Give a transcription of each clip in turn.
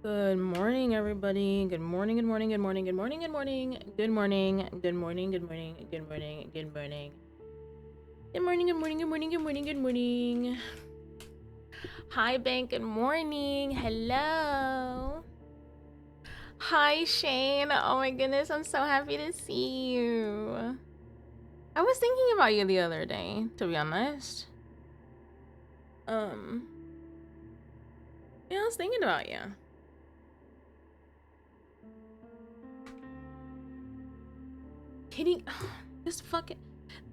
Good morning, everybody. Good morning, good morning, good morning, good morning, good morning, good morning, good morning, good morning, good morning, good morning. Good morning, good morning, good morning, good morning, good morning. Hi, Bank, good morning. Hello. Hi, Shane. Oh my goodness, I'm so happy to see you. I was thinking about you the other day, to be honest. Um, yeah, I was thinking about you. Kitty, this fucking,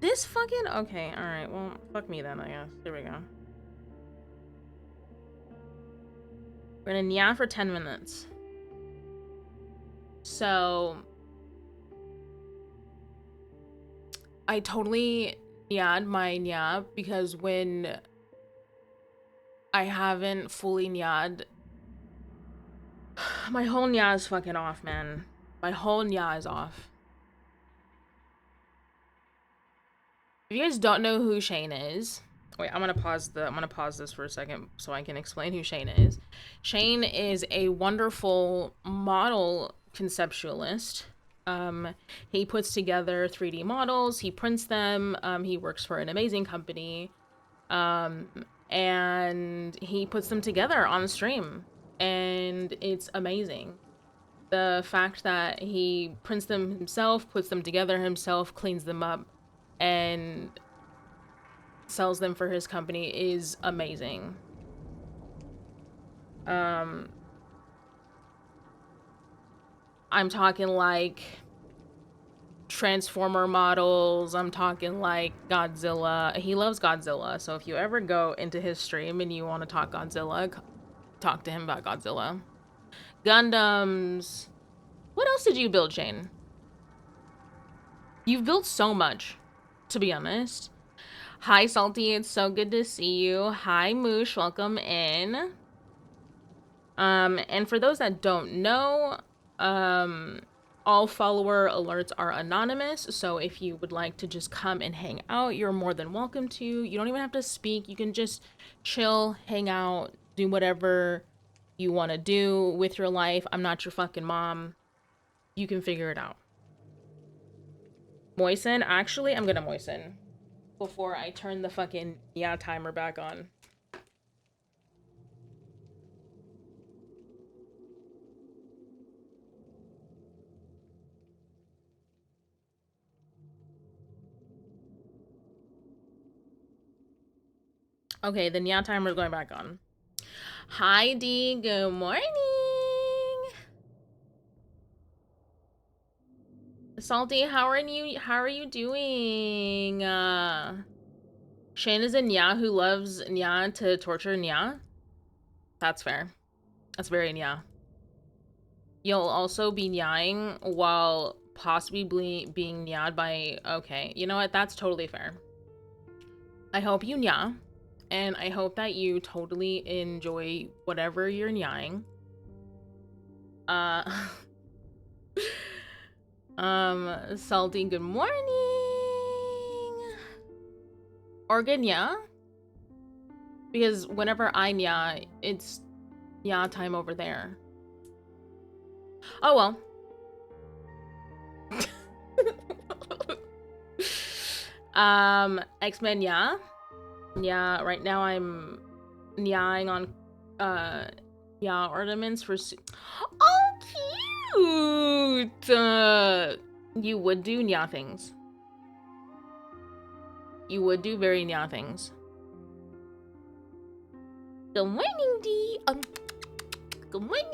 okay, alright, well, fuck me then, I guess. Here we go. We're gonna nya for 10 minutes. So, I totally nya'd my nya because when I haven't fully nya'd, my whole nya is fucking off, man. My whole nya is off. If you guys don't know who Shane is, wait, I'm gonna pause this for a second so I can explain who Shane is. Shane is a wonderful model conceptualist. He puts together 3D models, he prints them, he works for an amazing company, and he puts them together on stream, and it's amazing. The fact that he prints them himself, puts them together himself, cleans them up, and sells them for his company is amazing. Um, I'm talking like Transformer models. I'm talking like Godzilla. He loves Godzilla. So if you ever go into his stream and you want to talk Godzilla, talk to him about Godzilla. Gundams. What else did you build, Shane? You've built so much, to be honest. Hi, Salty. It's so good to see you. Hi, Moosh. Welcome in. And for those that don't know, um, all follower alerts are anonymous. So if you would like to just come and hang out, you're more than welcome to. You don't even have to speak. You can just chill, hang out, do whatever you want to do with your life. I'm not your fucking mom. You can figure it out. Moisten? Actually, I'm gonna moisten before I turn the fucking yeah timer back on. Okay, the yeah timer is going back on. Hi D, good morning. Salty, how are you doing? Shane is a Nya who loves Nya to torture Nya. That's fair. That's very Nya. You'll also be Nyaing while possibly being Nya'd by, okay, you know what? That's totally fair. I hope you Nya, and I hope that you totally enjoy whatever you're Nyaing. Uh, Salty, good morning. Or good Nya, because whenever I Nya, it's Nya time over there. Oh well. X-Men, yeah. Yeah, right now I'm Nyaing on yeah ornaments for oh cute. You would do Nya things. You would do very Nya things. Good morning, D. Good morning.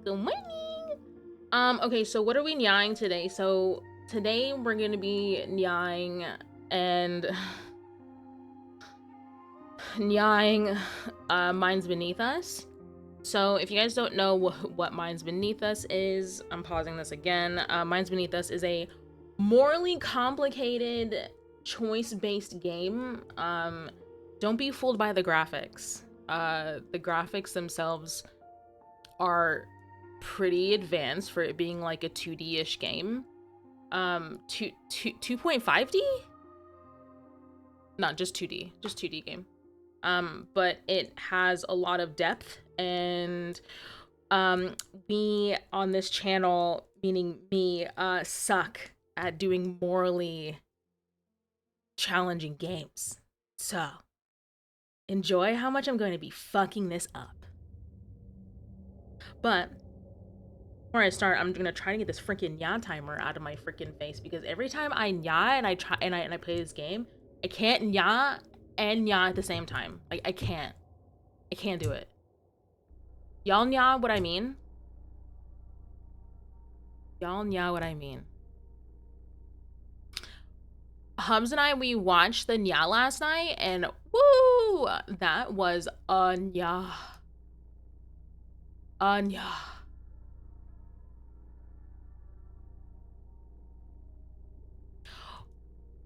Good morning. Okay, so what are we Nyaing today? So today we're gonna be Nyaing and Nyaing Minds Beneath Us. So if you guys don't know what Minds Beneath Us is, I'm pausing this again. Minds Beneath Us is a morally complicated choice-based game. Don't be fooled by the graphics. The graphics themselves are pretty advanced for it being like a 2D-ish game. 2.5D? Not just 2D, just 2D game. But it has a lot of depth, and we on this channel, meaning me, suck at doing morally challenging games. So enjoy how much I'm going to be fucking this up. But before I start, I'm gonna try to get this freaking nya timer out of my freaking face, because every time I nya and I play this game, I can't nya and nya at the same time. Like I can't do it. Y'all nya what I mean? Y'all nya what I mean? Hubs and I, we watched the nya last night, and woo, that was a nya. A nya.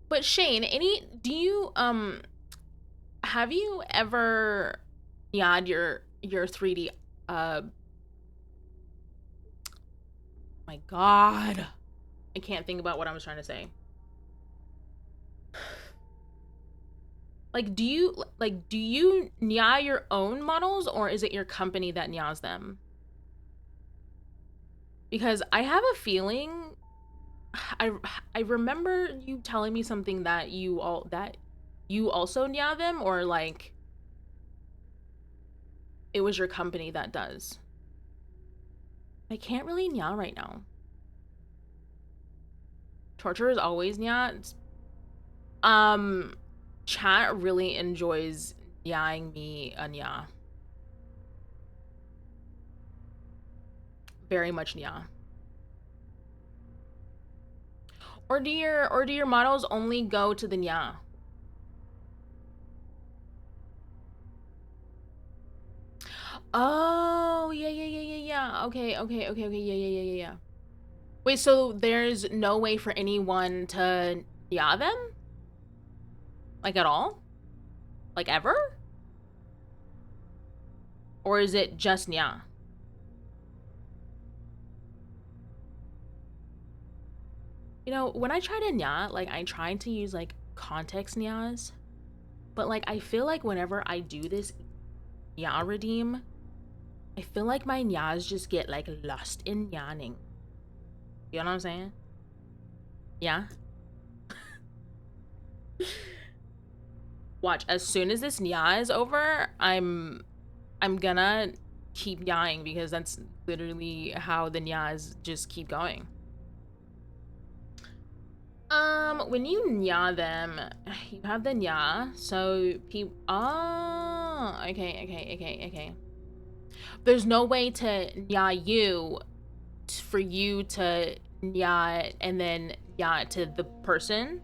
But Shane, do you have you ever nya'd your 3D my god. I can't think about what I was trying to say. Like, do you nya your own models, or is it your company that nyas them? Because I have a feeling I remember you telling me something that you also nya them, or like it was your company that does. I can't really nya right now. Torture is always nya. Chat really enjoys nyaing me a nya. Very much nya. Or do your models only go to the nya? Oh, yeah. Okay, yeah. Wait, so there's no way for anyone to nya them? Like at all? Like ever? Or is it just nya? You know, when I try to nya, like I try to use like context nyas, but like I feel like whenever I do this nya redeem, I feel like my nyas just get like lost in nyaning. You know what I'm saying? Yeah. Watch, as soon as this nya is over, I'm gonna keep nyaing, because that's literally how the nyas just keep going. When you nya them, you have the nya, so people. Oh, okay. There's no way to nya you for you to nya and then nya to the person.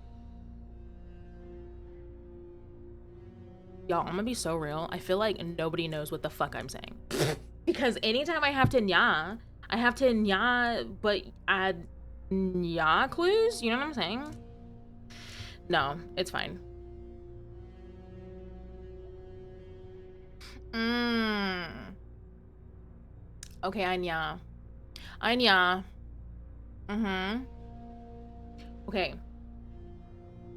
Y'all, I'm gonna be so real. I feel like nobody knows what the fuck I'm saying. Because anytime I have to nya, but add nya clues. You know what I'm saying? No, it's fine. Okay, Anya. Okay.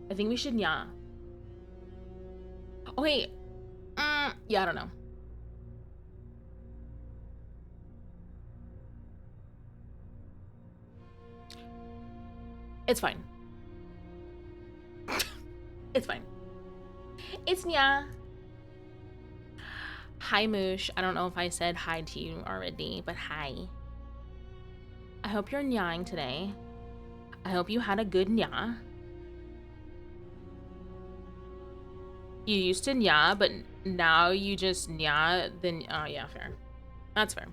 I think we should nya. Okay. Yeah, I don't know. It's fine. It's fine. It's nya. Hi, Moosh. I don't know if I said hi to you already, but hi. I hope you're nyaing today. I hope you had a good nya. You used to nya, but now you just nya, then, oh yeah, fair. That's fair.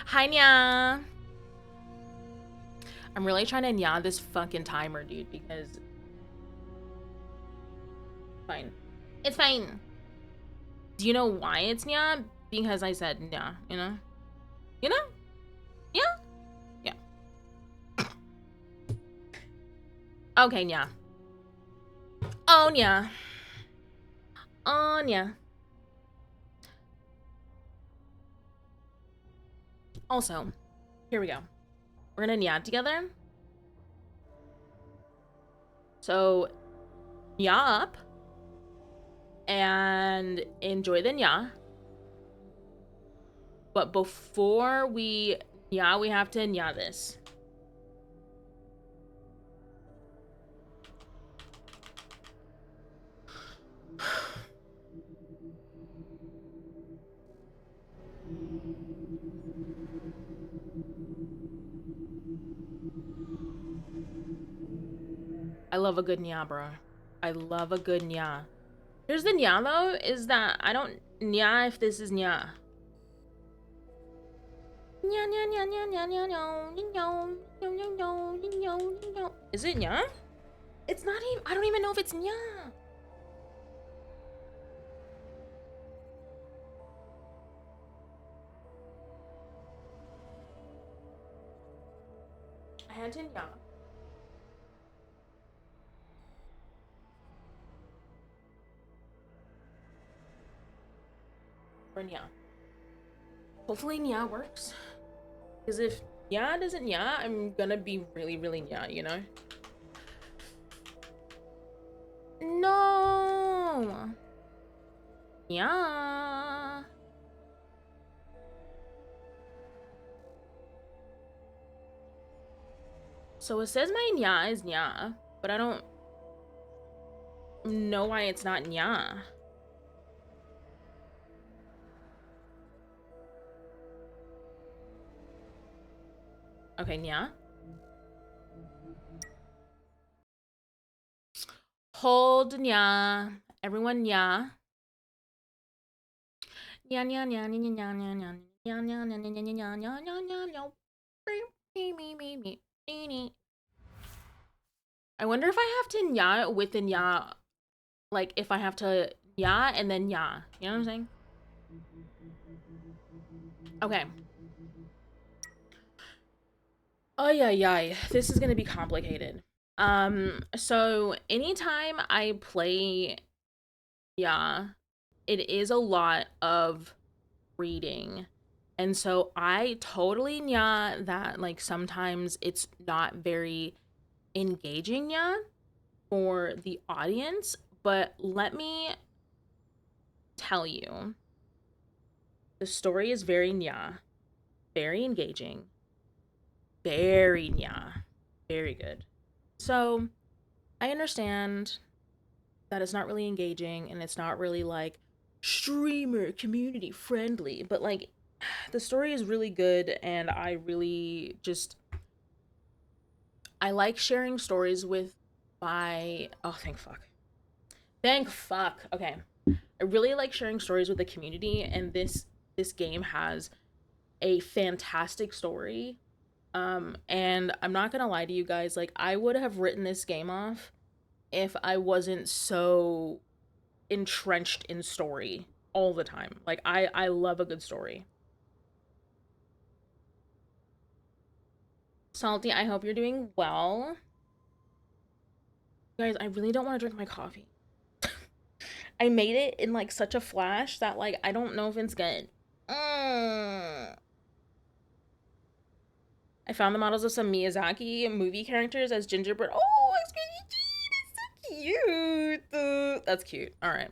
Hi, nya. I'm really trying to nya this fucking timer, dude, because... Fine. It's fine. Do you know why it's nya? Because I said nya, you know? You know? Yeah? Yeah. Okay, nya. Oh, nya. Anya. Also, here we go. We're gonna nya together. So, nya up and enjoy the nya. But before we nya, we have to nya this. I love a good nya, bro. I love a good nya. Here's the nya though, is that I don't nya if this is nya. Is it nya? It's not even, I don't even know if it's nya. I had to nya. Or nya. Hopefully nya works. Because if nya doesn't nya, I'm gonna be really, really nya, you know? No! Nya. So it says my nya is nya, but I don't know why it's not nya. Okay, nya. Hold nya. Everyone nya. Nya nya nya nya nya nya nya nya nya nya nya nya nya nya nya nya nya nya. I wonder if I have to nya with the nya, like if I have to nya and then nya. You know what I'm saying? Okay. Oh yeah. This is gonna be complicated. So anytime I play yeah, it is a lot of reading. And so I totally nya that like sometimes it's not very engaging nya for the audience, but let me tell you, the story is very nya, very engaging, very nya, very good. So I understand that it's not really engaging and it's not really like streamer community friendly, but like the story is really good and I really just I like sharing stories with my thank fuck. Thank fuck. Okay. I really like sharing stories with the community and this game has a fantastic story. And I'm not going to lie to you guys, like I would have written this game off if I wasn't so entrenched in story all the time. Like I love a good story. Salty, I hope you're doing well. Guys, I really don't want to drink my coffee. I made it in like such a flash that like I don't know if it's good. I found the models of some Miyazaki movie characters as gingerbread. Oh, it's so cute. That's cute. All right.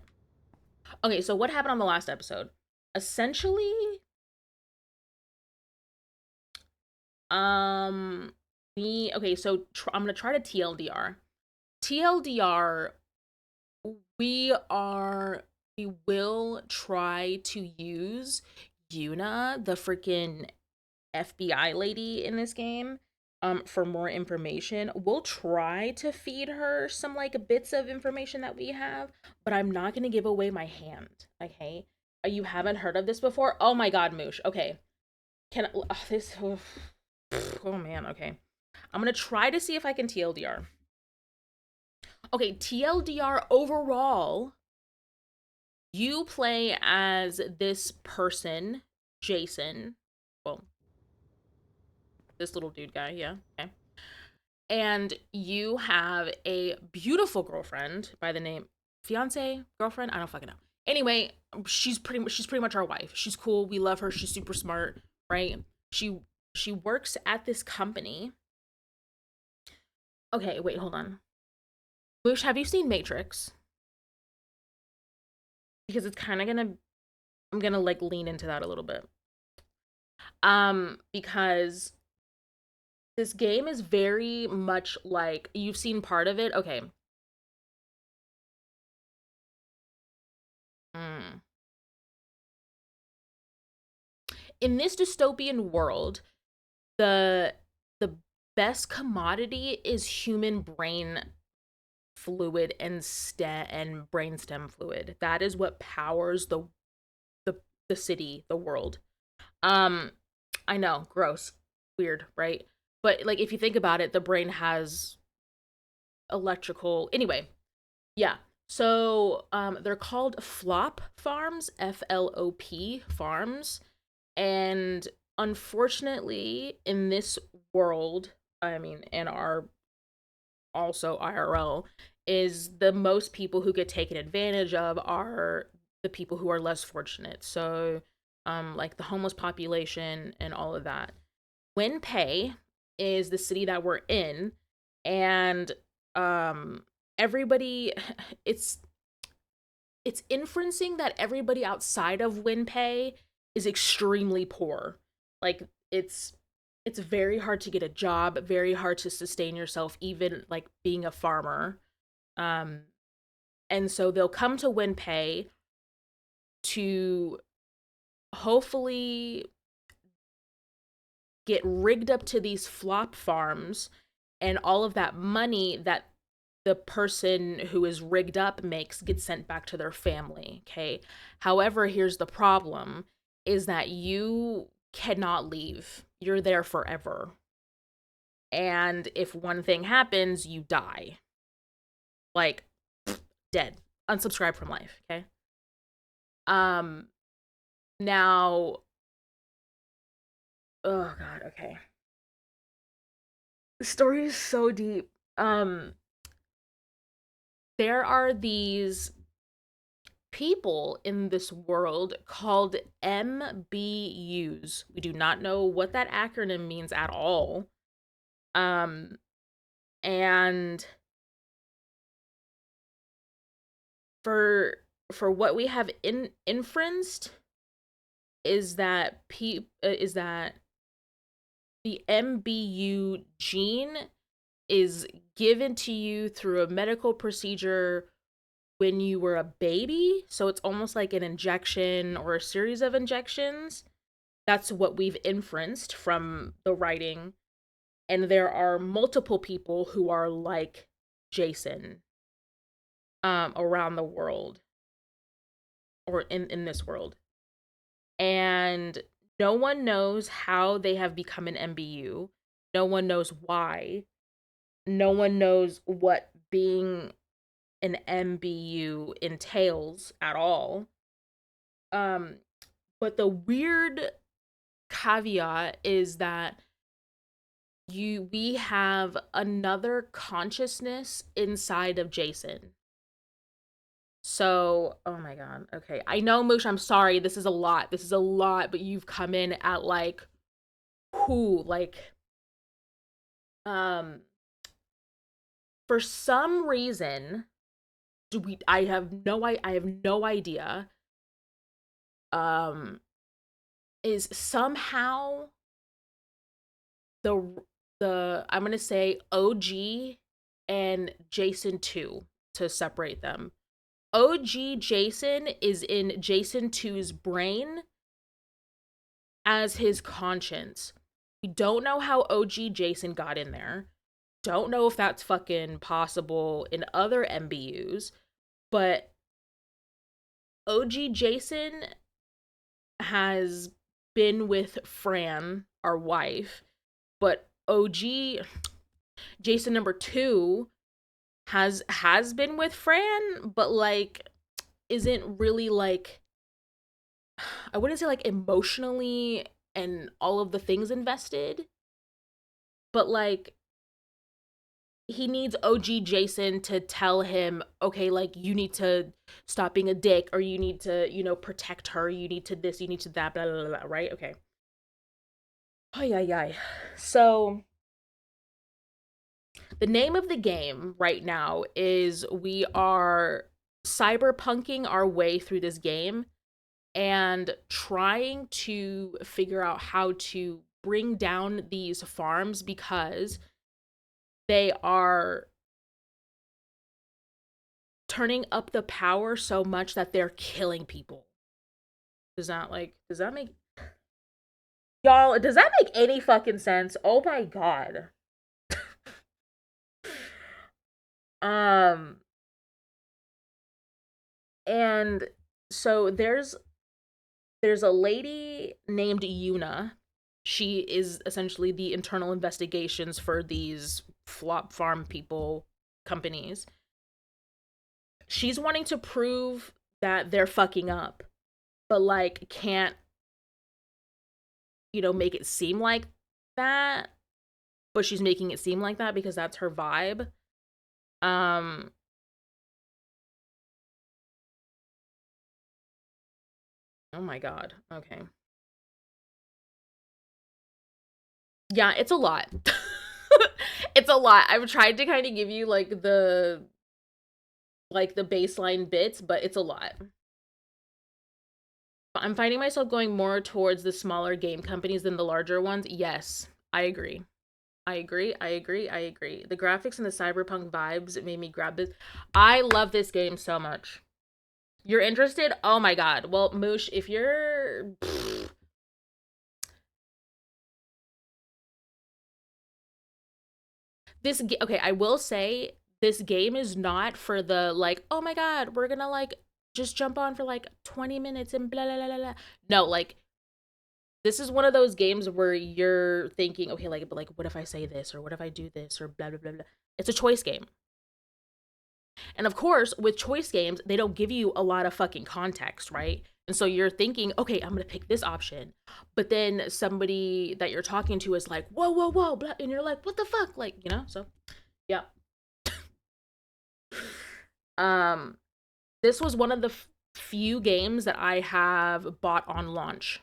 Okay, so what happened on the last episode? Essentially, um, okay. So I'm gonna try to TLDR. TLDR. We are. We will try to use Yuna, the freaking FBI lady in this game, for more information. We'll try to feed her some like bits of information that we have, but I'm not gonna give away my hand. Okay, you haven't heard of this before? Oh my god, Moosh. Okay, can this? Oh man. Okay, I'm gonna try to see if I can TLDR. Okay, TLDR overall. You play as this person, Jason. Well, this little dude guy, yeah. Okay. And you have a beautiful girlfriend by the name fiance, girlfriend, I don't fucking know. Anyway, she's pretty much our wife. She's cool. We love her. She's super smart, right? She she works at this company. Okay, wait, hold on. Bush, have you seen Matrix? Because it's kind of gonna I'm gonna like lean into that a little bit. Because this game is very much like you've seen part of it. Okay. Mm. In this dystopian world, the the best commodity is human brain fluid and brainstem fluid. That is what powers the the city, the world. Um I know, gross, weird, right? But like if you think about it, the brain has electrical anyway. Yeah. So they're called flop farms, FLOP farms. And unfortunately, in this world, I mean, in our also IRL, is the most people who get taken advantage of are the people who are less fortunate. So, like the homeless population and all of that. Winpay is the city that we're in, and everybody, it's it's inferencing that everybody outside of WinPay is extremely poor. Like it's very hard to get a job, very hard to sustain yourself, even like being a farmer. Um, and so they'll come to WinPay to hopefully get rigged up to these flop farms, and all of that money that the person who is rigged up makes gets sent back to their family. Okay. However, here's the problem is that you cannot leave. You're there forever. And if one thing happens, you die. Like dead. Unsubscribe from life. Okay. Um now oh god, okay. The story is so deep. There are these people in this world called MBUs. We do not know what that acronym means at all. Um, and for what we have inferenced is that the MBU gene is given to you through a medical procedure when you were a baby. So it's almost like an injection or a series of injections. That's what we've inferenced from the writing. And there are multiple people who are like Jason around the world or in this world. And no one knows how they have become an MBU. No one knows why. No one knows what being an MBU entails at all. Um, but the weird caveat is that we have another consciousness inside of Jason. So, oh my god. Okay. I know, Moosh, I'm sorry. This is a lot. This is a lot, but you've come in at like who like um for some reason do we I have no idea um is somehow the I'm going to say OG and Jason 2 to separate them. OG Jason is in Jason 2's brain as his conscience. We don't know how OG Jason got in there. Don't know if that's fucking possible in other MBUs, but OG Jason has been with Fran, our wife, but OG Jason number 2 has been with Fran, but like isn't really like I wouldn't say like emotionally and all of the things invested, but like he needs OG Jason to tell him, okay, like you need to stop being a dick, or you need to, you know, protect her, you need to this, you need to that, blah blah blah, right? Okay. Oh yeah, yeah. So the name of the game right now is we are cyberpunking our way through this game and trying to figure out how to bring down these farms because they are turning up the power so much that they're killing people. Does that make y'all, does that make any fucking sense? Oh my god. Um and so there's a lady named Yuna. She is essentially the internal investigations for these flop farm people companies. She's wanting to prove that they're fucking up, but like can't, you know, make it seem like that, but she's making it seem like that because that's her vibe. Um oh my god. Okay. Yeah, it's a lot. It's a lot. I've tried to kind of give you like the baseline bits, but it's a lot. I'm finding myself going more towards the smaller game companies than the larger ones. Yes, I agree. I agree. I agree. I agree. The graphics and the cyberpunk vibes made me grab this. I love this game so much. You're interested? Oh my god. Well, Moosh, if you're okay, I will say this game is not for the like, oh my god, we're gonna like just jump on for like 20 minutes and blah blah blah blah blah. No, like this is one of those games where you're thinking, okay, like, but like, what if I say this, or what if I do this, or blah blah blah blah. It's a choice game, and of course, with choice games, they don't give you a lot of fucking context, right? And so you're thinking, okay, I'm gonna pick this option, but then somebody that you're talking to is like, whoa, whoa, whoa, blah, and you're like, what the fuck, like, you know? So, yeah. Um, this was one of the few games that I have bought on launch,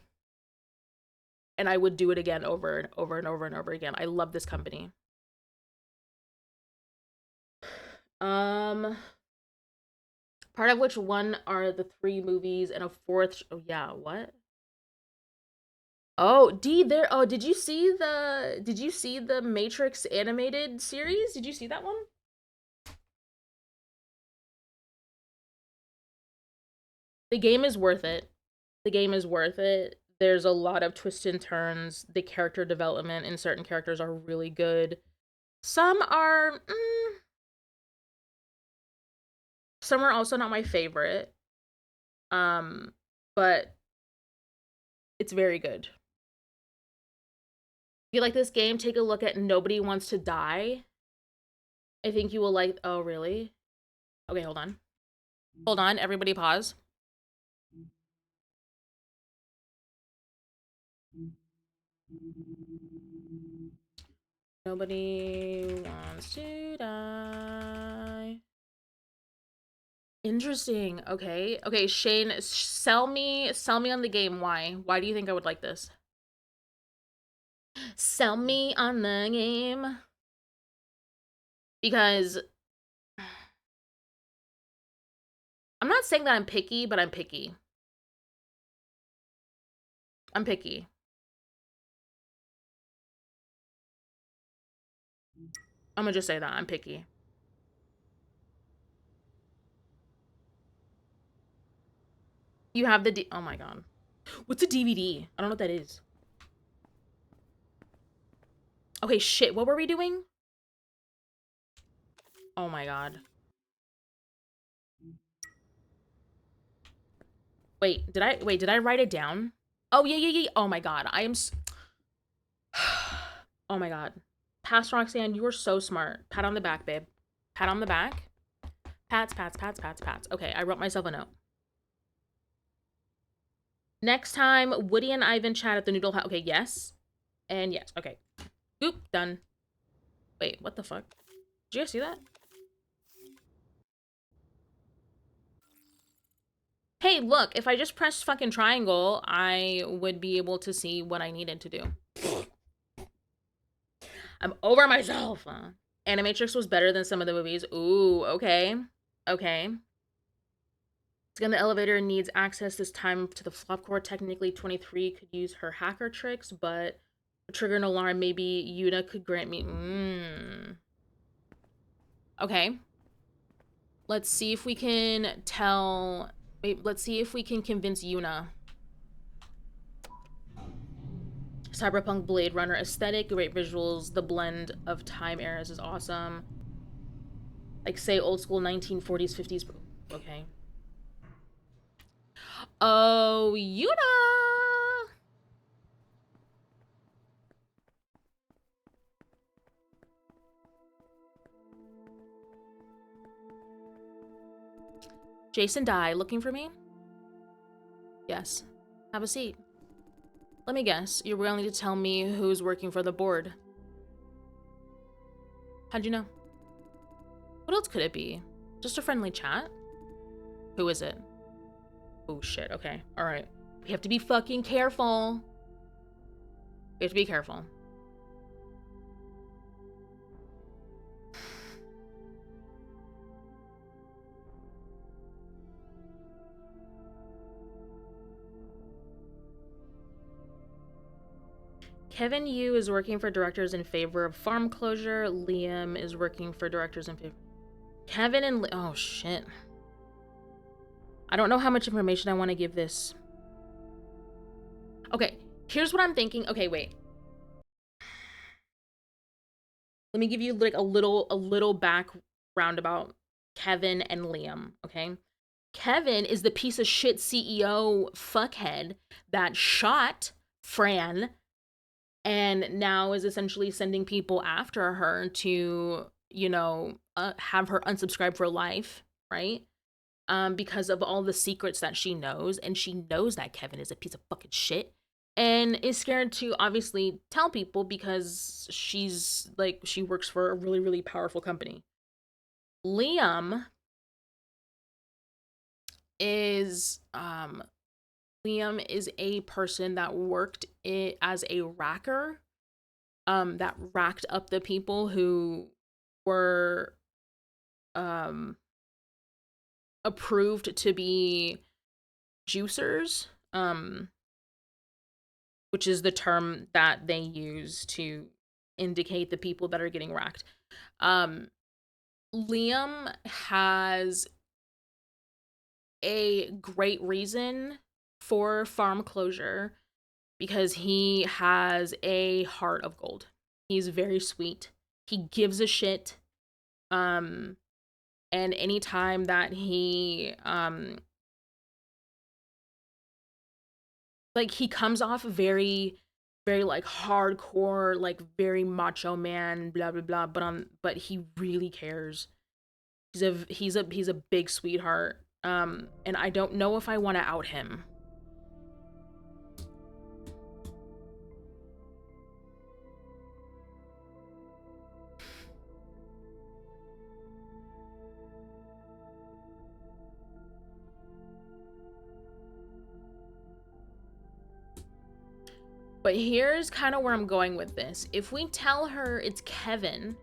and I would do it again over and over and over and over again. I love this company. Um, part of which one are the three movies and a fourth? Oh yeah, what? Oh, D there. Oh, did you see the Matrix animated series? Did you see that one? The game is worth it. The game is worth it. There's a lot of twists and turns. The character development in certain characters are really good. Some are some are also not my favorite. Um, but it's very good. If you like this game, take a look at Nobody Wants to Die. I think you will like. Oh, really? Okay, hold on. Hold on, everybody pause. Nobody wants to die. Interesting. Okay. Okay, Shane, sell me on the game. Why? Why do you think I would like this? Sell me on the game. Because I'm not saying that I'm picky, but I'm picky. I'm picky. I'm gonna just say that I'm picky. You have the oh my god. What's a DVD? I don't know what that is. Okay, shit. What were we doing? Oh my god. Did I write it down? Oh yeah, yeah, yeah. Oh my god. Oh my god. Pass Roxanne, you were so smart. Pat on the back, babe. Pat on the back. Pats, pats, pats, pats, pats. Okay, I wrote myself a note. Next time, Woody and Ivan chat at the noodle house. Okay, yes. And yes. Okay. Oop, done. Wait, what the fuck? Did you guys see that? Hey, look, if I just pressed fucking triangle, I would be able to see what I needed to do. I'm over myself. Animatrix was better than some of the movies. Ooh, okay. Okay. To get in the elevator needs access this time to the flop core. Technically, 23 could use her hacker tricks, but to trigger an alarm, maybe Yuna could grant me. Okay. Let's see if we can tell. Wait, let's see if we can convince Yuna. Cyberpunk Blade Runner aesthetic, great visuals, the blend of time eras is awesome. Like, say, old school 1940s, 50s. Okay. Oh, Yuna! Jason Dye, looking for me? Yes. Have a seat. Let me guess, you're willing to tell me who's working for the board. How'd you know? What else could it be? Just a friendly chat? Who is it? Oh shit, okay. Alright. We have to be fucking careful. We have to be careful. Kevin Yu is working for directors in favor of farm closure. Liam is working for directors in favor. Kevin and oh shit. I don't know how much information I want to give this. Okay, here's what I'm thinking. Okay, wait. Let me give you like a little background about Kevin and Liam, okay? Kevin is the piece of shit CEO fuckhead that shot Fran and now is essentially sending people after her to, you know, have her unsubscribe for life, right? Because of all the secrets that she knows, and she knows that Kevin is a piece of fucking shit, and is scared to obviously tell people because she's like she works for a really powerful company. Liam is Liam is a person that worked it as a racker, that racked up the people who were um approved to be juicers, which is the term that they use to indicate the people that are getting racked. Um, Liam has a great reason for farm closure because he has a heart of gold. He's very sweet. He gives a shit. Um, and anytime that he like he comes off very like hardcore, like very macho man, blah blah blah, but he really cares. He's a big sweetheart. And I don't know if I want to out him. But here's kind of where I'm going with this. If we tell her it's Kevin,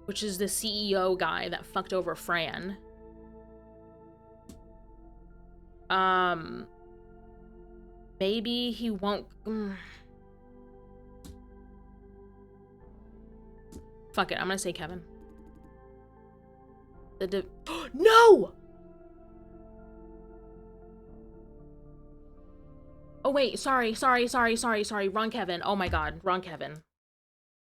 which is the CEO guy that fucked over Fran, um, maybe he won't. Fuck it, I'm gonna say Kevin. No! Oh wait, sorry. Wrong Kevin. Oh my god, wrong Kevin.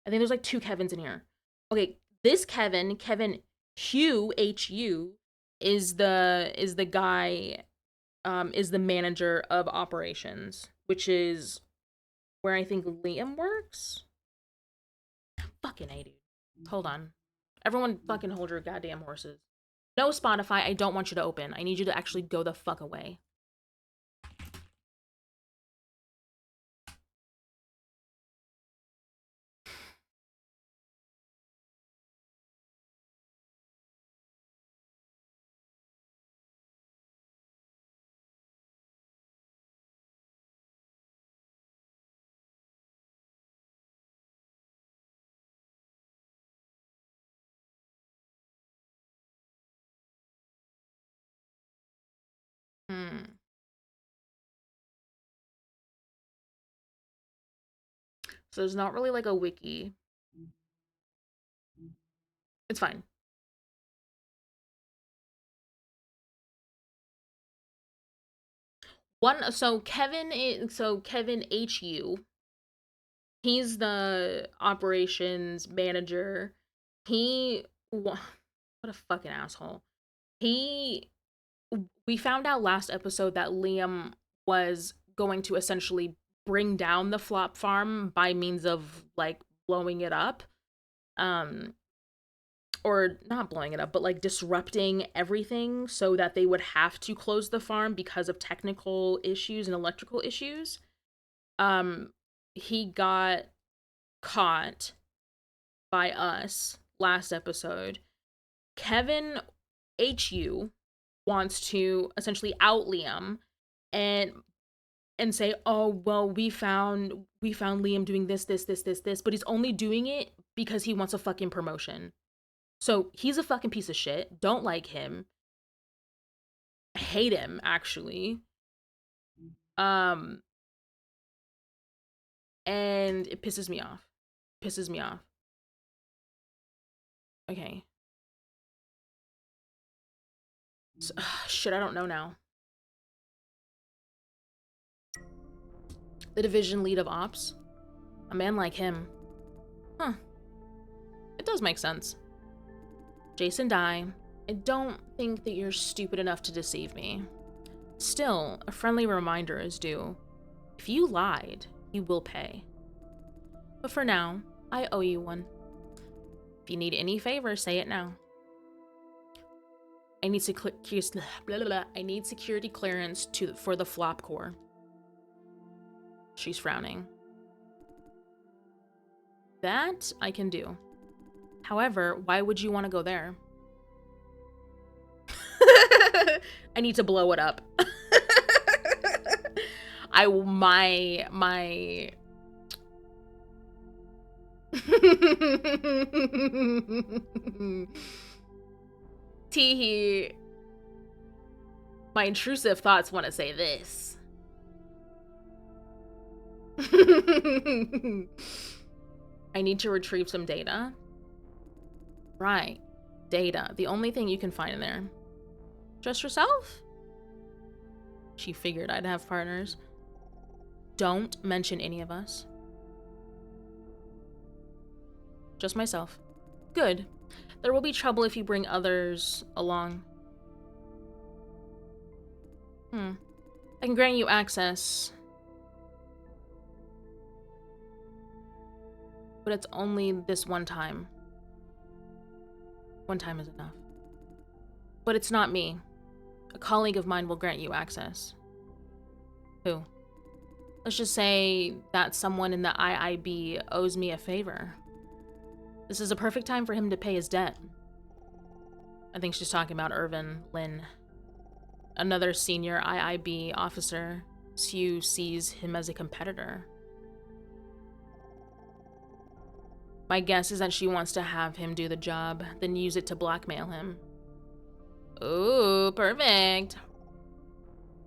I think there's like two Kevins in here. Okay, this Kevin Hugh Hu is the guy, is the manager of operations, which is where I think Liam works. Fucking A, dude. Hold on. Everyone fucking hold your goddamn horses. No, Spotify, I don't want you to open. I need you to actually go the fuck away. Hmm. So there's not really like a wiki. It's fine. So Kevin HU, he's the operations manager. What a fucking asshole. He we found out last episode that Liam was going to essentially bring down the flop farm by means of like blowing it up. Um or not blowing it up, but like disrupting everything so that they would have to close the farm because of technical issues and electrical issues. Um he got caught by us last episode. Kevin HU wants to essentially out Liam and say, "Oh, well, we found Liam doing this, but he's only doing it because he wants a fucking promotion." So, he's a fucking piece of shit. Don't like him. Hate him actually. Um and it pisses me off. Pisses me off. Okay. So, shit, I don't know now. The division lead of ops? A man like him. Huh. It does make sense. Jason Dye, I don't think that you're stupid enough to deceive me. Still, a friendly reminder is due. If you lied, you will pay. But for now, I owe you one. If you need any favor, say it now. I need I need security clearance for the flop core. She's frowning. That I can do. However, why would you want to go there? I need to blow it up. My Teehee. My intrusive thoughts want to say this. I need to retrieve some data. Right. Data. The only thing you can find in there. Just yourself? She figured I'd have partners. Don't mention any of us. Just myself. Good. There will be trouble if you bring others along. I can grant you access. But it's only this one time. One time is enough. But it's not me. A colleague of mine will grant you access. Who? Let's just say that someone in the IIB owes me a favor. This is a perfect time for him to pay his debt. I think she's talking about Irvin Lin. Another senior IIB officer. Sue sees him as a competitor. My guess is that she wants to have him do the job, then use it to blackmail him. Ooh, perfect.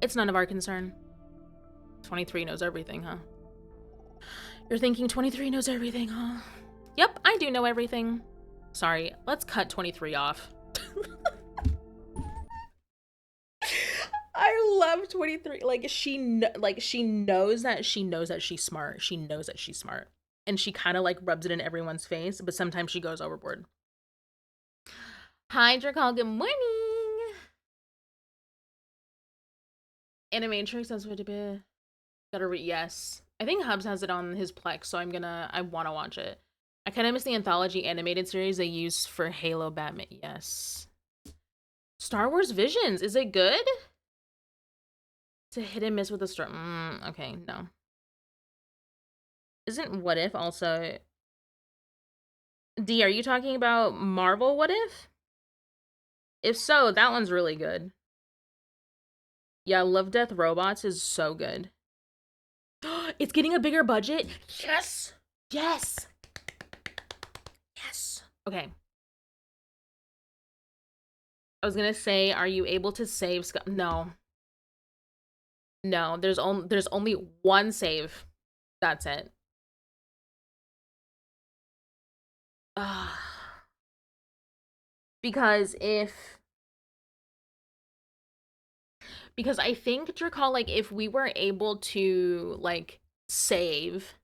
It's none of our concern. 23 knows everything, huh? You're thinking 23 knows everything, huh? Yep, I do know everything. Sorry, let's cut 23 off. I love 23. Like she knows that she's smart. She knows that she's smart. And she kind of like rubs it in everyone's face, but sometimes she goes overboard. Hi, Drakal, good morning. Animatrix, that's what to be. Yes. I think Hubs has it on his Plex, so I wanna watch it. I kinda miss the anthology animated series they use for Halo Batman. Yes. Star Wars Visions, is it good? It's a hit and miss with the story. Okay, no. Isn't What If also... D, are you talking about Marvel What If? If so, that one's really good. Yeah, Love, Death, Robots is so good. It's getting a bigger budget? Yes! Yes! Yes! Okay. I was gonna say, are you able to save Scott? No. No, there's only one save. That's it. Ugh. Because if because I think to recall, like, if we were able to like save,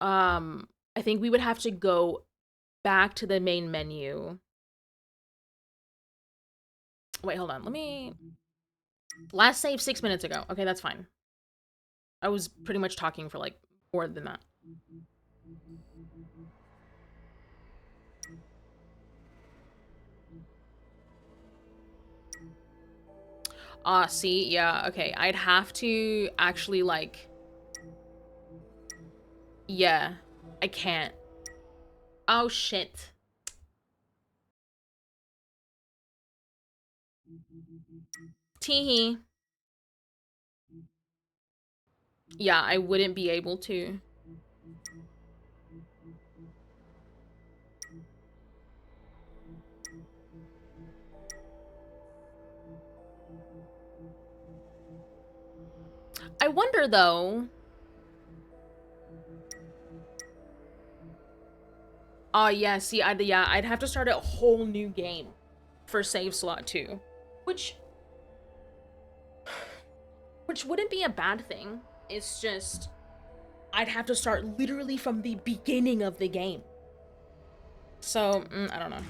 I think we would have to go back to the main menu. Wait, hold on. Let me last save 6 minutes ago. Okay, that's fine. I was pretty much talking for like more than that. See, yeah, okay. I'd have to actually like, yeah, I can't. Oh shit. Teehee. Yeah, I wouldn't be able to. I wonder though. Oh yeah, see, I'd have to start a whole new game for save slot 2. Which which wouldn't be a bad thing. It's just I'd have to start literally from the beginning of the game. So, I don't know.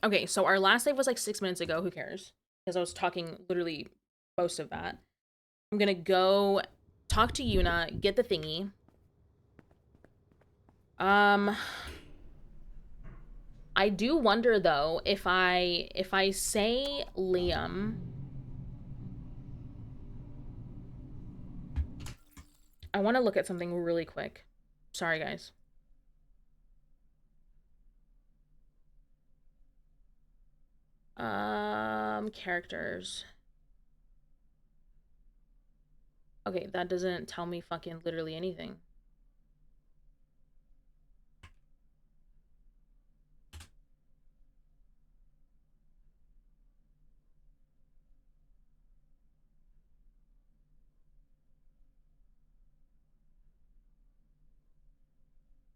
Okay, so our last save was like 6 minutes ago. Who cares? Because I was talking literally most of that. I'm gonna go talk to Yuna, get the thingy. Um, I do wonder though if I say Liam, I want to look at something really quick. Sorry, guys. Characters. Okay, that doesn't tell me fucking literally anything.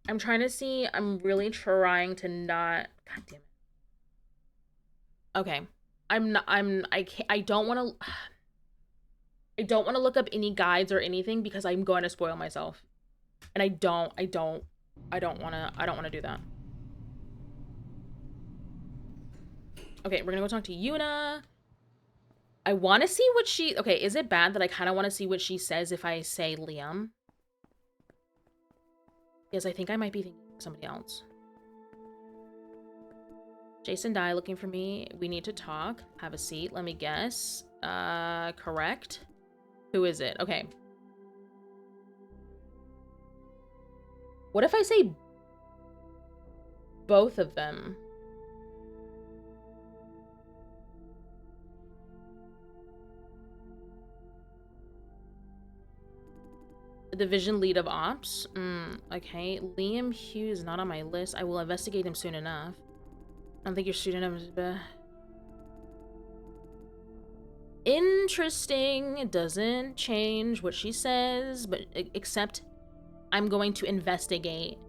I'm trying to see. I'm really trying to not. God damn it. Okay. I'm not. I can't. I don't want to. I don't want to look up any guides or anything because I'm going to spoil myself, and I don't want to do that. Okay, we're gonna go talk to Yuna. I want to see what she. Okay, is it bad that I kind of want to see what she says if I say Liam? Because I think I might be thinking of somebody else. Jason Dye looking for me. We need to talk. Have a seat. Let me guess. Correct. Who is it? Okay. What if I say both of them? The division lead of ops? Okay. Liam Hughes not on my list. I will investigate him soon enough. I don't think your student is... Interesting. It doesn't change what she says, but except I'm going to investigate.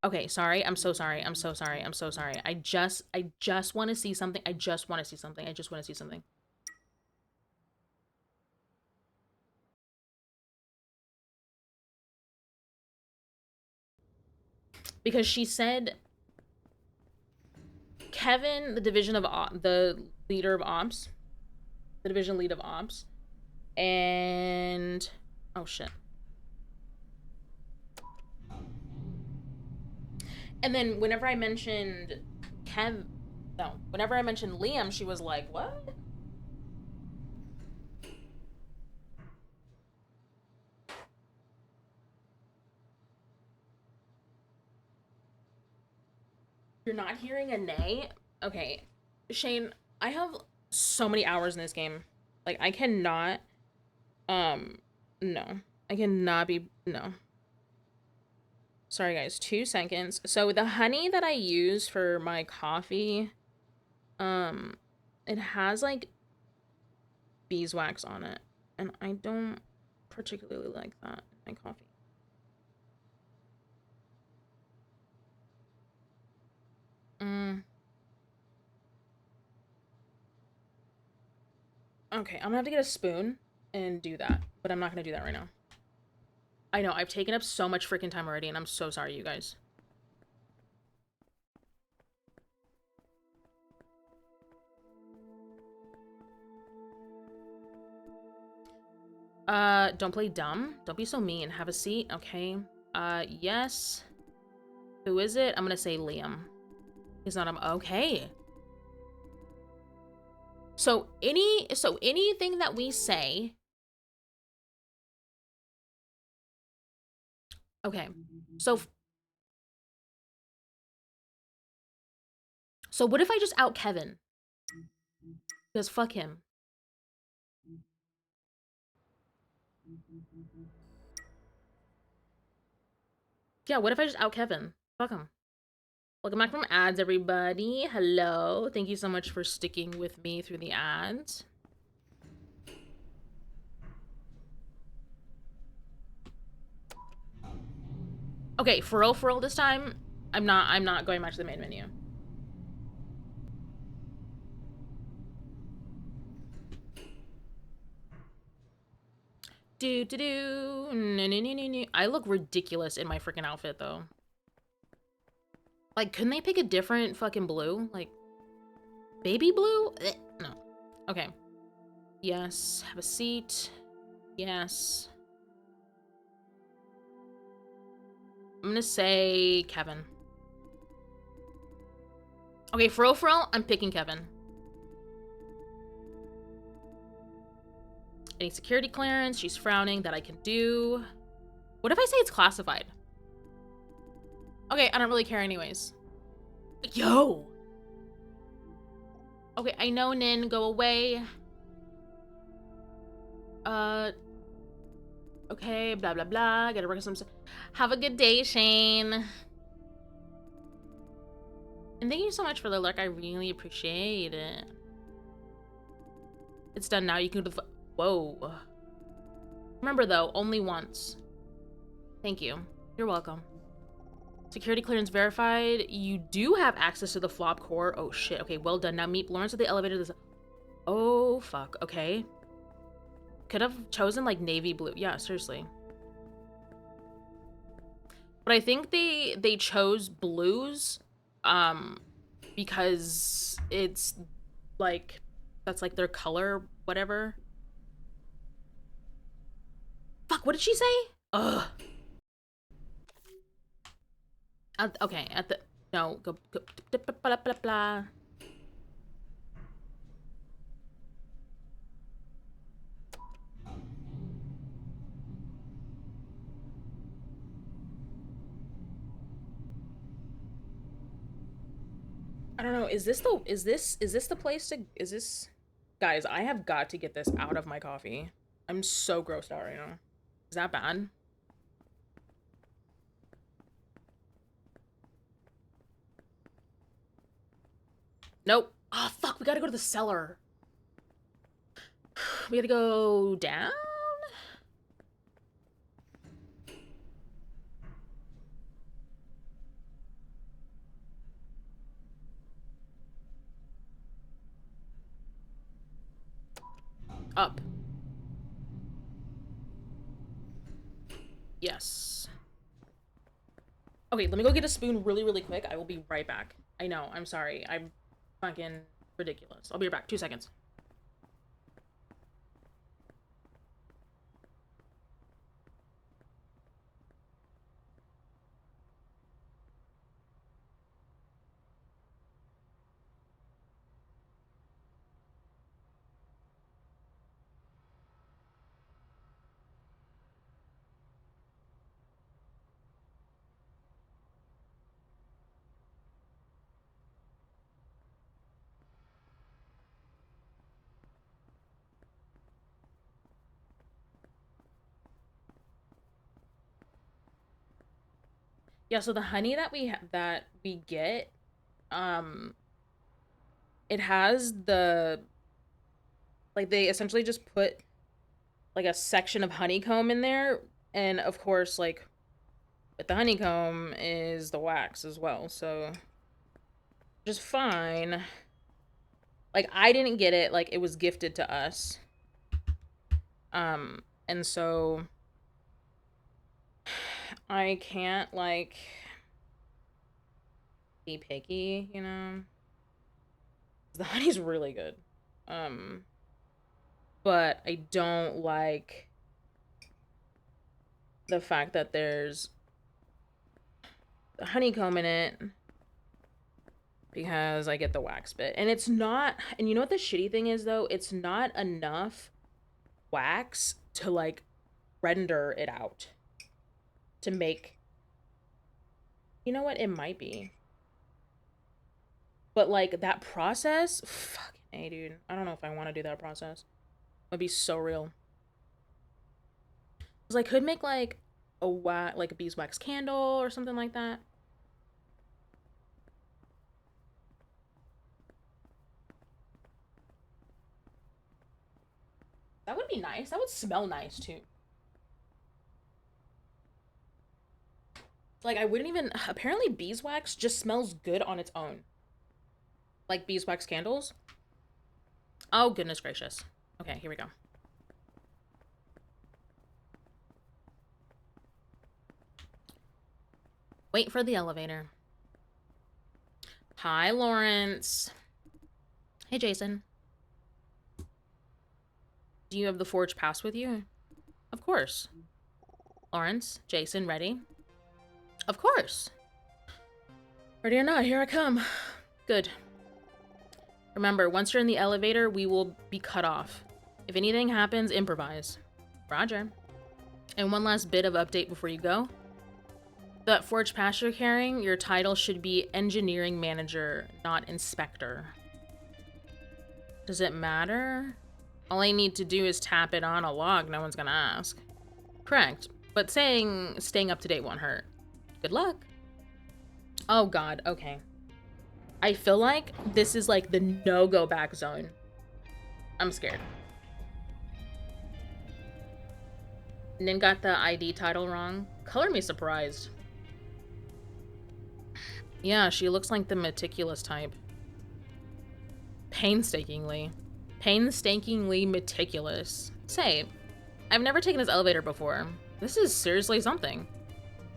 Okay, sorry. I'm so sorry. I'm so sorry. I'm so sorry. I just want to see something. I just want to see something. I just want to see something. Because she said Kevin, the leader of ops, the division lead of ops, and oh shit. And then whenever I mentioned whenever I mentioned Liam, she was like, "What?" You're not hearing a nay? Okay. Shane, I have so many hours in this game. Like I cannot no. I cannot be no. Sorry, guys. 2 seconds. So the honey that I use for my coffee, it has like beeswax on it, and I don't particularly like that in my coffee. Okay, I'm gonna have to get a spoon and do that, but I'm not gonna do that right now. I know, I've taken up so much freaking time already, and I'm so sorry, you guys. Don't play dumb. Don't be so mean. Have a seat, okay? Yes. Who is it? I'm gonna say Liam. He's not, okay. So anything that we say. Okay. So what if I just out Kevin? Because fuck him. Yeah, what if I just out Kevin? Fuck him. Welcome back from ads, everybody. Hello. Thank you so much for sticking with me through the ads. Okay, for real this time, I'm not going back to the main menu. Do do do. No. I look ridiculous in my freaking outfit though. Like, couldn't they pick a different fucking blue? Like, baby blue? No. Okay. Yes. Have a seat. Yes. I'm gonna say Kevin. Okay, for real, I'm picking Kevin. Any security clearance? She's frowning. That I can do. What if I say it's classified? Okay, I don't really care anyways. Yo! Okay, I know, Nin. Go away. Okay, blah, blah, blah. Gotta work on some... Have a good day, Shane. And thank you so much for the lurk. I really appreciate it. It's done now. You can go to the... Whoa. Remember, though, only once. Thank you. You're welcome. Security clearance verified. You do have access to the flop core. Oh, shit. Okay, well done. Now meet Lawrence at the elevator. Oh, fuck. Okay. Could have chosen, like, navy blue. Yeah, seriously. But I think they chose blues, because it's, like, that's, like, their color, whatever. Fuck, what did she say? Ugh. Okay, at the... No, go... Blah, blah, blah. I don't know. Is this the place to... Is this... Guys, I have got to get this out of my coffee. I'm so grossed out right now. Is that bad? Nope. Oh, fuck. We gotta go to the cellar. We gotta go down? Up. Yes. Okay, let me go get a spoon really quick. I will be right back. I know. I'm sorry. I'm fucking ridiculous. I'll be right back. 2 seconds. Yeah, so the honey that we get, um, it has the like they essentially just put like a section of honeycomb in there, and of course, like with the honeycomb is the wax as well, so just fine. Like I didn't get it, like it was gifted to us. And so I can't like be picky, you know. The honey's really good. Um, but I don't like the fact that there's honeycomb in it because I get the wax bit. And it's not, and you know what the shitty thing is though? It's not enough wax to like render it out to make, you know what? It might be. But like that process, fucking A, dude. I don't know if I want to do that process. It would be so real. Cause I could make like like a beeswax candle or something like that. That would be nice. That would smell nice too. Like I wouldn't even apparently beeswax just smells good on its own. Like beeswax candles. Oh goodness gracious. Okay, here we go. Wait for the elevator. Hi, Lawrence. Hey, Jason. Do you have the Forge Pass with you? Of course. Lawrence, Jason, ready? Of course. Ready or not, here I come. Good. Remember, once you're in the elevator, we will be cut off. If anything happens, improvise. Roger. And one last bit of update before you go. That Forge Pass you're carrying, your title should be Engineering Manager, not Inspector. Does it matter? All I need to do is tap it on a log, no one's gonna ask. Correct, but staying up to date won't hurt. Good luck. Oh god, okay. I feel like this is like the no-go back zone. I'm scared. Nin got the ID title wrong. Color me surprised. Yeah, she looks like the meticulous type. Painstakingly. Painstakingly meticulous. Say, I've never taken this elevator before. This is seriously something.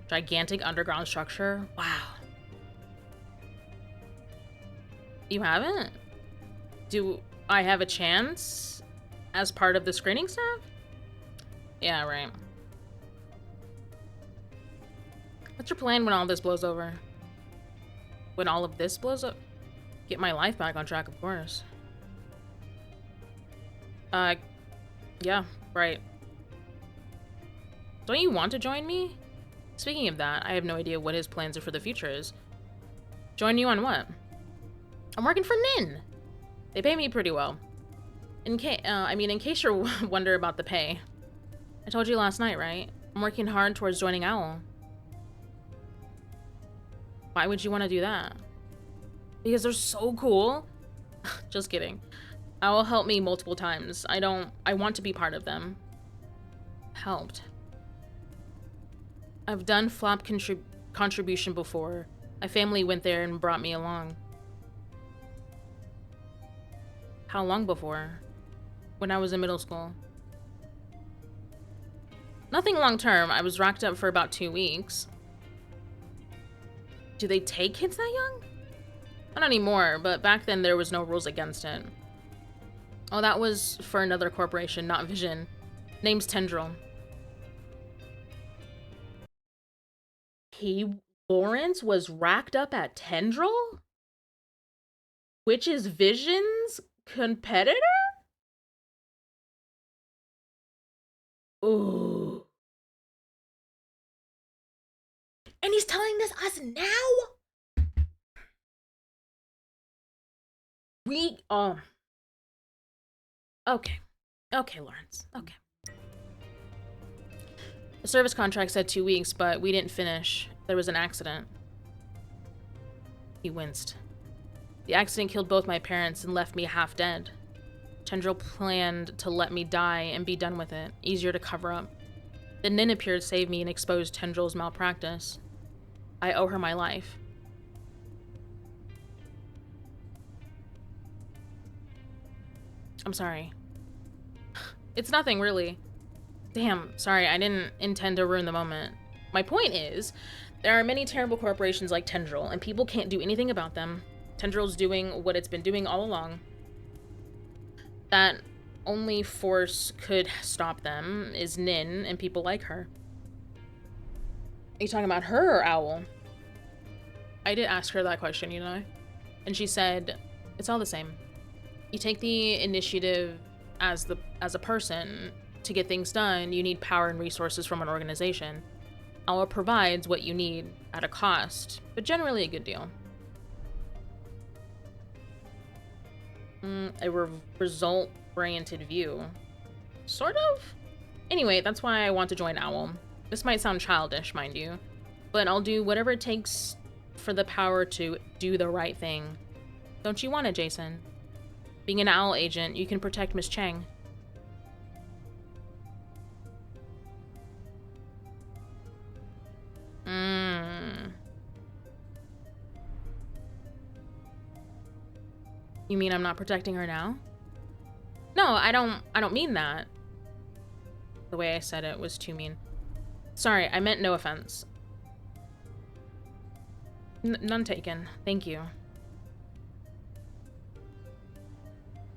Gigantic underground structure. Wow. You haven't? Do I have a chance as part of the screening staff? Yeah, right. What's your plan when all this blows over? When all of this blows up? Get my life back on track, of course. Yeah, right. Don't you want to join me? Speaking of that, I have no idea what his plans are for the future is. Join you on what? I'm working for Nin. They pay me pretty well. In case you're wonder about the pay. I told you last night, right? I'm working hard towards joining Owl. Why would you want to do that? Because they're so cool. Just kidding. Owl helped me multiple times. I want to be part of them. Helped. I've done flop contribution before. My family went there and brought me along. How long before? When I was in middle school. Nothing long term. I was racked up for about 2 weeks. Do they take kids that young? Not anymore, but back then there was no rules against it. Oh, that was for another corporation, not Vision. Name's Tendril. Lawrence was racked up at Tendril? Which is Vision's competitor? Ooh. And he's telling this us now? Okay. Okay, Lawrence. Okay. The service contract said 2 weeks, but we didn't finish. There was an accident. He winced. The accident killed both my parents and left me half dead. Tendril planned to let me die and be done with it, easier to cover up. Then Nin appeared to save me and exposed Tendril's malpractice. I owe her my life. I'm sorry. It's nothing, really. Damn, sorry, I didn't intend to ruin the moment. My point is, there are many terrible corporations like Tendril, and people can't do anything about them. Tendril's doing what it's been doing all along. That only force could stop them is Nin and people like her. Are you talking about her or Owl? I did ask her that question, you know? And she said, it's all the same. You take the initiative as a person to get things done, you need power and resources from an organization. Owl provides what you need at a cost, but generally a good deal. A result-oriented view. Sort of? Anyway, that's why I want to join Owl. This might sound childish, mind you, but I'll do whatever it takes for the power to do the right thing. Don't you want it, Jason? Being an Owl agent, you can protect Miss Chang. You mean I'm not protecting her now? No, I don't mean that. The way I said it was too mean. Sorry, I meant no offense. None taken. Thank you.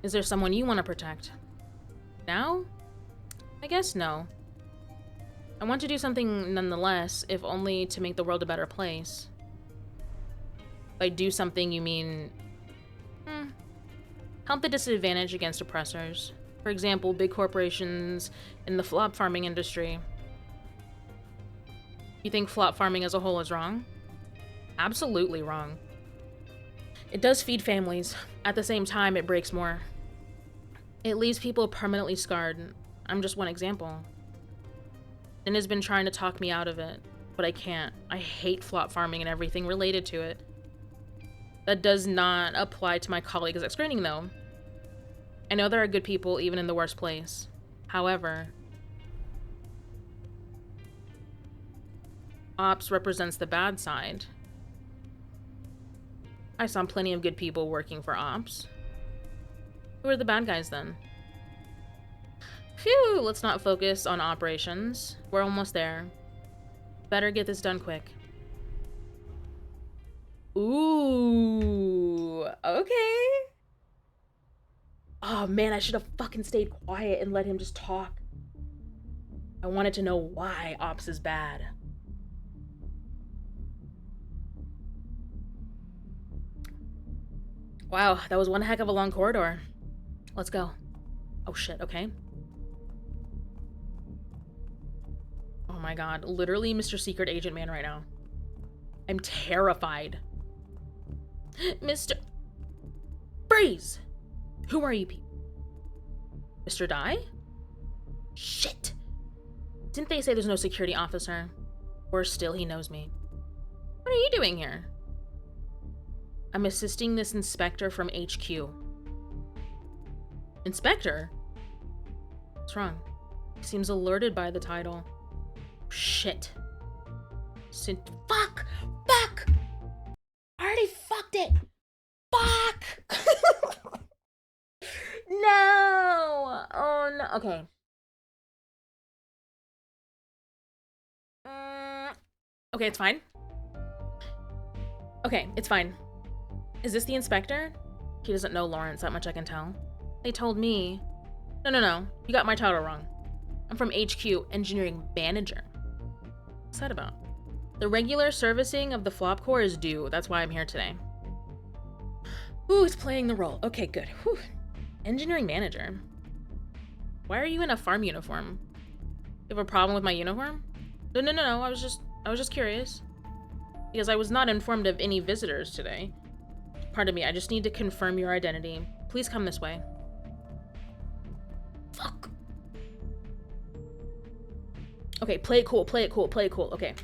Is there someone you want to protect? Now? I guess no. I want to do something nonetheless, if only to make the world a better place. By do something, you mean... help the disadvantaged against oppressors. For example, big corporations in the flop farming industry. You think flop farming as a whole is wrong? Absolutely wrong. It does feed families. At the same time, it breaks more. It leaves people permanently scarred. I'm just one example. Nin has been trying to talk me out of it, but I can't. I hate flop farming and everything related to it. That does not apply to my colleagues at screening, though. I know there are good people even in the worst place. However, Ops represents the bad side. I saw plenty of good people working for Ops. Who are the bad guys, then? Phew, let's not focus on operations. We're almost there. Better get this done quick. Ooh, okay. Oh man, I should have fucking stayed quiet and let him just talk. I wanted to know why Ops is bad. Wow, that was one heck of a long corridor. Let's go. Oh shit, okay. Oh my god, literally Mr. Secret Agent Man right now. I'm terrified. Mr. Freeze! Who are you people? Mr. Dai? Shit! Didn't they say there's no security officer? Or still he knows me. What are you doing here? I'm assisting this inspector from HQ. Inspector? What's wrong? He seems alerted by the title. Shit. Fuck! Fuck! I already fucked it! Fuck! No! Oh no. Okay. Okay, it's fine. Okay, it's fine. Is this the inspector? He doesn't know Lawrence, that much I can tell. They told me... No. You got my title wrong. I'm from HQ, Engineering Manager. What's that about? The regular servicing of the flop core is due. That's why I'm here today. Ooh, it's playing the role. Okay, good. Whew. Engineering Manager. Why are you in a farm uniform? You have a problem with my uniform? No. I was just curious. Because I was not informed of any visitors today. Pardon me, I just need to confirm your identity. Please come this way. Fuck. Okay, play it cool. Okay.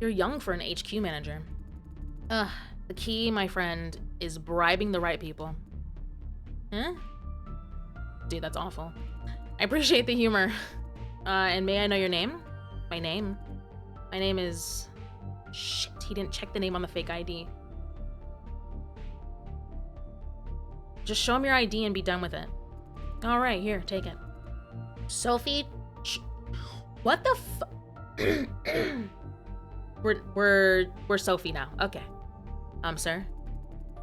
You're young for an HQ manager. Ugh, the key, my friend, is bribing the right people. Huh? Dude, that's awful. I appreciate the humor. And may I know your name? My name? My name is... Shit, he didn't check the name on the fake ID. Just show him your ID and be done with it. Alright, here, take it. Sophie? What the we're Sophie now. Okay. Sir?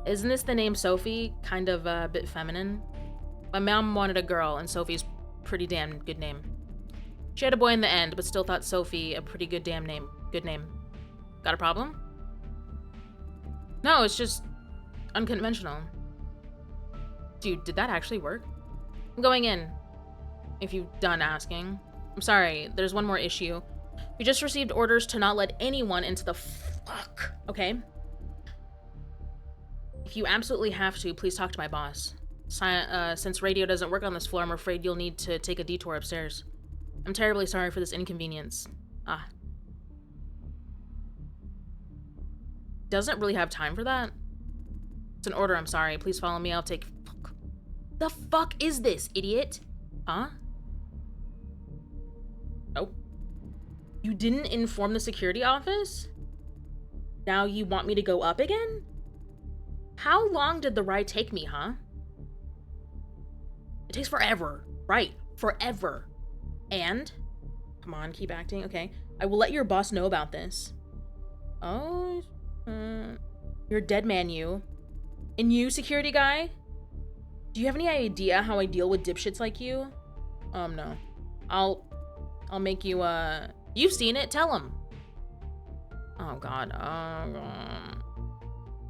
Isn't this the name Sophie? Kind of a bit feminine? My mom wanted a girl, and Sophie's pretty damn good name. She had a boy in the end, but still thought Sophie a pretty good damn name. Good name. Got a problem? No, it's just unconventional. Dude, did that actually work? I'm going in. If you've done asking. I'm sorry, there's one more issue. We just received orders to not let anyone into the fuck, okay? If you absolutely have to, please talk to my boss. Since radio doesn't work on this floor, I'm afraid you'll need to take a detour upstairs. I'm terribly sorry for this inconvenience. Ah. Doesn't really have time for that? It's an order, I'm sorry. Please follow me, I'll take... Fuck. The fuck is this, idiot? Huh? Oh. You didn't inform the security office? Now you want me to go up again? How long did the ride take me, huh? It takes forever. Right. Forever. And? Come on, keep acting. Okay. I will let your boss know about this. Oh. You're a dead man, you. And you, security guy? Do you have any idea how I deal with dipshits like you? No. I'll make you, You've seen it. Tell him. Oh, God. Oh, God.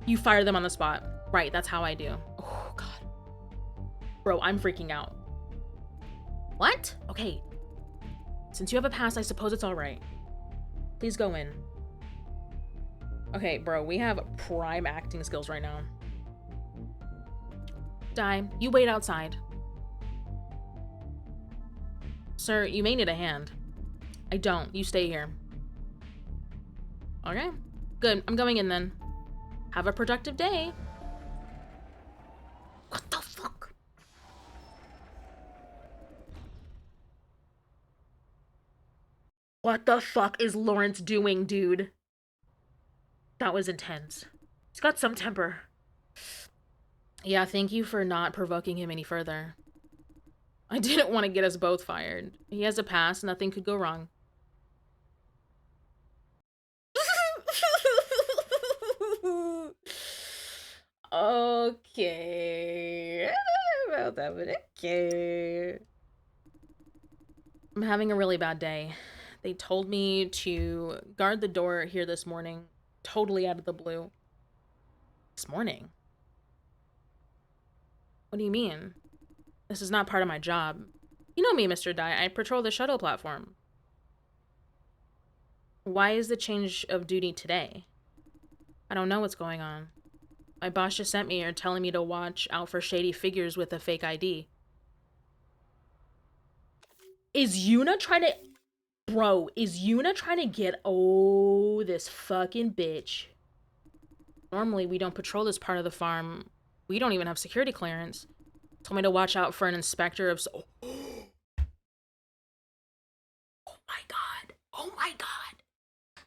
You fire them on the spot. Right, that's how I do. Oh, God. Bro, I'm freaking out. What? Okay. Since you have a pass, I suppose it's all right. Please go in. Okay, bro, we have prime acting skills right now. Die. You wait outside. Sir, you may need a hand. I don't. You stay here. Okay. Good. I'm going in then. Have a productive day. What the fuck? What the fuck is Lawrence doing, dude? That was intense. He's got some temper. Yeah, thank you for not provoking him any further. I didn't want to get us both fired. He has a pass, nothing could go wrong. Okay. Well, that would okay. I'm having a really bad day. They told me to guard the door here this morning, totally out of the blue. This morning? What do you mean? This is not part of my job. You know me, Mr. Dye. I patrol the shuttle platform. Why is the change of duty today? I don't know what's going on. My boss just sent me here telling me to watch out for shady figures with a fake ID. Is Yuna trying to... Bro, is Yuna trying to get... Oh, this fucking bitch. Normally, we don't patrol this part of the farm. We don't even have security clearance. Told me to watch out for an inspector of... Oh my god. Oh my god.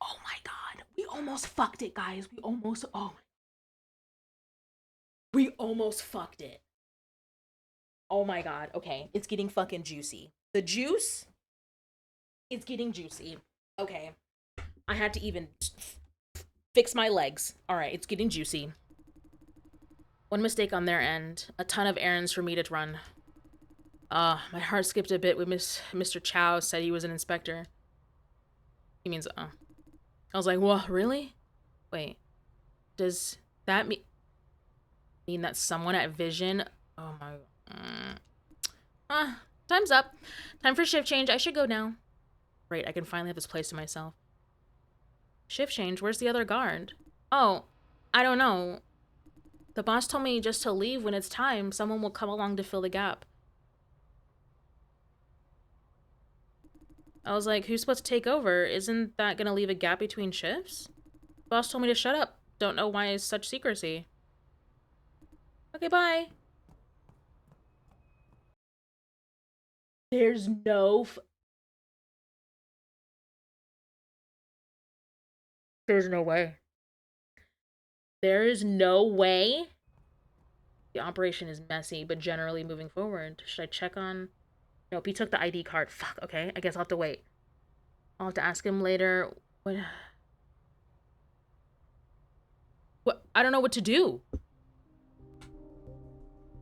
Oh my god. We almost fucked it, guys. We almost... Oh. We almost fucked it. Oh my god. Okay. It's getting fucking juicy. The juice... It's getting juicy. Okay. I had to even fix my legs. Alright, it's getting juicy. One mistake on their end. A ton of errands for me to run. My heart skipped a bit when Mr. Chow said he was an inspector. He means, I was like, what, really? Wait. Does that mean that someone at Vision... Oh my... time's up. Time for shift change. I should go now. Great, I can finally have this place to myself. Shift change? Where's the other guard? Oh, I don't know. The boss told me just to leave when it's time. Someone will come along to fill the gap. I was like, who's supposed to take over? Isn't that gonna leave a gap between shifts? Boss told me to shut up. Don't know why it's such secrecy. Okay, bye. There's no There's no way. There is no way. The operation is messy, but generally moving forward. Should I check on... Nope, he took the ID card. Fuck, okay. I guess I'll have to wait. I'll have to ask him later. What? I don't know what to do.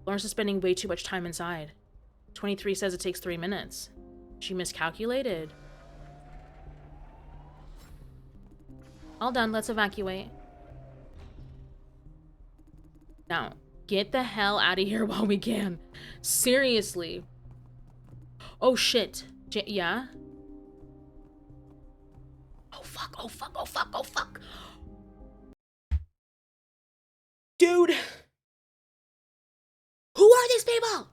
Lawrence is spending way too much time inside. 23 says it takes 3 minutes. She miscalculated. All done. Let's evacuate. Now, get the hell out of here while we can. Seriously. Oh, shit. Yeah? Oh, fuck. Oh, fuck. Oh, fuck. Oh, fuck. Dude. Who are these people?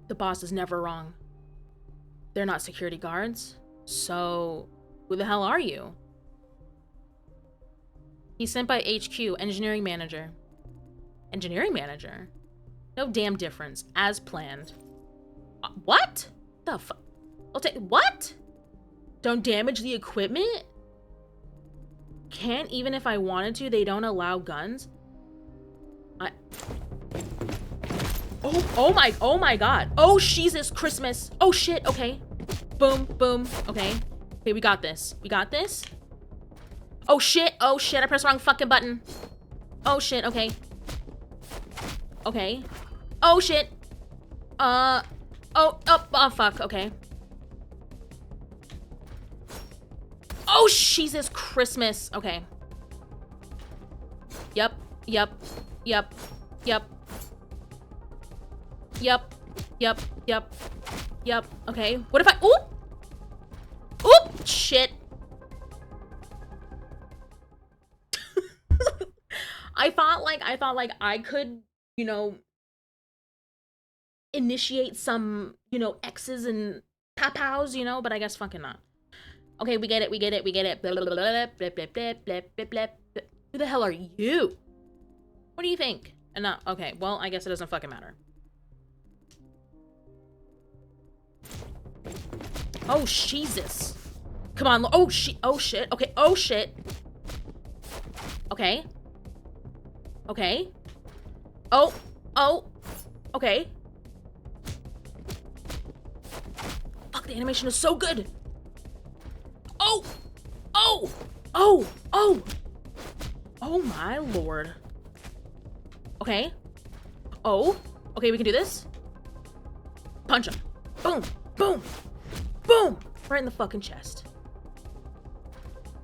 The boss is never wrong. They're not security guards. So, who the hell are you? He's sent by HQ, engineering manager. Engineering manager? No damn difference. As planned. What? The fuck? I'll take... What? Don't damage the equipment? Can't even if I wanted to. They don't allow guns. Oh my god. Oh, Jesus Christmas. Oh shit, okay. Boom, boom, okay. Okay, we got this. We got this. Oh shit, I pressed the wrong fucking button. Oh shit, okay. Okay. Oh shit. Oh, fuck, okay. Oh, Jesus Christmas. Okay. Yep. Yep. Yep. Yep. Yep. Yep. Yep. Yep. Okay. What if I... Oop! Oop! Shit. I thought like I could, you know, initiate some, you know, X's and pows, you know, but I guess fucking not. Okay, we get it, we get it, we get it. Blah, blah, blah, blah, blah, blah, blah, blah, blah, blah. Who the hell are you? What do you think? And not okay, well, I guess it doesn't fucking matter. Oh, Jesus. Come on. Oh, shit. Okay. Oh, shit. Okay. Okay. Oh. Okay. Fuck, the animation is so good. Oh. Oh, my lord. Okay. Oh. Okay, we can do this. Punch him. Boom. Boom. Boom! Right in the fucking chest.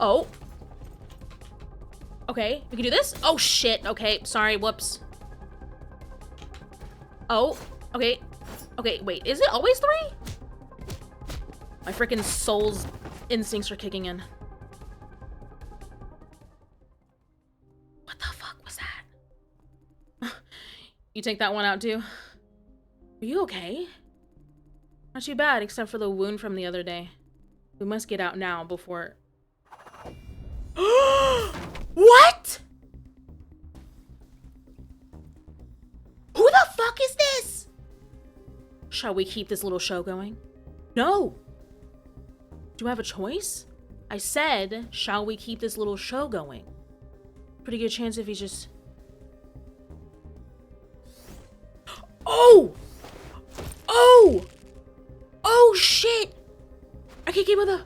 Oh. Okay, we can do this? Oh, shit. Okay, sorry. Whoops. Oh. Okay. Okay, wait. Is it always 3? My freaking soul's instincts are kicking in. What the fuck was that? You take that one out, too? Are you okay? Not too bad, except for the wound from the other day. We must get out now before... What? Who the fuck is this? Shall we keep this little show going? No. Do I have a choice? I said, shall we keep this little show going? Pretty good chance if he's just... Oh! Oh! Oh, shit! I can't get with a...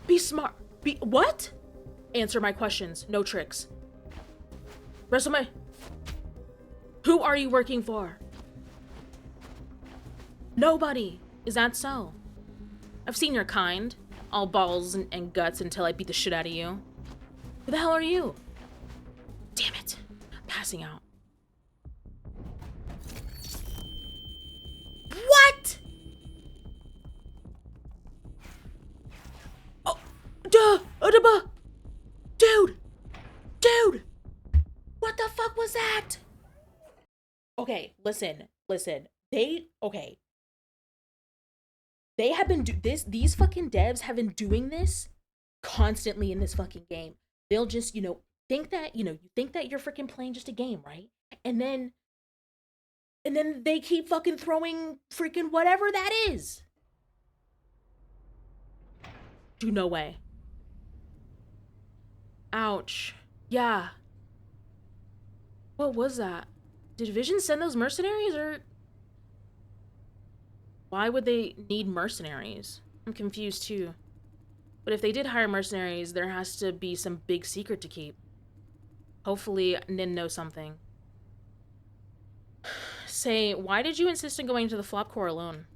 Be smart. Be... What? Answer my questions. No tricks. Rest of my... Who are you working for? Nobody. Is that so? I've seen your kind. All balls and guts until I beat the shit out of you. Who the hell are you? Damn it. I'm passing out. What? Oh, duh, dude, what the fuck was that? Okay, listen, okay. They have been these fucking devs have been doing this constantly in this fucking game. They'll just, think that, you think that you're freaking playing just a game, right? And then they keep fucking throwing freaking whatever that is. Do no way. Ouch. Yeah. What was that? Did Vision send those mercenaries, or why would they need mercenaries? I'm confused too. But if they did hire mercenaries, there has to be some big secret to keep. Hopefully, Nin knows something. Say, why did you insist on going to the flop core alone?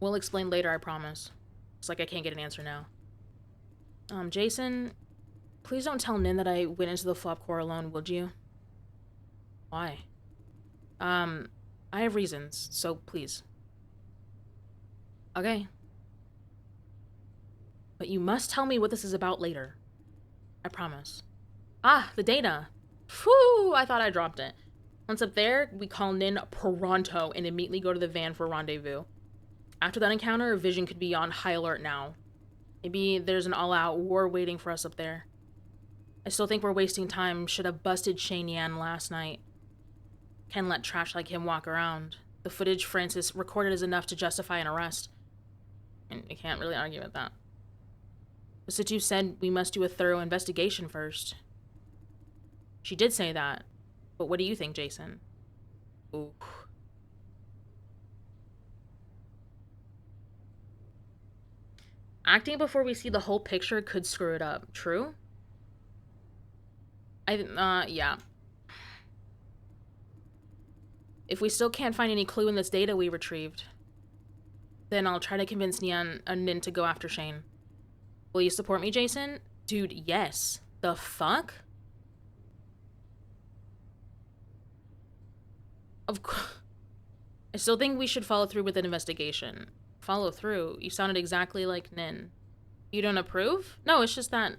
We'll explain later, I promise. It's like I can't get an answer now. Jason, please don't tell Nin that I went into the flop core alone, would you? Why? I have reasons, so please. Okay. But you must tell me what this is about later. I promise. Ah, the data. Whew, I thought I dropped it. Once up there, we call Nin pronto and immediately go to the van for rendezvous. After that encounter, Vision could be on high alert now. Maybe there's an all-out war waiting for us up there. I still think we're wasting time. Should have busted Shane Yan last night. Can't let trash like him walk around. The footage Francis recorded is enough to justify an arrest. And I can't really argue with that. But Situ said we must do a thorough investigation first. She did say that. But what do you think, Jason? Ooh. Acting before we see the whole picture could screw it up. True? Yeah. If we still can't find any clue in this data we retrieved, then I'll try to convince Nin to go after Shane. Will you support me, Jason? Dude, yes. The fuck? Of course. I still think we should follow through with an investigation. Follow through? You sounded exactly like Nin. You don't approve? No, it's just that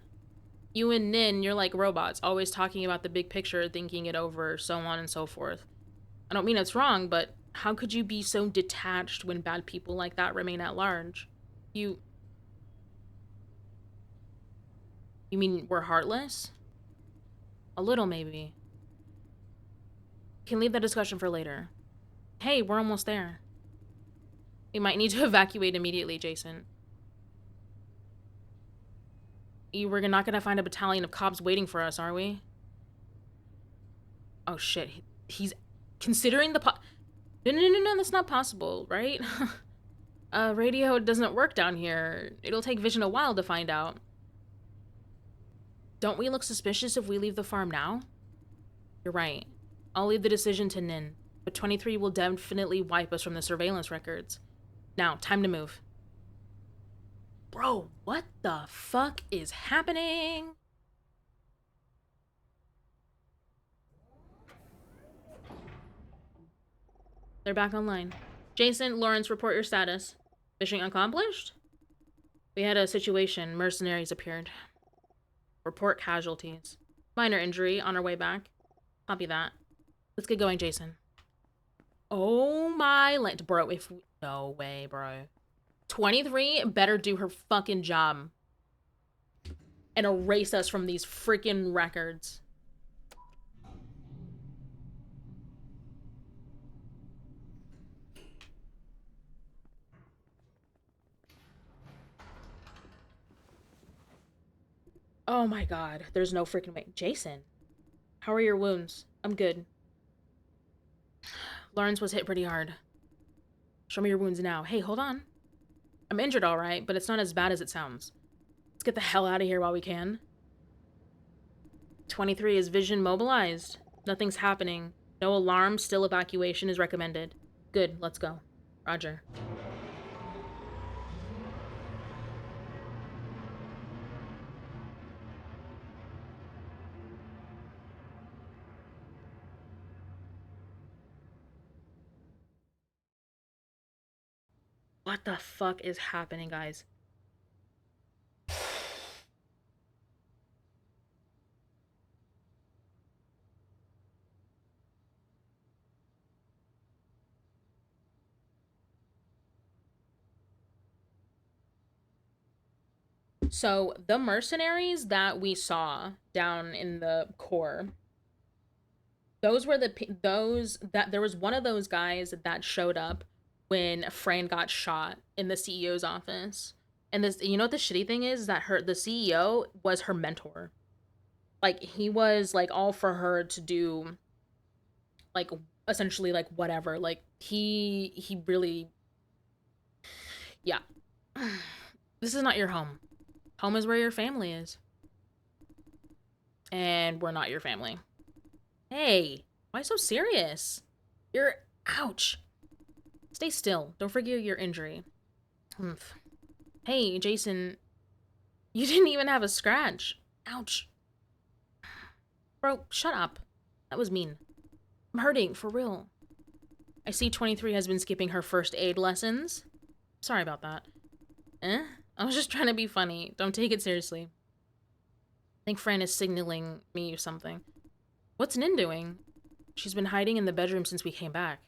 you and Nin, you're like robots, always talking about the big picture, thinking it over, so on and so forth. I don't mean it's wrong, but how could you be so detached when bad people like that remain at large? You mean we're heartless? A little, maybe. Can leave that discussion for later. Hey, we're almost there. We might need to evacuate immediately, Jason. We're not gonna find a battalion of cops waiting for us, are we? Oh shit, he's considering the No, that's not possible, right? Radio doesn't work down here. It'll take Vision a while to find out. Don't we look suspicious if we leave the farm now? You're right. I'll leave the decision to Nin, but 23 will definitely wipe us from the surveillance records. Now, time to move. Bro, what the fuck is happening? They're back online. Jason, Lawrence, report your status. Mission accomplished? We had a situation. Mercenaries appeared. Report casualties. Minor injury on our way back. Copy that. Let's get going, Jason. Oh my land, bro, no way, bro. 23 better do her fucking job and erase us from these freaking records. Oh my god, there's no freaking way. Jason, how are your wounds? I'm good. Lawrence was hit pretty hard. Show me your wounds now. Hey, hold on. I'm injured, all right, but it's not as bad as it sounds. Let's get the hell out of here while we can. 23 is Vision mobilized. Nothing's happening. No alarm, still evacuation is recommended. Good, let's go. Roger. What the fuck is happening, guys? So the mercenaries that we saw down in the core, those were there was one of those guys that showed up when Fran got shot in the CEO's office. And this, you know what the shitty thing is that the CEO was her mentor. Like he was like all for her to do like essentially like whatever. Like he really, yeah. This is not your home. Home is where your family is. And we're not your family. Hey, why so serious? You're ouch. Stay still. Don't forget your injury. Humph. Hey, Jason, you didn't even have a scratch. Ouch. Bro, shut up. That was mean. I'm hurting, for real. I see 23 has been skipping her first aid lessons. Sorry about that. Eh? I was just trying to be funny. Don't take it seriously. I think Fran is signaling me something. What's Nin doing? She's been hiding in the bedroom since we came back.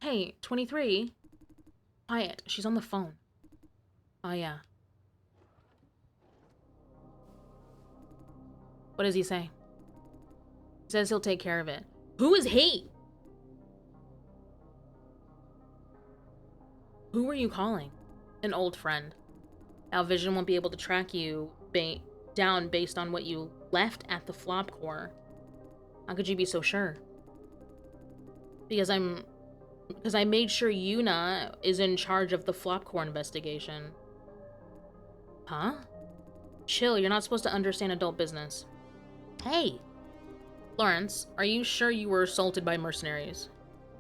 Hey, 23. Quiet. She's on the phone. Oh, yeah. What does he say? He says he'll take care of it. Who is he? Who are you calling? An old friend. Now Vision won't be able to track you down based on what you left at the flop core. How could you be so sure? Because I made sure Yuna is in charge of the flop core investigation. Huh? Chill, you're not supposed to understand adult business. Hey! Lawrence, are you sure you were assaulted by mercenaries?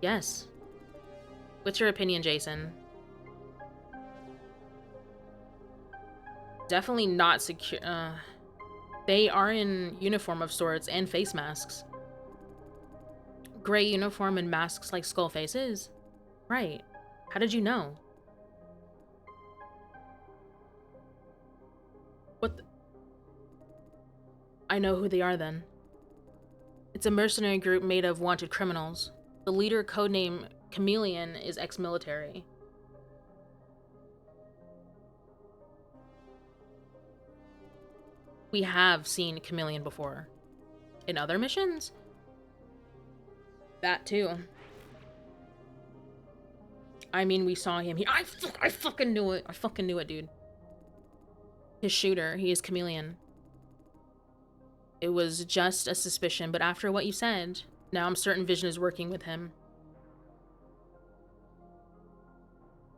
Yes. What's your opinion, Jason? Definitely not secure. They are in uniform of sorts and face masks. Gray uniform and masks like skull faces? Right. How did you know? What the— I know who they are then. It's a mercenary group made of wanted criminals. The leader, codename Chameleon, is ex-military. We have seen Chameleon before. In other missions? That too. I mean, we saw him. I fucking knew it. I fucking knew it, dude. His shooter. He is Chameleon. It was just a suspicion, but after what you said, now I'm certain Vision is working with him.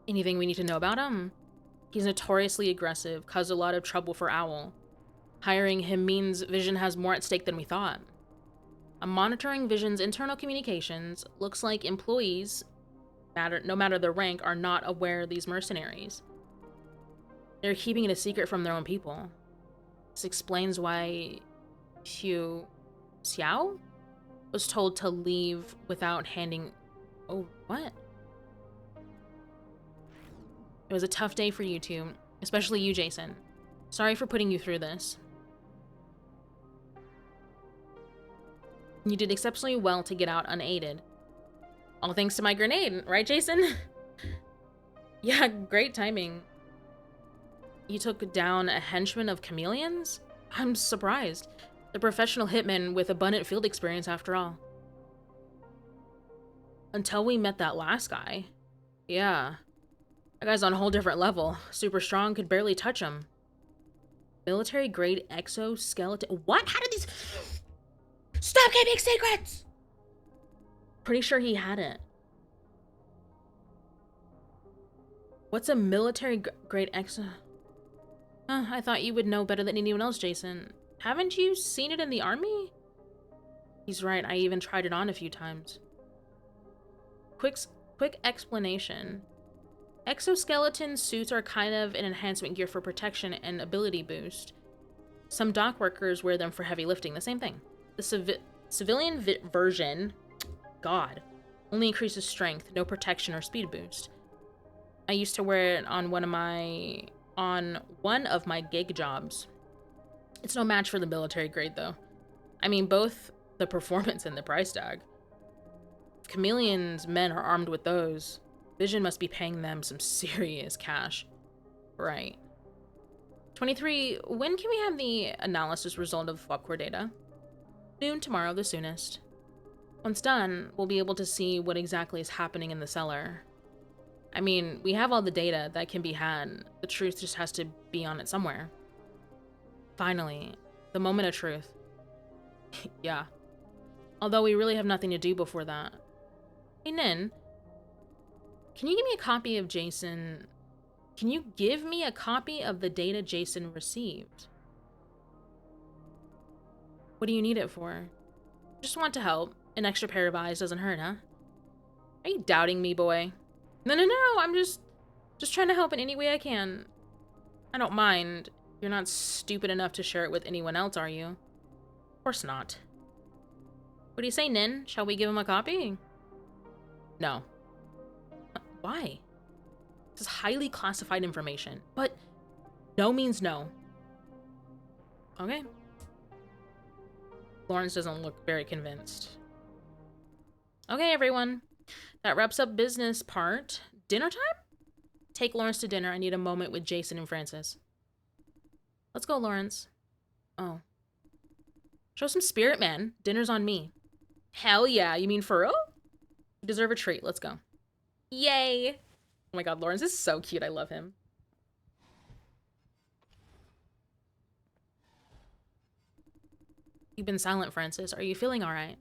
Anything we need to know about him? He's notoriously aggressive, caused a lot of trouble for Owl. Hiring him means Vision has more at stake than we thought. I'm monitoring Vision's internal communications. Looks like employees, no matter their rank, are not aware of these mercenaries. They're keeping it a secret from their own people. This explains why Xiao was told to leave without handing... Oh, what? It was a tough day for you two, especially you, Jason. Sorry for putting you through this. You did exceptionally well to get out unaided. All thanks to my grenade, right, Jason? Yeah, great timing. You took down a henchman of Chameleons? I'm surprised. The professional hitman with abundant field experience after all. Until we met that last guy. Yeah. That guy's on a whole different level. Super strong, could barely touch him. Military grade exoskeleton. What? How did these... Stop keeping secrets! Pretty sure he had it. What's a military grade exo... I thought you would know better than anyone else, Jason. Haven't you seen it in the army? He's right, I even tried it on a few times. Quick explanation. Exoskeleton suits are kind of an enhancement gear for protection and ability boost. Some dock workers wear them for heavy lifting, the same thing. The civilian version, God, only increases strength, no protection or speed boost. I used to wear it on one of my gig jobs. It's no match for the military grade, though. I mean, both the performance and the price tag. If Chameleon's men are armed with those, Vision must be paying them some serious cash. Right. 23, when can we have the analysis result of flop core data? Noon tomorrow, the soonest. Once done, we'll be able to see what exactly is happening in the cellar. I mean, we have all the data that can be had. The truth just has to be on it somewhere. Finally, the moment of truth. Yeah. Although we really have nothing to do before that. Hey, Nin, can you give me a copy of Jason... Can you give me a copy of the data Jason received? What do you need it for? Just want to help. An extra pair of eyes doesn't hurt, huh? Are you doubting me, boy? No, I'm just trying to help in any way I can. I don't mind. You're not stupid enough to share it with anyone else, are you? Of course not. What do you say, Nin? Shall we give him a copy? No. Why? This is highly classified information, but no means no. Okay. Lawrence doesn't look very convinced. Okay, everyone. That wraps up business part. Dinner time? Take Lawrence to dinner. I need a moment with Jason and Francis. Let's go, Lawrence. Oh. Show some spirit, man. Dinner's on me. Hell yeah. You mean for real? You deserve a treat. Let's go. Yay. Oh my god, Lawrence is so cute. I love him. You've been silent, Francis. Are you feeling alright?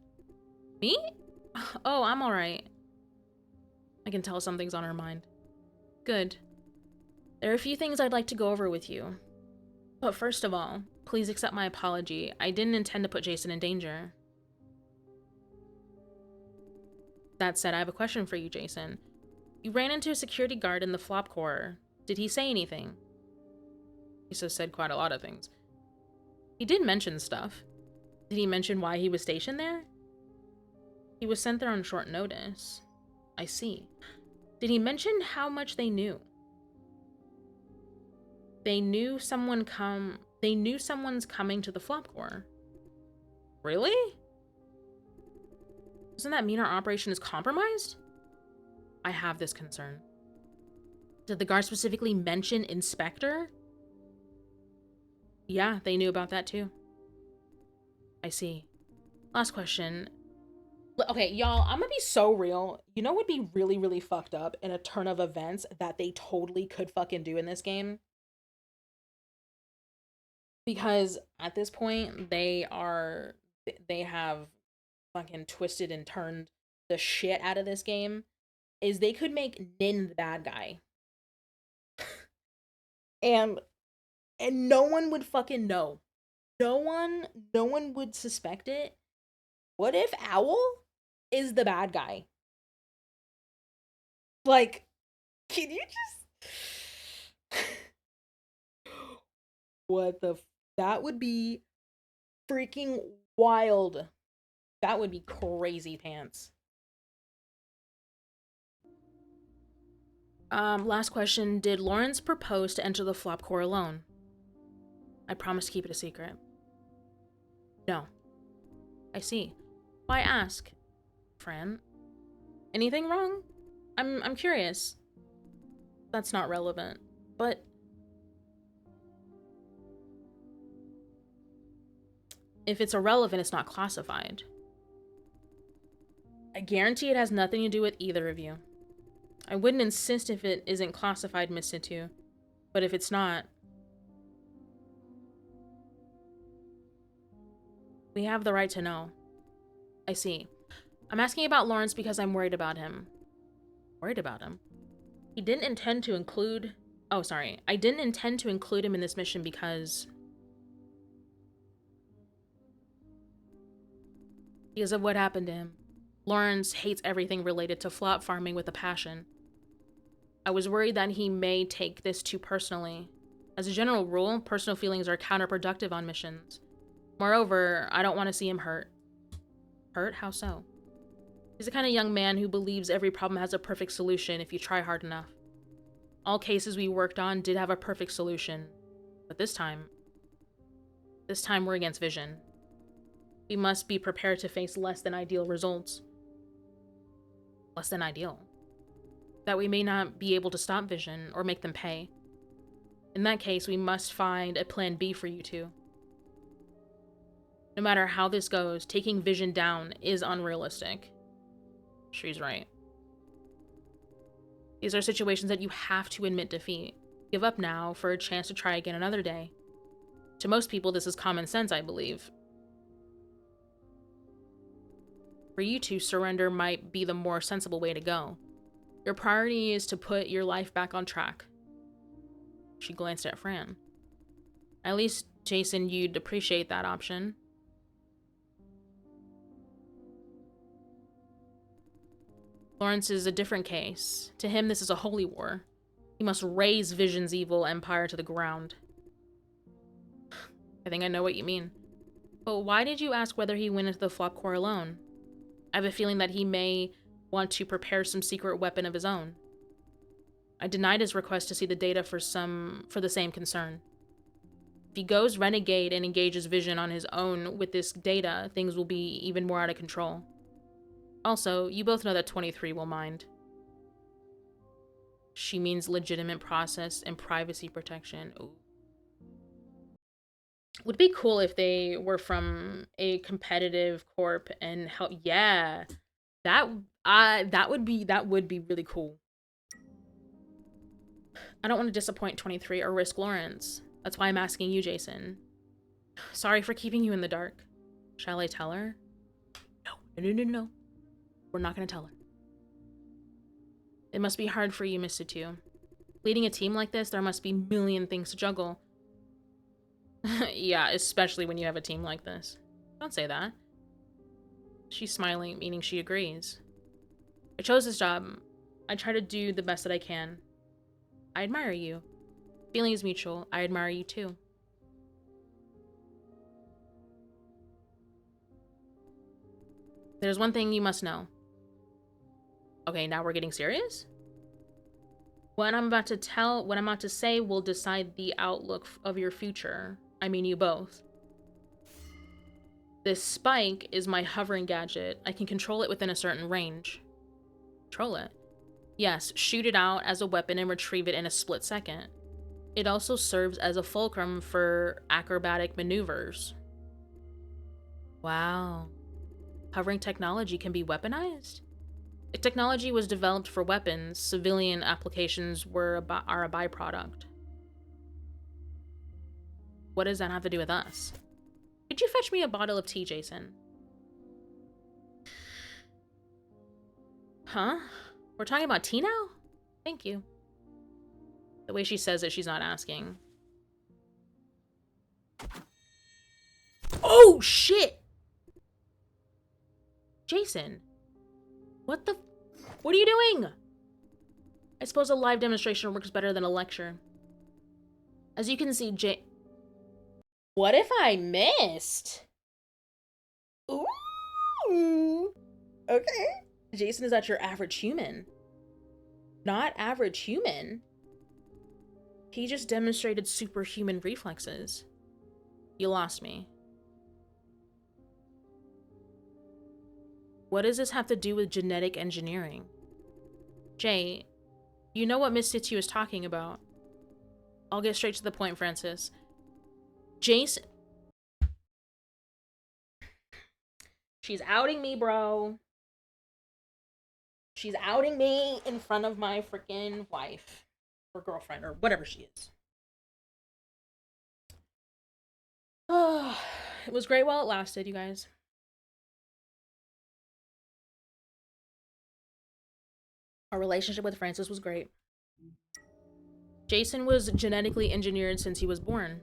Me? Oh, I'm alright. I can tell something's on her mind. Good. There are a few things I'd like to go over with you. But first of all, please accept my apology. I didn't intend to put Jason in danger. That said, I have a question for you, Jason. You ran into a security guard in the flop core. Did he say anything? He said quite a lot of things. He did mention stuff. Did he mention why he was stationed there? He was sent there on short notice. I see. Did he mention how much they knew? They knew someone's coming to the flop core. Really? Doesn't that mean our operation is compromised? I have this concern. Did the guard specifically mention Inspector? Yeah, they knew about that too. I see. Last question. Okay, y'all, I'm gonna be so real. You know what would be really, really fucked up in a turn of events that they totally could fucking do in this game? Because at this point, they have fucking twisted and turned the shit out of this game. Is they could make Nin the bad guy. and no one would fucking know. No one would suspect it. What if Owl is the bad guy? Like, can you just... What the... That would be freaking wild. That would be crazy pants. Last question. Did Lawrence propose to enter the flop core alone? I promise to keep it a secret. No. I see. Why ask? Fran? Anything wrong? I'm curious. That's not relevant. But... if it's irrelevant, it's not classified. I guarantee it has nothing to do with either of you. I wouldn't insist if it isn't classified, Miss Situ. But if it's not... we have the right to know. I see. I'm asking about Lawrence because I'm worried about him. Worried about him? He didn't intend to include... oh, sorry. I didn't intend to include him in this mission because of what happened to him. Lawrence hates everything related to flop farming with a passion. I was worried that he may take this too personally. As a general rule, personal feelings are counterproductive on missions. Moreover, I don't want to see him hurt. Hurt? How so? He's the kind of young man who believes every problem has a perfect solution if you try hard enough. All cases we worked on did have a perfect solution. But this time we're against Vision. We must be prepared to face less than ideal results. Less than ideal. that we may not be able to stop Vision or make them pay. In that case, we must find a plan B for you two. No matter how this goes, taking Vision down is unrealistic. She's right. These are situations that you have to admit defeat. Give up now for a chance to try again another day. To most people, this is common sense, I believe. For you to surrender might be the more sensible way to go. Your priority is to put your life back on track. She glanced at Fran. At least, Jason, you'd appreciate that option. Lawrence is a different case. To him, this is a holy war. He must raze Vision's evil empire to the ground. I think I know what you mean. But why did you ask whether he went into the flop core alone? I have a feeling that he may want to prepare some secret weapon of his own. I denied his request to see the data for the same concern. If he goes renegade and engages Vision on his own with this data, things will be even more out of control. Also, you both know that 23 will mind. She means legitimate process and privacy protection. Ooh. Would be cool if they were from a competitive corp and help. Yeah, that would be really cool. I don't want to disappoint 23 or risk Lawrence. That's why I'm asking you, Jason. Sorry for keeping you in the dark. Shall I tell her? No. We're not going to tell her. It must be hard for you, Mr. Two. Leading a team like this, there must be a million things to juggle. Yeah, especially when you have a team like this. Don't say that. She's smiling, meaning she agrees. I chose this job. I try to do the best that I can. I admire you. Feeling is mutual. I admire you too. There's one thing you must know. Okay, now we're getting serious? What I'm about to say will decide the outlook of your future. I mean you both. This spike is my hovering gadget. I can control it within a certain range. Control it? Yes, shoot it out as a weapon and retrieve it in a split second. It also serves as a fulcrum for acrobatic maneuvers. Wow. Hovering technology can be weaponized? If technology was developed for weapons, civilian applications are a byproduct. What does that have to do with us? Could you fetch me a bottle of tea, Jason? Huh? We're talking about tea now? Thank you. The way she says it, she's not asking. Oh, shit! Jason. What are you doing? I suppose a live demonstration works better than a lecture. As you can see, what if I missed? Ooh. Okay. Jason is at your average human. Not average human. He just demonstrated superhuman reflexes. You lost me. What does this have to do with genetic engineering? Jay, you know what Miss Situ is talking about. I'll get straight to the point, Francis. Jason. She's outing me, bro. She's outing me in front of my freaking wife. Or girlfriend, or whatever she is. Oh, it was great while it lasted, you guys. Our relationship with Francis was great. Jason was genetically engineered since he was born.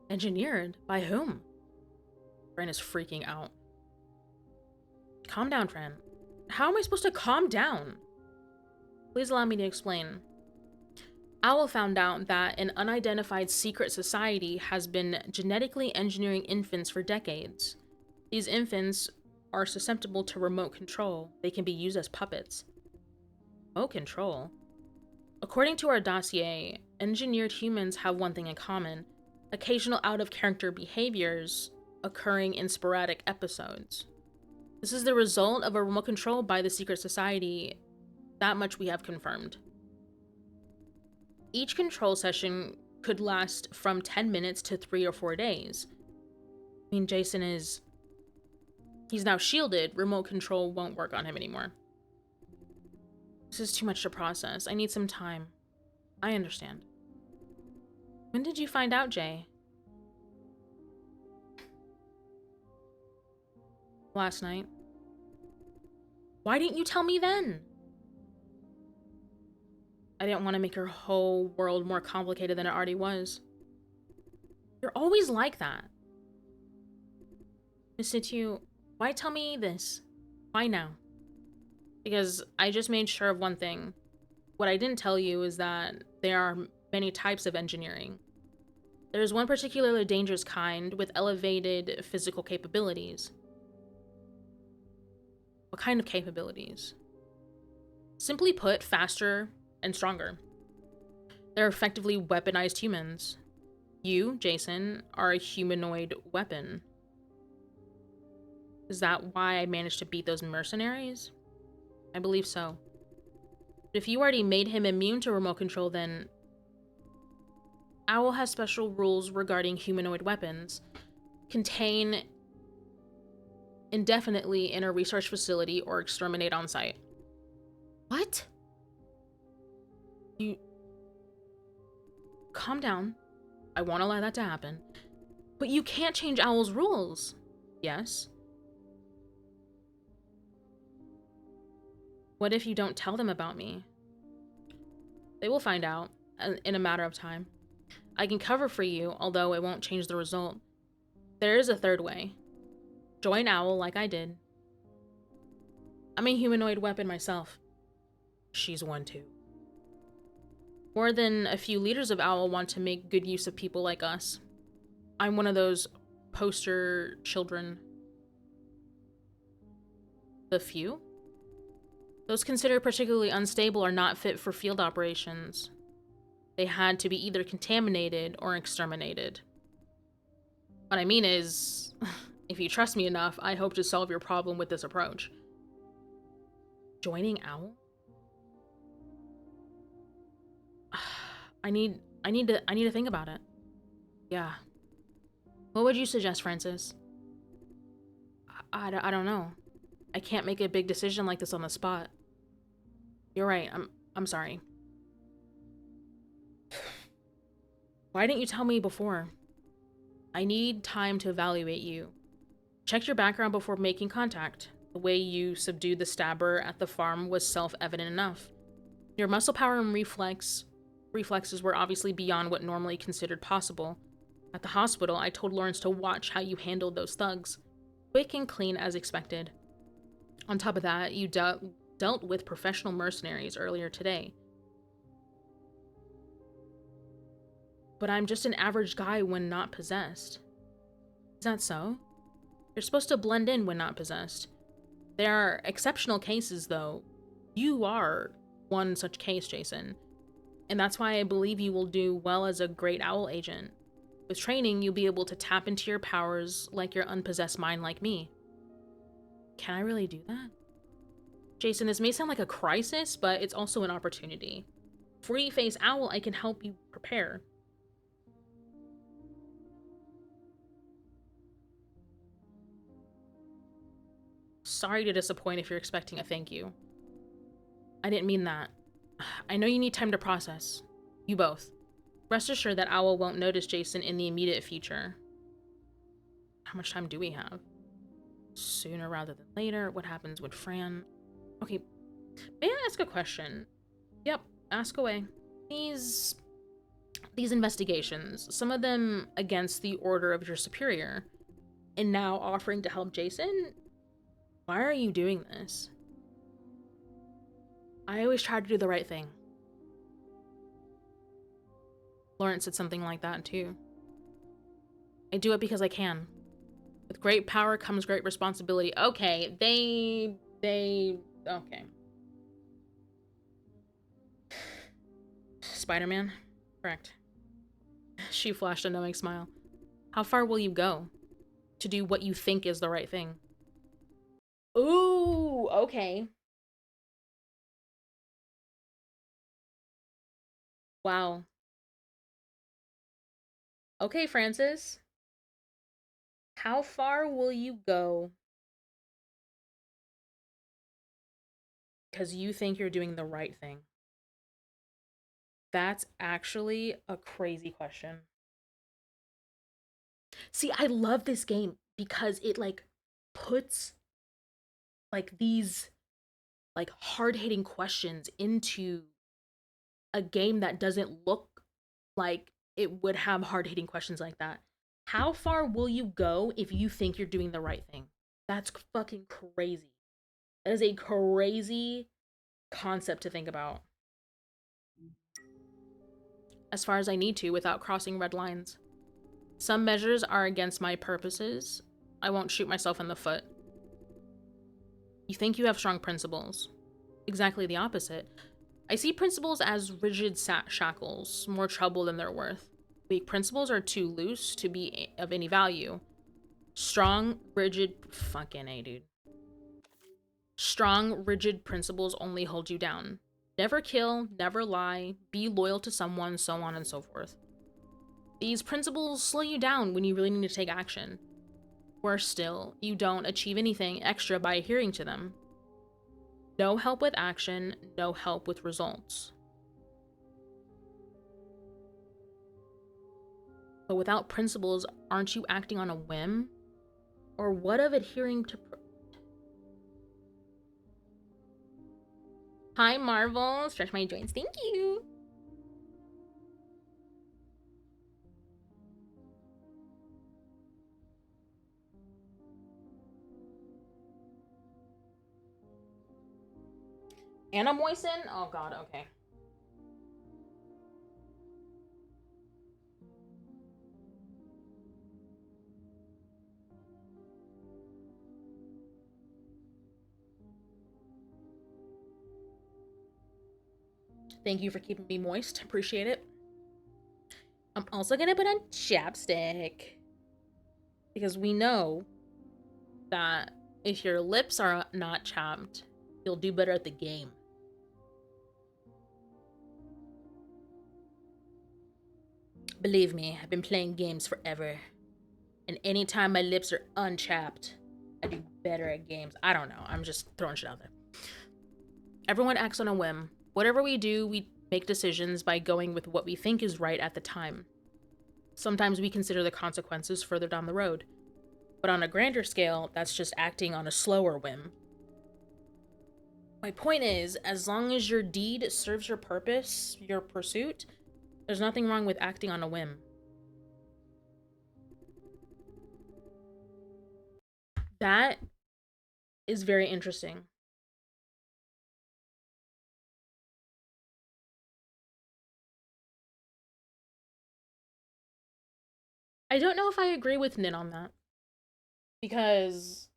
Engineered? By whom? Fran is freaking out. Calm down, Fran. How am I supposed to calm down? Please allow me to explain. Owl found out that an unidentified secret society has been genetically engineering infants for decades. These infants are susceptible to remote control. They can be used as puppets. Remote control? According to our dossier, engineered humans have one thing in common: occasional out-of-character behaviors occurring in sporadic episodes. This is the result of a remote control by the secret society That much we have confirmed. Each control session could last from 10 minutes to 3 or 4 days. I mean, Jason is... He's now shielded. Remote control won't work on him anymore. This is too much to process. I need some time. I understand. When did you find out, Jay? Last night. Why didn't you tell me then? I didn't want to make her whole world more complicated than it already was. You're always like that. Miss Situ, why tell me this? Why now? Because I just made sure of one thing. What I didn't tell you is that there are many types of engineering. There's one particularly dangerous kind with elevated physical capabilities. What kind of capabilities? Simply put, faster and stronger. They're effectively weaponized humans. You, Jason, are a humanoid weapon. Is that why I managed to beat those mercenaries? I believe so. But if you already made him immune to remote control, then... Owl has special rules regarding humanoid weapons. Contain indefinitely in a research facility or exterminate on site. What? You... Calm down. I won't allow that to happen. But you can't change Owl's rules. Yes? What if you don't tell them about me? They will find out in a matter of time. I can cover for you, although it won't change the result. There is a third way. Join Owl like I did. I'm a humanoid weapon myself. She's one too. More than a few leaders of Owl want to make good use of people like us. I'm one of those poster children. The few? Those considered particularly unstable are not fit for field operations. They had to be either contaminated or exterminated. What I mean is, if you trust me enough, I hope to solve your problem with this approach. Joining Owl? I need to think about it. Yeah. What would you suggest, Francis? I don't know. I can't make a big decision like this on the spot. You're right. I'm sorry. Why didn't you tell me before? I need time to evaluate you. Check your background before making contact. The way you subdued the stabber at the farm was self-evident enough. Your muscle power and reflexes were obviously beyond what normally considered possible. At the hospital, I told Lawrence to watch how you handled those thugs. Quick and clean as expected. On top of that, you dealt with professional mercenaries earlier today. But I'm just an average guy when not possessed. Is that so? You're supposed to blend in when not possessed. There are exceptional cases, though. You are one such case, Jason. And that's why I believe you will do well as a great Owl agent. With training, you'll be able to tap into your powers like your unpossessed mind like me. Can I really do that? Jason, this may sound like a crisis, but it's also an opportunity. Before you face Owl, I can help you prepare. Sorry to disappoint if you're expecting a thank you. I didn't mean that. I know you need time to process. You both. Rest assured that Owl won't notice Jason in the immediate future. How much time do we have? Sooner rather than later. What happens with Fran? Okay, may I ask a question? Yep, ask away. These investigations, some of them against the order of your superior, and now offering to help Jason? Why are you doing this? I always try to do the right thing. Lawrence said something like that too. I do it because I can. With great power comes great responsibility. Okay, okay. Spider-Man? Correct. She flashed a knowing smile. How far will you go to do what you think is the right thing? Ooh, okay. Wow. Okay, Francis. How far will you go because you think you're doing the right thing? That's actually a crazy question. See, I love this game because it like puts like these like hard-hitting questions into a game that doesn't look like it would have hard-hitting questions like that. How far will you go if you think you're doing the right thing? That's fucking crazy. That is a crazy concept to think about. As far as I need to without crossing red lines. Some measures are against my purposes. I won't shoot myself in the foot. You think you have strong principles. Exactly the opposite. I see principles as rigid shackles, more trouble than they're worth. Weak principles are too loose to be of any value. Strong, rigid, fucking A, dude. Strong, rigid principles only hold you down. Never kill, never lie, be loyal to someone, so on and so forth. These principles slow you down when you really need to take action. Worse still, you don't achieve anything extra by adhering to them. No help with action, no help with results. But without principles, aren't you acting on a whim? Or what of adhering to. Hi, Marvel. Stretch my joints. Thank you. Anna Moisen? Oh, God. Okay. Thank you for keeping me moist. Appreciate it. I'm also gonna put on chapstick. Because we know that if your lips are not chapped, you'll do better at the game. Believe me, I've been playing games forever. And anytime my lips are unchapped, I do better at games. I don't know. I'm just throwing shit out there. Everyone acts on a whim. Whatever we do, we make decisions by going with what we think is right at the time. Sometimes we consider the consequences further down the road. But on a grander scale, that's just acting on a slower whim. My point is, as long as your deed serves your purpose, your pursuit, there's nothing wrong with acting on a whim. That is very interesting. I don't know if I agree with Nin on that. Because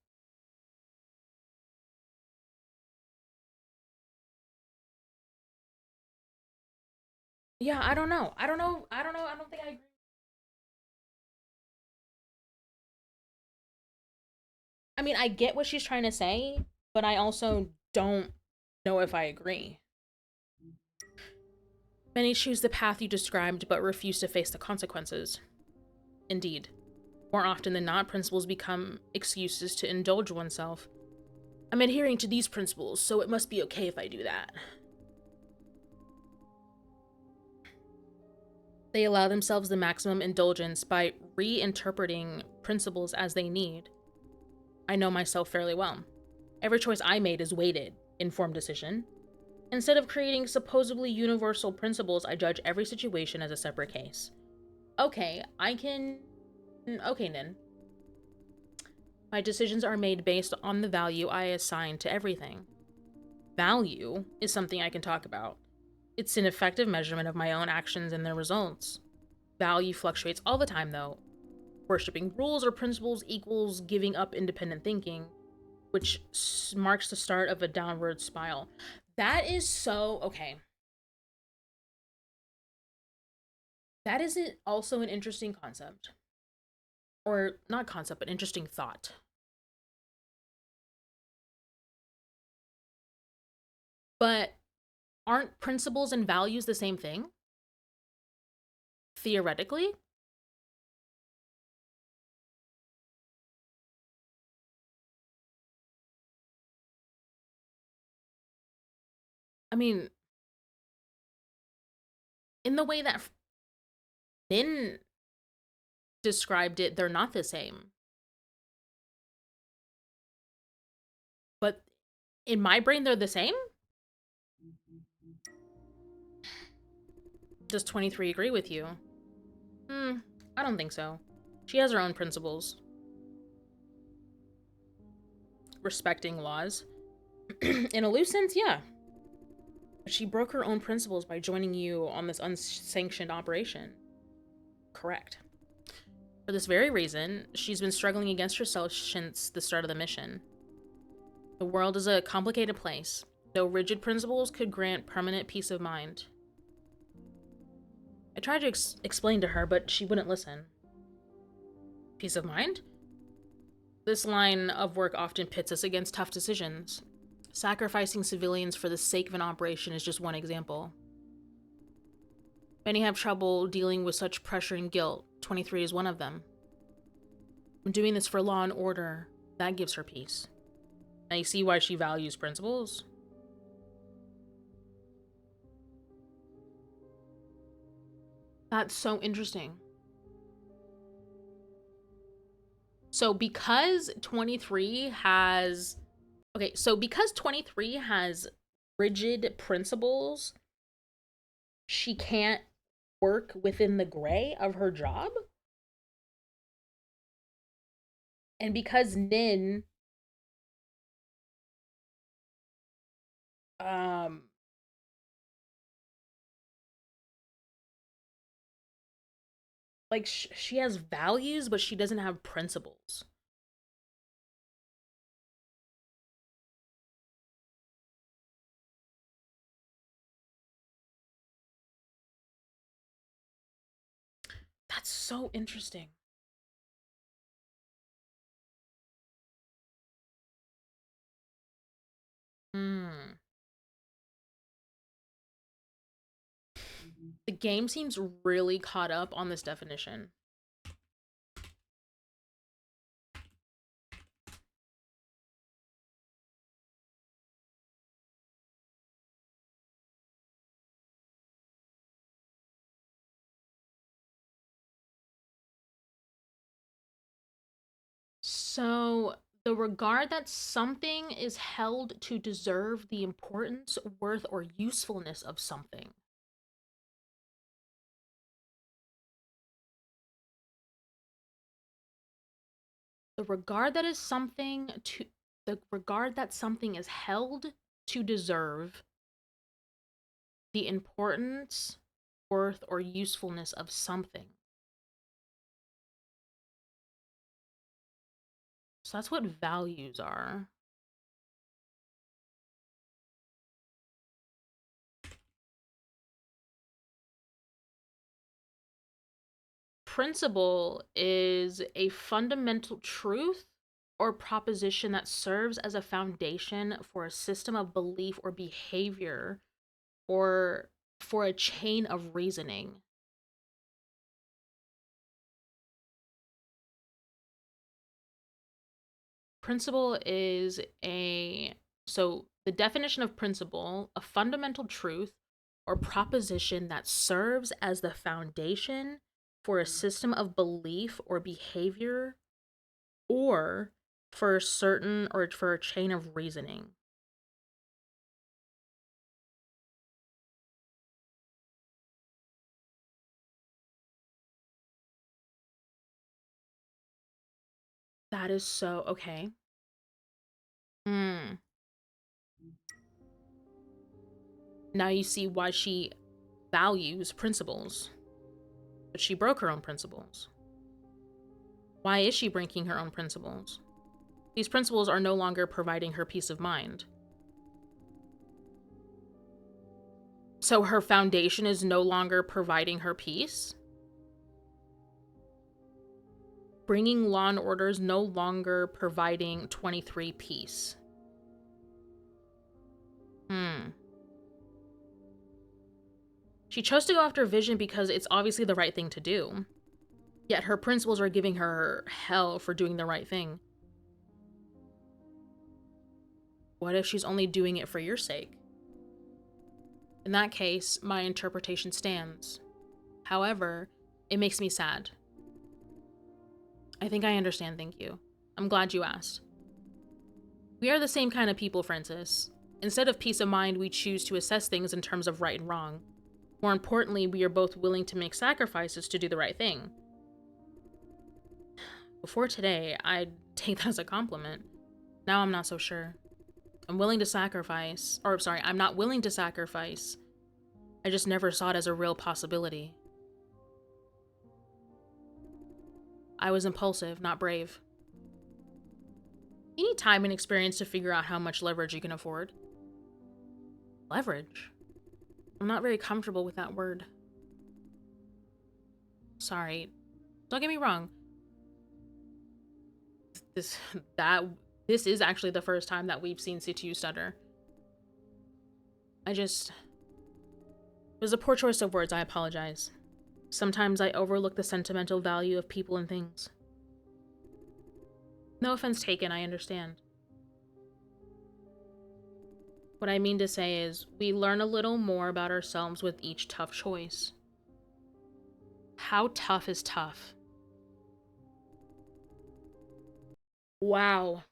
yeah, I don't know. I don't know. I don't know. I don't think I agree. I mean, I get what she's trying to say, but I also don't know if I agree. Many choose the path you described but refuse to face the consequences. Indeed. More often than not, principles become excuses to indulge oneself. I'm adhering to these principles, so it must be okay if I do that. They allow themselves the maximum indulgence by reinterpreting principles as they need. I know myself fairly well. Every choice I made is weighted, informed decision. Instead of creating supposedly universal principles, I judge every situation as a separate case. Okay, I can. Okay, Nin. My decisions are made based on the value I assign to everything. Value is something I can talk about. It's an effective measurement of my own actions and their results. Value fluctuates all the time, though. Worshipping rules or principles equals giving up independent thinking, which marks the start of a downward spiral. That is so okay. That is also an interesting concept. Or not concept, but interesting thought. But aren't principles and values the same thing? Theoretically? I mean, in the way that Finn described it, they're not the same. But in my brain, they're the same? Does 23 agree with you? I don't think so. She has her own principles. Respecting laws. In a loose sense, yeah. But she broke her own principles by joining you on this unsanctioned operation. Correct. For this very reason, she's been struggling against herself since the start of the mission. The world is a complicated place, though rigid principles could grant permanent peace of mind. I tried to explain to her, but she wouldn't listen. Peace of mind? This line of work often pits us against tough decisions. Sacrificing civilians for the sake of an operation is just one example. Many have trouble dealing with such pressure and guilt. 23 is one of them. When doing this for law and order, that gives her peace. Now you see why she values principles? That's so interesting. So because 23 has... Okay, so because 23 has rigid principles, she can't work within the gray of her job? And because Nin... like, she has values, but she doesn't have principles. That's so interesting. Hmm. The game seems really caught up on this definition. So, the regard that something is held to deserve the importance, worth, or usefulness of something. The regard that is something to the regard that something is held to deserve the importance, worth, or usefulness of something. So that's what values are. Principle is a fundamental truth or proposition that serves as a foundation for a system of belief or behavior or for a chain of reasoning. Principle is so the definition of principle, a fundamental truth or proposition that serves as the foundation for a system of belief or behavior or for a certain or for a chain of reasoning. That is so okay. Hmm. Now you see why she values principles, but she broke her own principles. Why is she breaking her own principles? These principles are no longer providing her peace of mind. So her foundation is no longer providing her peace? Bringing law and order is no longer providing 23 peace. She chose to go after Vision because it's obviously the right thing to do. Yet her principals are giving her hell for doing the right thing. What if she's only doing it for your sake? In that case, my interpretation stands. However, it makes me sad. I think I understand, thank you. I'm glad you asked. We are the same kind of people, Francis. Instead of peace of mind, we choose to assess things in terms of right and wrong. More importantly, we are both willing to make sacrifices to do the right thing. Before today, I'd take that as a compliment. Now I'm not so sure. I'm willing to sacrifice, or sorry, I'm not willing to sacrifice. I just never saw it as a real possibility. I was impulsive, not brave. You need time and experience to figure out how much leverage you can afford. Leverage? I'm not very comfortable with that word. Sorry. Don't get me wrong. This is actually the first time that we've seen CTU stutter. It was a poor choice of words, I apologize. Sometimes I overlook the sentimental value of people and things. No offense taken, I understand. What I mean to say is, we learn a little more about ourselves with each tough choice. How tough is tough? Wow.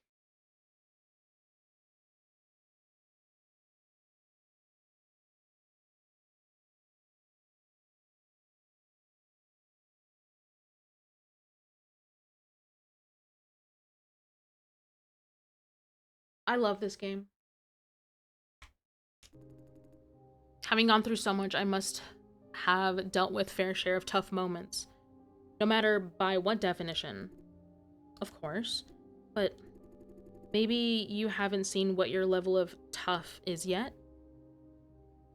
I love this game. Having gone through so much, I must have dealt with fair share of tough moments. No matter by what definition. Of course. But maybe you haven't seen what your level of tough is yet?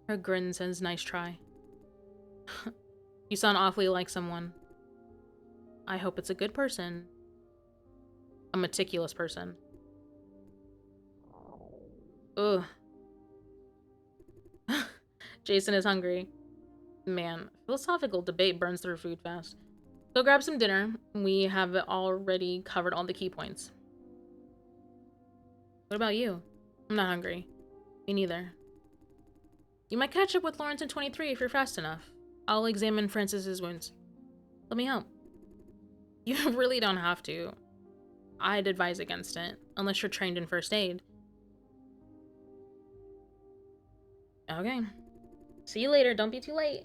Her grin says, nice try. You sound awfully like someone. I hope it's a good person. A meticulous person. Ugh. Jason is hungry. Man, philosophical debate burns through food fast. Go grab some dinner. We have already covered all the key points. What about you? I'm not hungry. Me neither. You might catch up with Lawrence in 23 if you're fast enough. I'll examine Francis's wounds. Let me help. You really don't have to. I'd advise against it, unless you're trained in first aid. Okay. See you later, don't be too late.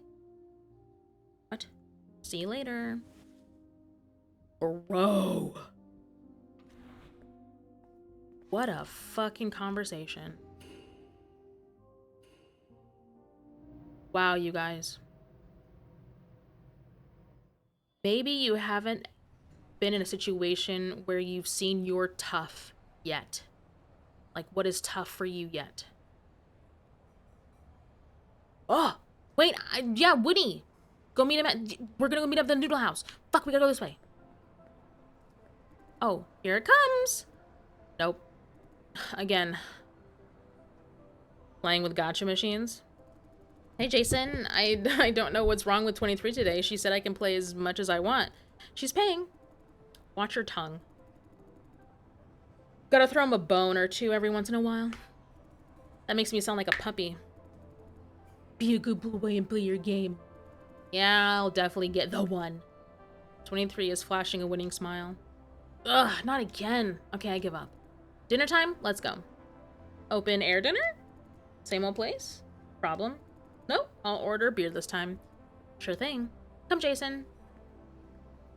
What? See you later. Bro. What a fucking conversation. Wow, you guys. Maybe you haven't been in a situation where you've seen your tough yet. Like, what is tough for you yet? Oh, wait, yeah, Woody. Go meet him we're gonna go meet up at the noodle house. Fuck, we gotta go this way. Oh, here it comes. Nope. Again. Playing with gotcha machines. Hey, Jason, I don't know what's wrong with 23 today. She said I can play as much as I want. She's paying. Watch your tongue. Gotta throw him a bone or two every once in a while. That makes me sound like a puppy. Be a good boy and play your game. Yeah, I'll definitely get the one. 23 is flashing a winning smile. Ugh, not again. Okay, I give up. Dinner time? Let's go. Open air dinner? Same old place? Problem? Nope, I'll order beer this time. Sure thing. Come, Jason.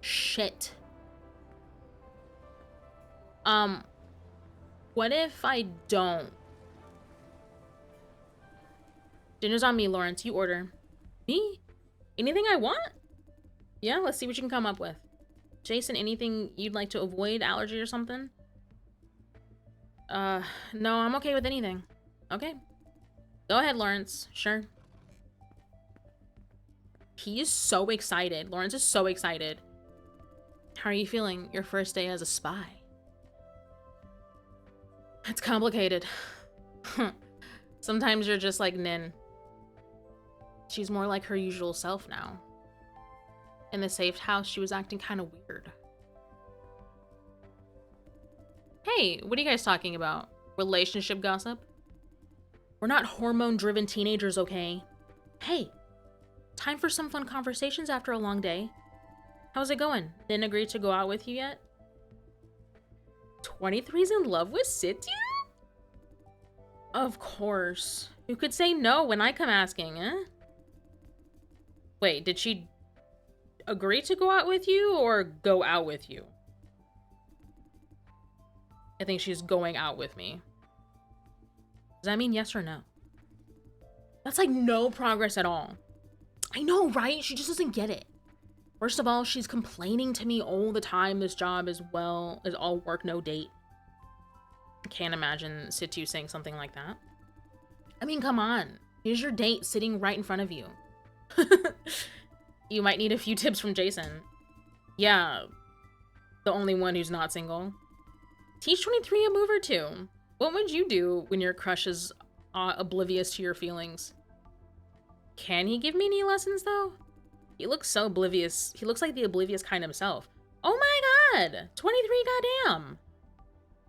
Shit. What if I don't? Dinner's on me, Lawrence. You order. Me? Anything I want? Yeah, let's see what you can come up with. Jason, anything you'd like to avoid? Allergy or something? No, I'm okay with anything. Okay. Go ahead, Lawrence. Sure. He is so excited. Lawrence is so excited. How are you feeling your first day as a spy? It's complicated. Sometimes you're just like, Nin. She's more like her usual self now. In the safe house, she was acting kind of weird. Hey, what are you guys talking about? Relationship gossip? We're not hormone-driven teenagers, okay? Hey, time for some fun conversations after a long day. How's it going? Didn't agree to go out with you yet? 23's in love with Sitya? Of course. Who could say no when I come asking, eh? Wait, did she agree to go out with you or go out with you? I think she's going out with me. Does that mean yes or no? That's like no progress at all. I know, right? She just doesn't get it. First of all, she's complaining to me all the time this job is all work, no date. I can't imagine Situ saying something like that. I mean, come on. Here's your date sitting right in front of you. You might need a few tips from Jason. Yeah, the only one who's not single. Teach 23 a move or two. What would you do when your crush is oblivious to your feelings? Can he give me any lessons, though? He looks so oblivious. He looks like the oblivious kind himself. Oh my god! 23, goddamn!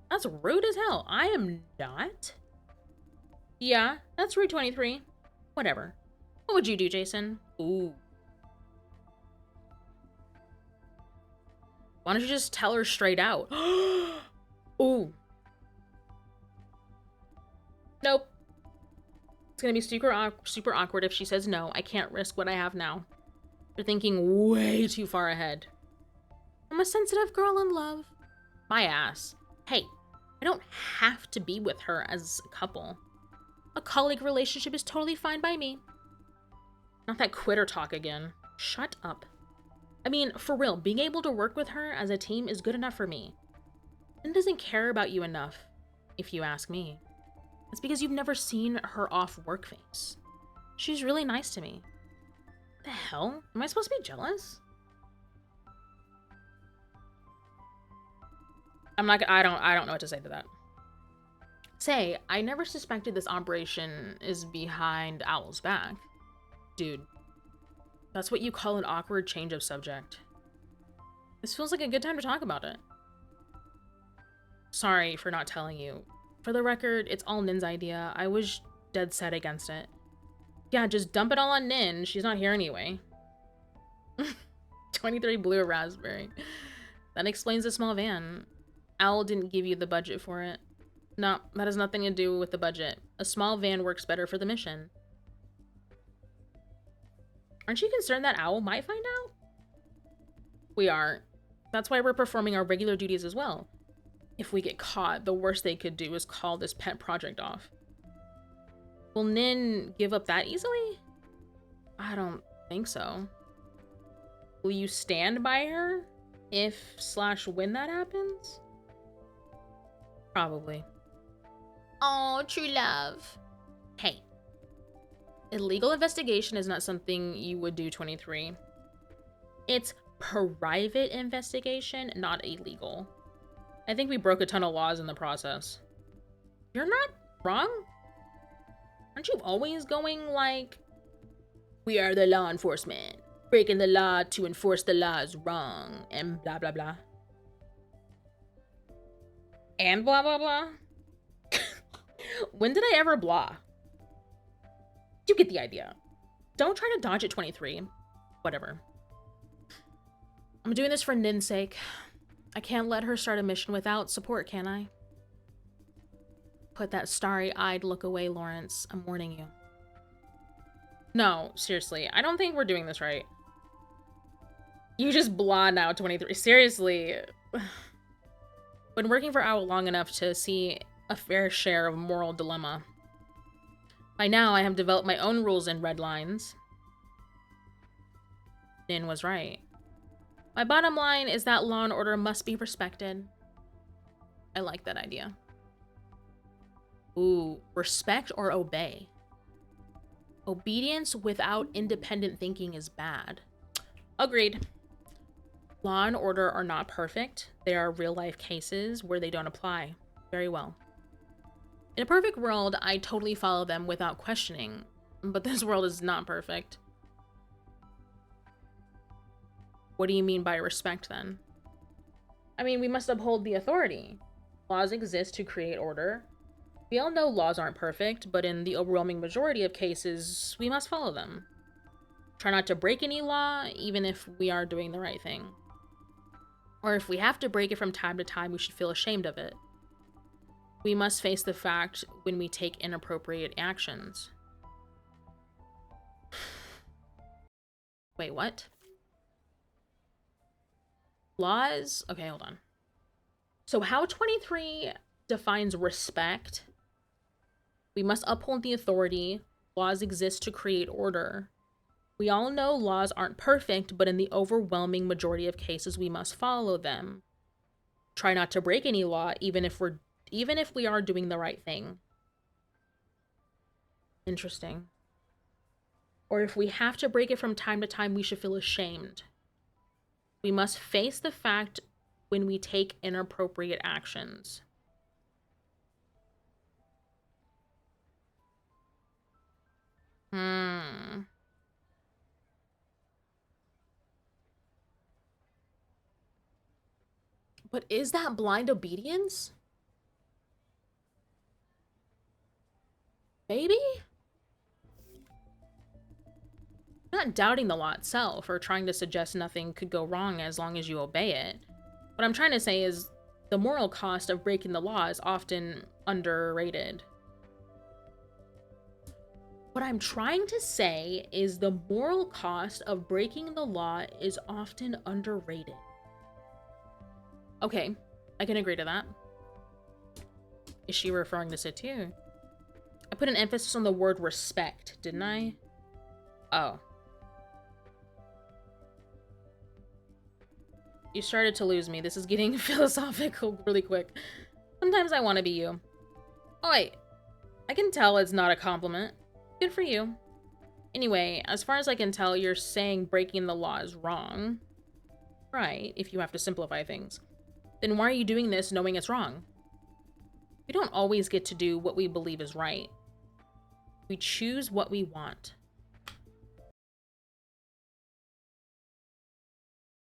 That's rude as hell. I am not. Yeah, that's rude, 23. Whatever. What would you do, Jason? Ooh. Why don't you just tell her straight out? Ooh. Nope. It's gonna be super awkward if she says no. I can't risk what I have now. You're thinking way too far ahead. I'm a sensitive girl in love. My ass. Hey, I don't have to be with her as a couple. A colleague relationship is totally fine by me. Not that quitter talk again. Shut up. I mean, for real, being able to work with her as a team is good enough for me. Lynn doesn't care about you enough, if you ask me. It's because you've never seen her off-work face. She's really nice to me. The hell? Am I supposed to be jealous? I don't know what to say to that. Say, I never suspected this operation is behind Owl's back. Dude, that's what you call an awkward change of subject. This feels like a good time to talk about it. Sorry for not telling you. For the record, it's all Nin's idea. I was dead set against it. Yeah, just dump it all on Nin. She's not here anyway. 23 blue raspberry. That explains the small van. Owl didn't give you the budget for it. No, that has nothing to do with the budget. A small van works better for the mission. Aren't you concerned that Owl might find out? We are. That's why we're performing our regular duties as well. If we get caught, the worst they could do is call this pet project off. Will Nin give up that easily? I don't think so. Will you stand by her if/when that happens? Probably. Oh, true love. Hey. Illegal investigation is not something you would do, 23. It's private investigation, not illegal. I think we broke a ton of laws in the process. You're not wrong? Aren't you always going like, we are the law enforcement. Breaking the law to enforce the law is wrong, and blah, blah, blah. And blah, blah, blah? When did I ever blah? You get the idea. Don't try to dodge it, 23. Whatever. I'm doing this for Nin's sake. I can't let her start a mission without support, can I? Put that starry-eyed look away, Lawrence. I'm warning you. No, seriously. I don't think we're doing this right. You just blah now, 23. Seriously. Been working for Owl long enough to see a fair share of moral dilemma. By now, I have developed my own rules and red lines. Nin was right. My bottom line is that law and order must be respected. I like that idea. Ooh, respect or obey? Obedience without independent thinking is bad. Agreed. Law and order are not perfect. There are real-life cases where they don't apply very well. In a perfect world, I totally follow them without questioning. But this world is not perfect. What do you mean by respect, then? I mean, we must uphold the authority. Laws exist to create order. We all know laws aren't perfect, but in the overwhelming majority of cases, we must follow them. Try not to break any law, even if we are doing the right thing. Or if we have to break it from time to time, we should feel ashamed of it. We must face the fact when we take inappropriate actions. Wait, what? Laws? Okay, hold on. So how 23 defines respect? We must uphold the authority. Laws exist to create order. We all know laws aren't perfect, but in the overwhelming majority of cases, we must follow them. Try not to break any law, even if we are doing the right thing. Interesting. Or if we have to break it from time to time, we should feel ashamed. We must face the fact when we take inappropriate actions. But is that blind obedience? Maybe? I'm not doubting the law itself or trying to suggest nothing could go wrong as long as you obey it. What I'm trying to say is the moral cost of breaking the law is often underrated. What I'm trying to say is the moral cost of breaking the law is often underrated. Okay, I can agree to that. Is she referring to it too? I put an emphasis on the word respect, didn't I? Oh. You started to lose me. This is getting philosophical really quick. Sometimes I want to be you. Oh, wait. I can tell it's not a compliment. Good for you. Anyway, as far as I can tell, you're saying breaking the law is wrong. Right, if you have to simplify things. Then why are you doing this knowing it's wrong? We don't always get to do what we believe is right. We choose what we want.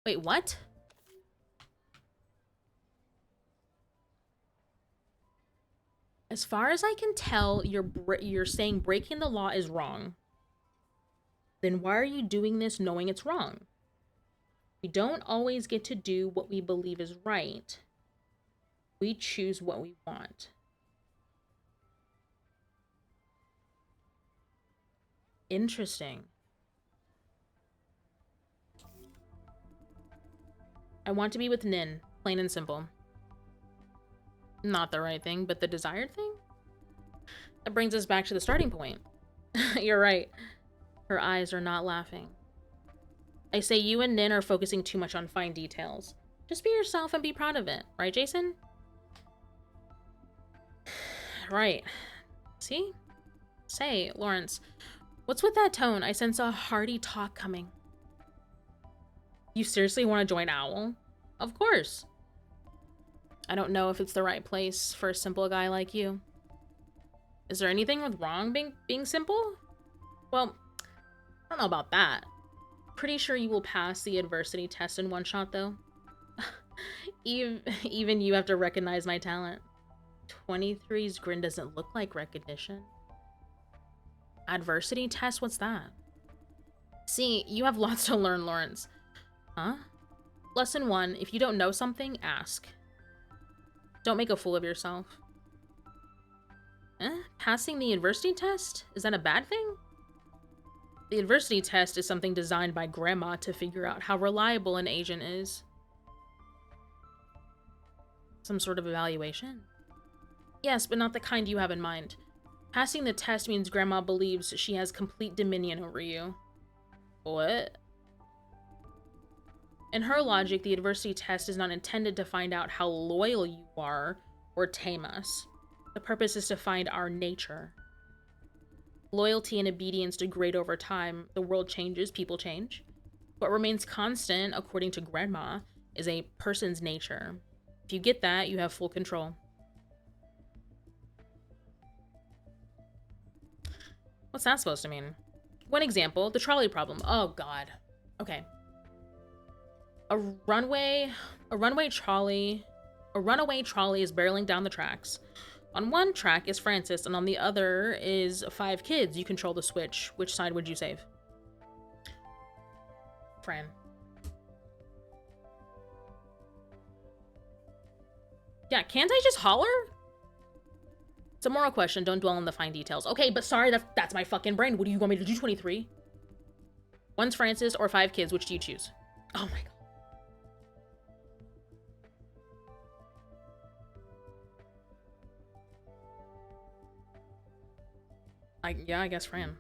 Wait, what? As far as I can tell, you're saying breaking the law is wrong. Then why are you doing this knowing it's wrong? We don't always get to do what we believe is right. We choose what we want. Interesting. I want to be with Nin, plain and simple. Not the right thing, but the desired thing? That brings us back to the starting point. You're right. Her eyes are not laughing. I say you and Nin are focusing too much on fine details. Just be yourself and be proud of it. Right, Jason? Right. See? Say, Lawrence, what's with that tone? I sense a hearty talk coming. You seriously want to join Owl? Of course. I don't know if it's the right place for a simple guy like you. Is there anything wrong being simple? Well, I don't know about that. Pretty sure you will pass the adversity test in one shot, though. Even you have to recognize my talent. 23's grin doesn't look like recognition. Adversity test? What's that? See, you have lots to learn, Lawrence. Huh? Lesson 1, if you don't know something, ask. Don't make a fool of yourself. Passing the adversity test? Is that a bad thing? The adversity test is something designed by Grandma to figure out how reliable an agent is. Some sort of evaluation? Yes, but not the kind you have in mind. Passing the test means Grandma believes she has complete dominion over you. What? In her logic, the adversity test is not intended to find out how loyal you are or tame us. The purpose is to find our nature. Loyalty and obedience degrade over time. The world changes, people change. What remains constant, according to Grandma, is a person's nature. If you get that, you have full control. What's that supposed to mean? One example, the trolley problem. Oh, God. Okay. A runaway trolley is barreling down the tracks. On one track is Francis, and on the other is 5 kids. You control the switch. Which side would you save? Fran. Yeah, can't I just holler? It's a moral question. Don't dwell on the fine details. Okay, but sorry, that's my fucking brain. What do you want me to do, 23? One's Francis or 5 kids. Which do you choose? Oh my god. Yeah, I guess Fran.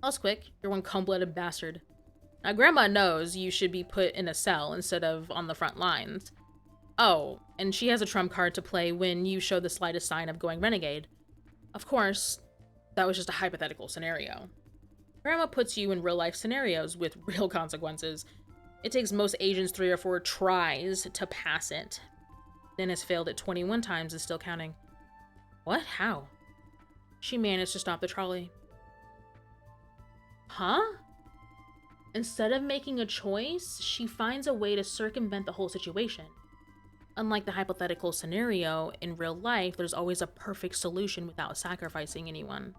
That was quick. You're one cold-blooded bastard. Now, Grandma knows you should be put in a cell instead of on the front lines. Oh, and she has a trump card to play when you show the slightest sign of going renegade. Of course, that was just a hypothetical scenario. Grandma puts you in real-life scenarios with real consequences. It takes most agents 3 or 4 tries to pass it. Then has failed it 21 times and still counting. What? How? She managed to stop the trolley. Huh? Instead of making a choice, she finds a way to circumvent the whole situation. Unlike the hypothetical scenario, in real life, there's always a perfect solution without sacrificing anyone.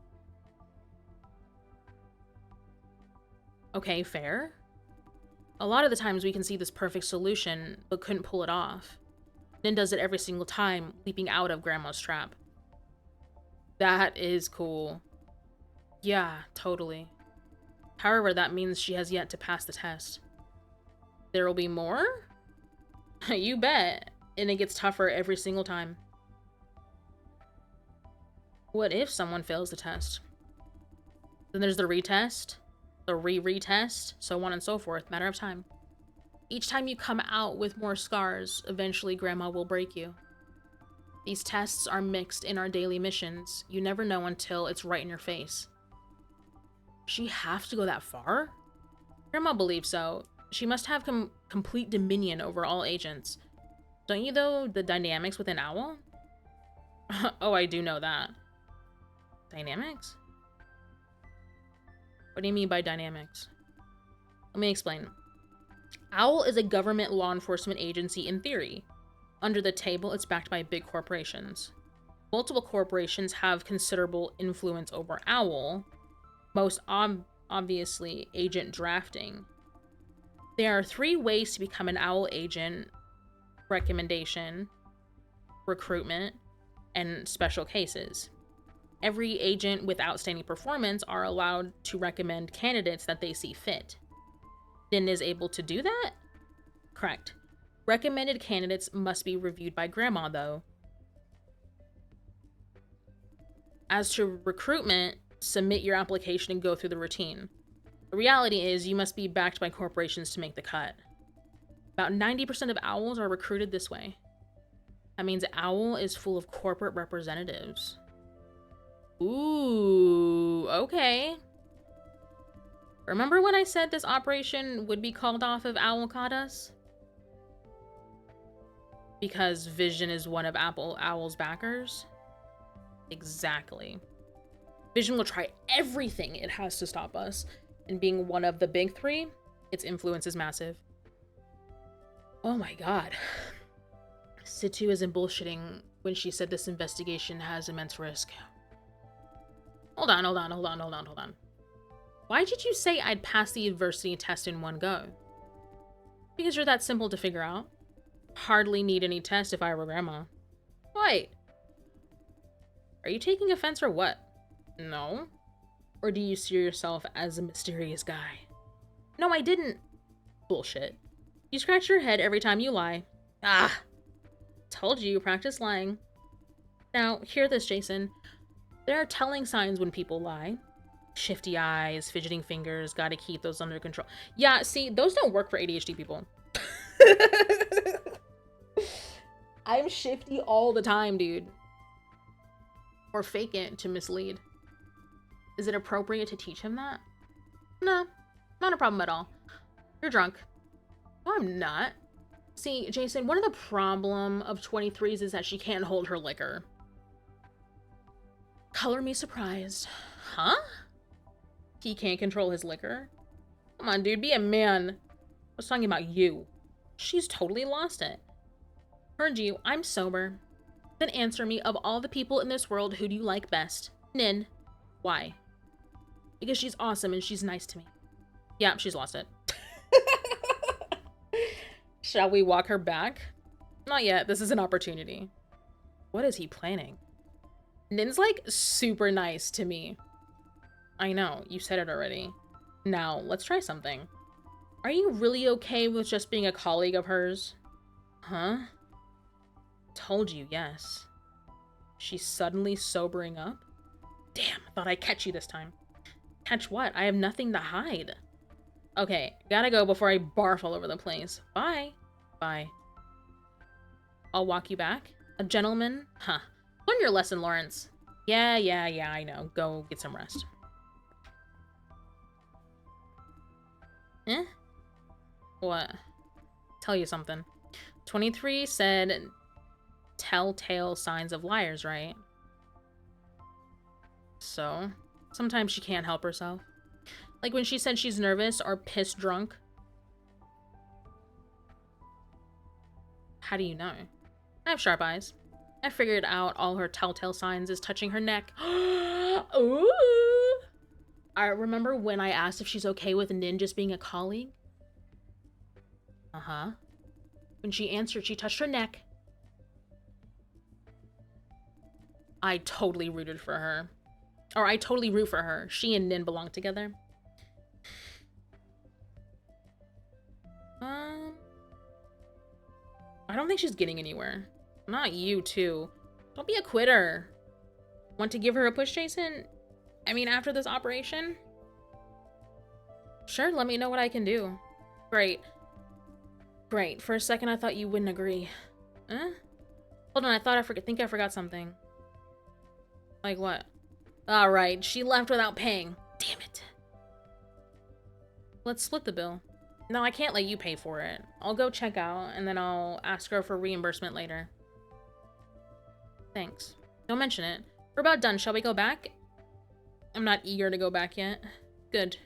Okay, fair. A lot of the times we can see this perfect solution, but couldn't pull it off. Nin does it every single time, leaping out of Grandma's trap. That is cool. Yeah, totally. However, that means she has yet to pass the test. There will be more? You bet. And it gets tougher every single time. What if someone fails the test? Then there's the retest, the retest, so on and so forth, matter of time. Each time you come out with more scars, eventually Grandma will break you. These tests are mixed in our daily missions. You never know until it's right in your face. She have to go that far? Grandma believes so. She must have complete dominion over all agents. Don't you know the dynamics within Owl? Oh, I do know that. Dynamics? What do you mean by dynamics? Let me explain. Owl is a government law enforcement agency in theory. Under the table, it's backed by big corporations. Multiple corporations have considerable influence over Owl, most obviously agent drafting. There are 3 ways to become an Owl agent: recommendation, recruitment, and special cases. Every agent with outstanding performance are allowed to recommend candidates that they see fit. Din is able to do that? Correct. Recommended candidates must be reviewed by Grandma, though. As to recruitment, submit your application and go through the routine. The reality is you must be backed by corporations to make the cut. About 90% of Owls are recruited this way. That means Owl is full of corporate representatives. Ooh, okay. Remember when I said this operation would be called off if Owl caught us? Because Vision is one of Owl's backers? Exactly. Vision will try everything it has to stop us, and being one of the big 3, its influence is massive. Oh my god. Situ isn't bullshitting when she said this investigation has immense risk. Hold on. Why did you say I'd pass the adversity test in one go? Because you're that simple to figure out. Hardly need any test if I were Grandma. Wait. Are you taking offense or what? No. Or do you see yourself as a mysterious guy? No, I didn't. Bullshit. You scratch your head every time you lie. Ah. Told you, practice lying. Now, hear this, Jason. There are telling signs when people lie. Shifty eyes, fidgeting fingers, gotta keep those under control. Yeah, see, those don't work for ADHD people. I'm shifty all the time, dude. Or fake it to mislead. Is it appropriate to teach him that? No, not a problem at all. You're drunk. No, I'm not. See, Jason, one of the problem of 23s is that she can't hold her liquor. Color me surprised. Huh? He can't control his liquor? Come on, dude, be a man. I was talking about you. She's totally lost it. Heard you, I'm sober. Then answer me, of all the people in this world, who do you like best? Nin. Why? Because she's awesome and she's nice to me. Yeah, she's lost it. Shall we walk her back? Not yet. This is an opportunity. What is he planning? Nin's like super nice to me. I know, you said it already. Now, let's try something. Are you really okay with just being a colleague of hers? Huh? Told you, yes. She's suddenly sobering up? Damn, I thought I'd catch you this time. Catch what? I have nothing to hide. Okay, gotta go before I barf all over the place. Bye. Bye. I'll walk you back. A gentleman? Huh. Learn your lesson, Lawrence. Yeah, I know. Go get some rest. Eh? What? Tell you something. 23 said telltale signs of liars, right? So, sometimes she can't help herself. Like when she said she's nervous or pissed drunk. How do you know? I have sharp eyes. I figured out all her telltale signs is touching her neck. Ooh! I remember when I asked if she's okay with Nin just being a colleague? Uh-huh. When she answered, she touched her neck. I totally rooted for her. Or I totally root for her. She and Nin belong together. I don't think she's getting anywhere. Not you, too. Don't be a quitter. Want to give her a push, Jason? I mean, after this operation? Sure, let me know what I can do. Great. Great. For a second, I thought you wouldn't agree. Huh? Hold on, I think I forgot something. Like what? Alright, she left without paying. Damn it. Let's split the bill. No, I can't let you pay for it. I'll go check out, and then I'll ask her for reimbursement later. Thanks. Don't mention it. We're about done. Shall we go back? I'm not eager to go back yet. Good.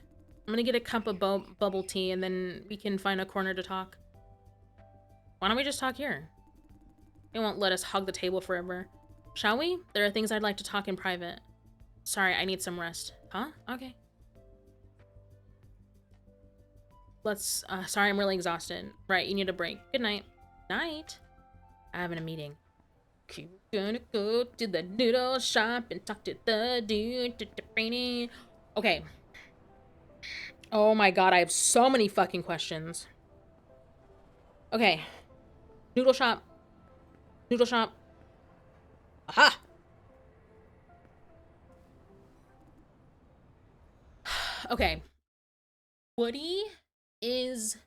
I'm gonna get a cup of bubble tea, and then we can find a corner to talk. Why don't we just talk here? They won't let us hug the table forever. Shall we? There are things I'd like to talk in private. Sorry, I need some rest. Huh? Okay. Sorry, I'm really exhausted. Right, you need a break. Good night. Night. I'm having a meeting. Gonna go to the noodle shop and talk to the dude. Okay. Oh my god, I have so many fucking questions. Okay. Noodle shop. Noodle shop. Aha! Okay. Woody is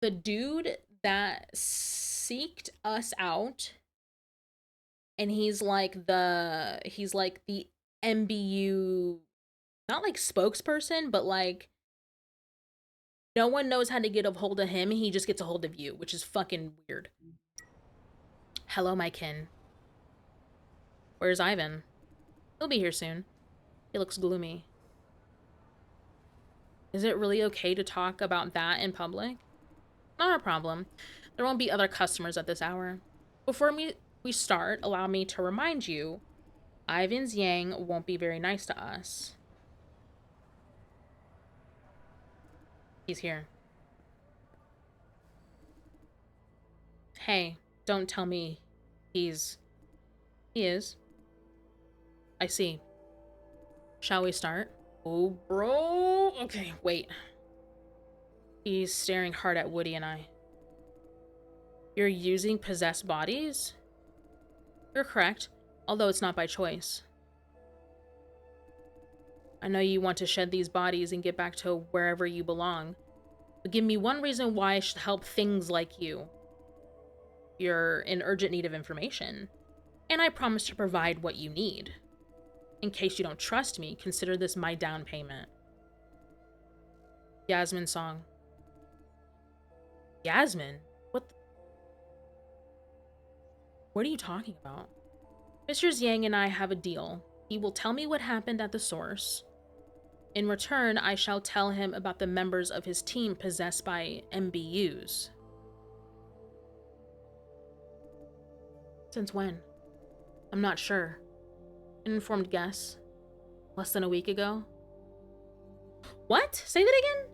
the dude that seeked us out, and he's like the MBU, not like spokesperson, but like no one knows how to get a hold of him. He just gets a hold of you, which is fucking weird. Hello, my kin. Where's Ivan? He'll be here soon. He looks gloomy. Is it really okay to talk about that in public? Not a problem. There won't be other customers at this hour. Before we start, allow me to remind you, Ivan's Yang won't be very nice to us. He's here. Hey, don't tell me he is. I see. Shall we start? Oh, bro. Okay, wait. He's staring hard at Woody and I. You're using possessed bodies? You're correct, although it's not by choice. I know you want to shed these bodies and get back to wherever you belong, but give me one reason why I should help things like you. You're in urgent need of information, and I promise to provide what you need. In case you don't trust me, consider this my down payment. Yasmin song. Yasmin? What are you talking about? Mr. Yang and I have a deal. He will tell me what happened at the source. In return, I shall tell him about the members of his team possessed by MBUs. Since when? I'm not sure. An informed guess. Less than a week ago. What? Say that again?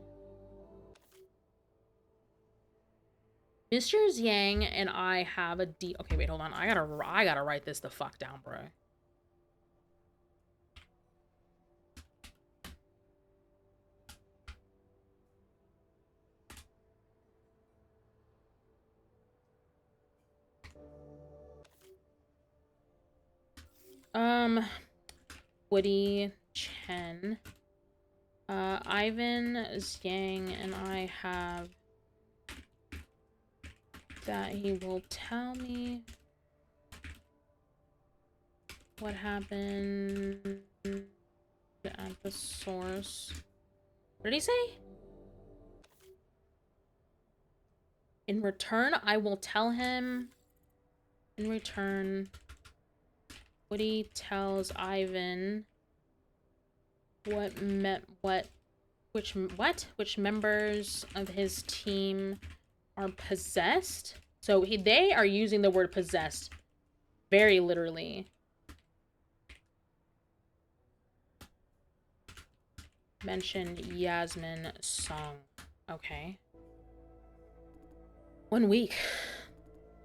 Mr. Yang and I have a deep... Okay, wait, hold on. I gotta write this the fuck down, bro. Woody, Chen, Ivan, Zhang, and I have that he will tell me what happened at the source. What did he say? In return, I will tell him. In return, Woody tells Ivan which members of his team are possessed. So they are using the word possessed very literally. Mention Yasmin Song. Okay. 1 week.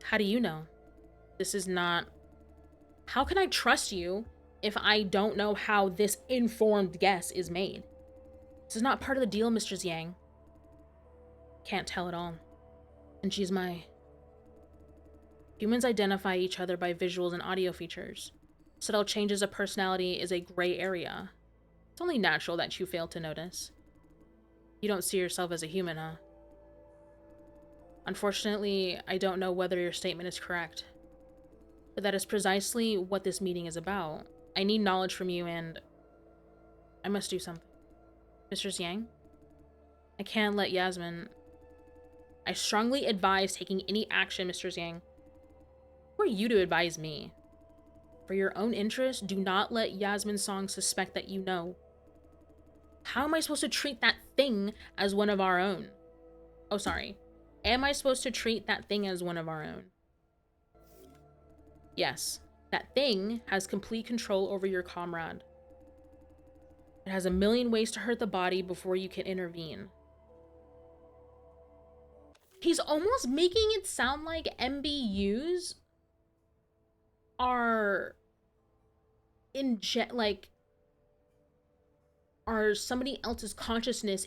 How do you know? This is not... How can I trust you if I don't know how this informed guess is made? This is not part of the deal, Mr. Yang. Can't tell at all. And she's my... Humans identify each other by visuals and audio features. Subtle changes of personality is a gray area. It's only natural that you fail to notice. You don't see yourself as a human, huh? Unfortunately, I don't know whether your statement is correct. But that is precisely what this meeting is about. I need knowledge from you and... I must do something. Mr. Yang? I can't let Yasmin... I strongly advise taking any action, Mr. Yang. Who are you to advise me? For your own interest, do not let Yasmin Song suspect that you know. How am I supposed to treat that thing as one of our own? Oh, sorry. Am I supposed to treat that thing as one of our own? Yes. That thing has complete control over your comrade. It has a million ways to hurt the body before you can intervene. He's almost making it sound like MBUs are are somebody else's consciousness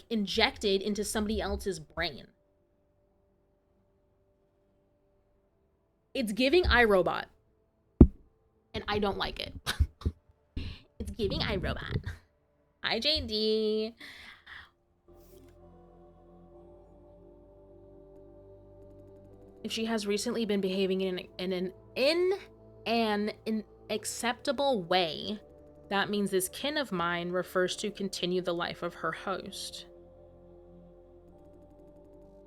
injected into somebody else's brain. It's giving iRobot. And I don't like it. It's giving iRobot. Hi, JD. If she has recently been behaving in an acceptable way, that means this kin of mine refers to continue the life of her host.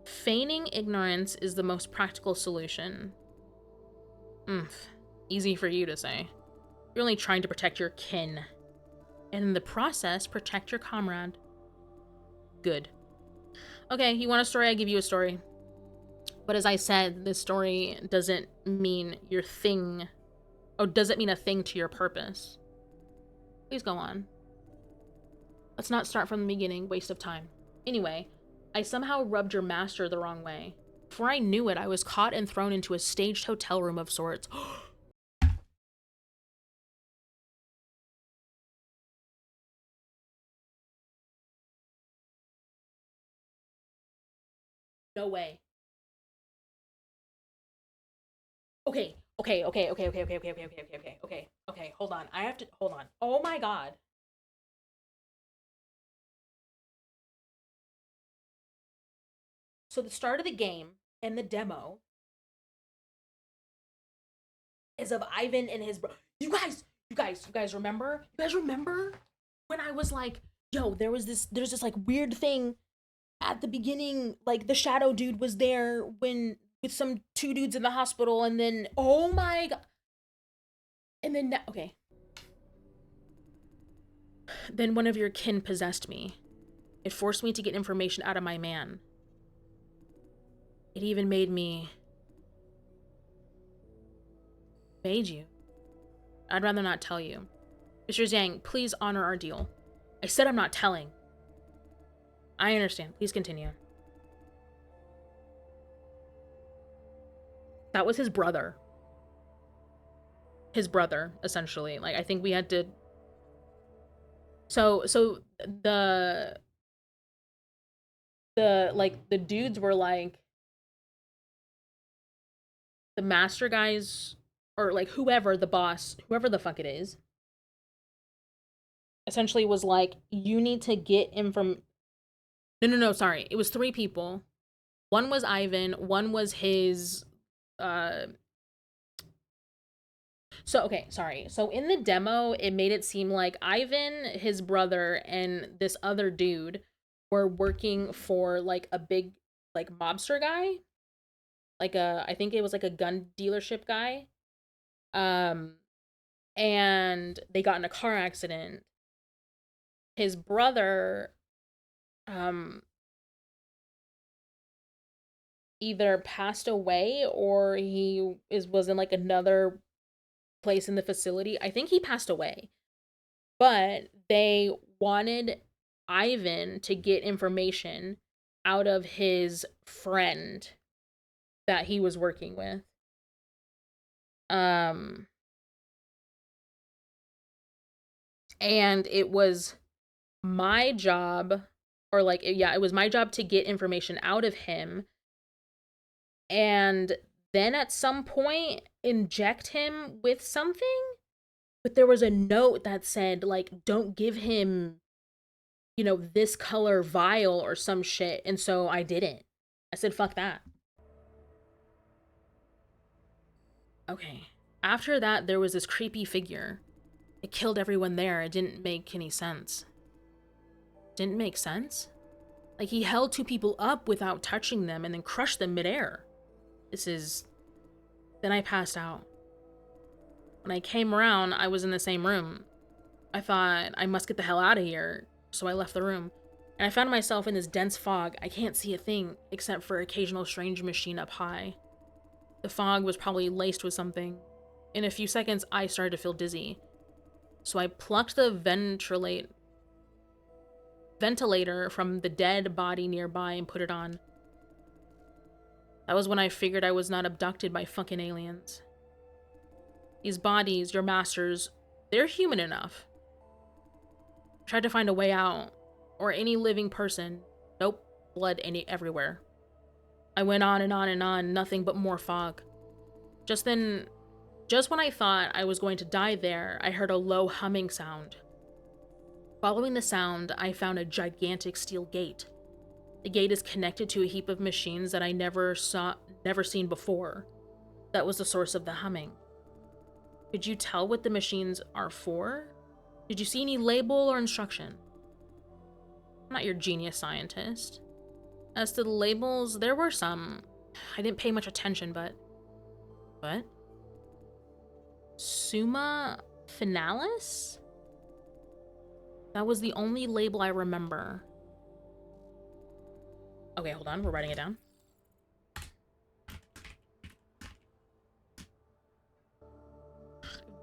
Feigning ignorance is the most practical solution. Easy for you to say. You're only trying to protect your kin. And in the process, protect your comrade. Good. Okay, you want a story? I give you a story. But as I said, this story doesn't mean your thing... Oh, doesn't mean a thing to your purpose. Please go on. Let's not start from the beginning. Waste of time. Anyway, I somehow rubbed your master the wrong way. Before I knew it, I was caught and thrown into a staged hotel room of sorts. No way. Okay, hold on. Hold on. Oh my god. So the start of the game and the demo is of Ivan and his bro. You guys remember? You guys remember when I was like, yo, there's this like weird thing at the beginning, like the shadow dude was there when with some two dudes in the hospital, and then oh my god, and then okay, Then one of your kin possessed me. It forced me to get information out of my man. It even made me... Made you. I'd rather not tell you. Mr. Zhang, please honor our deal. I said I'm not telling. I understand. Please continue. That was his brother. His brother, essentially. Like, I think we had to... So the dudes were like... The master guys, or like whoever, the boss, whoever the fuck it is, essentially was like, you need to get him from... No, sorry. It was 3 people. One was Ivan, one was his... So, okay, sorry. So in the demo, it made it seem like Ivan, his brother, and this other dude were working for, like, a big, like, mobster guy. Like I think it was, like, a gun dealership guy. And they got in a car accident. His brother, either passed away or he was in, like, another place in the facility. I think he passed away. But they wanted Ivan to get information out of his friend that he was working with. And it was my job, or like, yeah, it was my job to get information out of him. And then at some point, inject him with something. But there was a note that said, like, don't give him, you know, this color vial or some shit. And so I didn't. I said, fuck that. Okay. After that, there was this creepy figure. It killed everyone there. It didn't make any sense. Didn't make sense? Like, he held 2 people up without touching them and then crushed them midair. Then I passed out. When I came around, I was in the same room. I thought, I must get the hell out of here. So I left the room. And I found myself in this dense fog. I can't see a thing except for occasional strange machine up high. The fog was probably laced with something. In a few seconds, I started to feel dizzy. So I plucked the ventilator from the dead body nearby and put it on. That was when I figured I was not abducted by fucking aliens. These bodies, your masters, they're human enough. Tried to find a way out, or any living person. Nope, blood everywhere. I went on and on and on, nothing but more fog. Just when I thought I was going to die there, I heard a low humming sound. Following the sound, I found a gigantic steel gate. The gate is connected to a heap of machines that I never seen before. That was the source of the humming. Could you tell what the machines are for? Did you see any label or instruction? I'm not your genius scientist. As to the labels, there were some. I didn't pay much attention, but... What? Summa Finalis? That was the only label I remember. Okay, hold on, we're writing it down.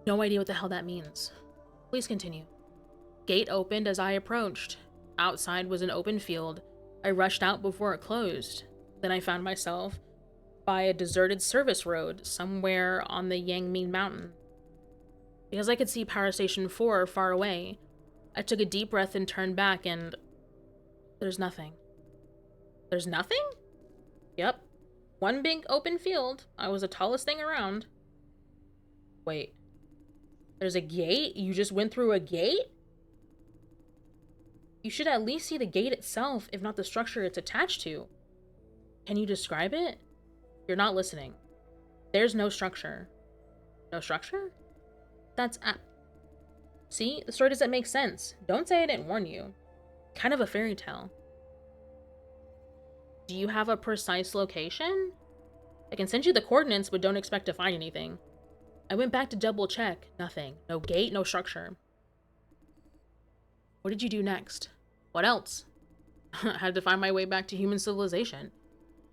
No idea what the hell that means. Please continue. Gate opened as I approached. Outside was an open field. I rushed out before it closed. Then I found myself by a deserted service road somewhere on the Yangming Mountain. Because I could see Power Station 4 far away, I took a deep breath and turned back and... There's nothing. There's nothing? Yep. One big open field. I was the tallest thing around. Wait. There's a gate? You just went through a gate? You should at least see the gate itself, if not the structure it's attached to. Can you describe it? You're not listening. There's no structure. No structure? That's See? The story doesn't make sense. Don't say I didn't warn you. Kind of a fairy tale. Do you have a precise location? I can send you the coordinates, but don't expect to find anything. I went back to double check. Nothing. No gate, no structure. What did you do next? What else? I had to find my way back to human civilization.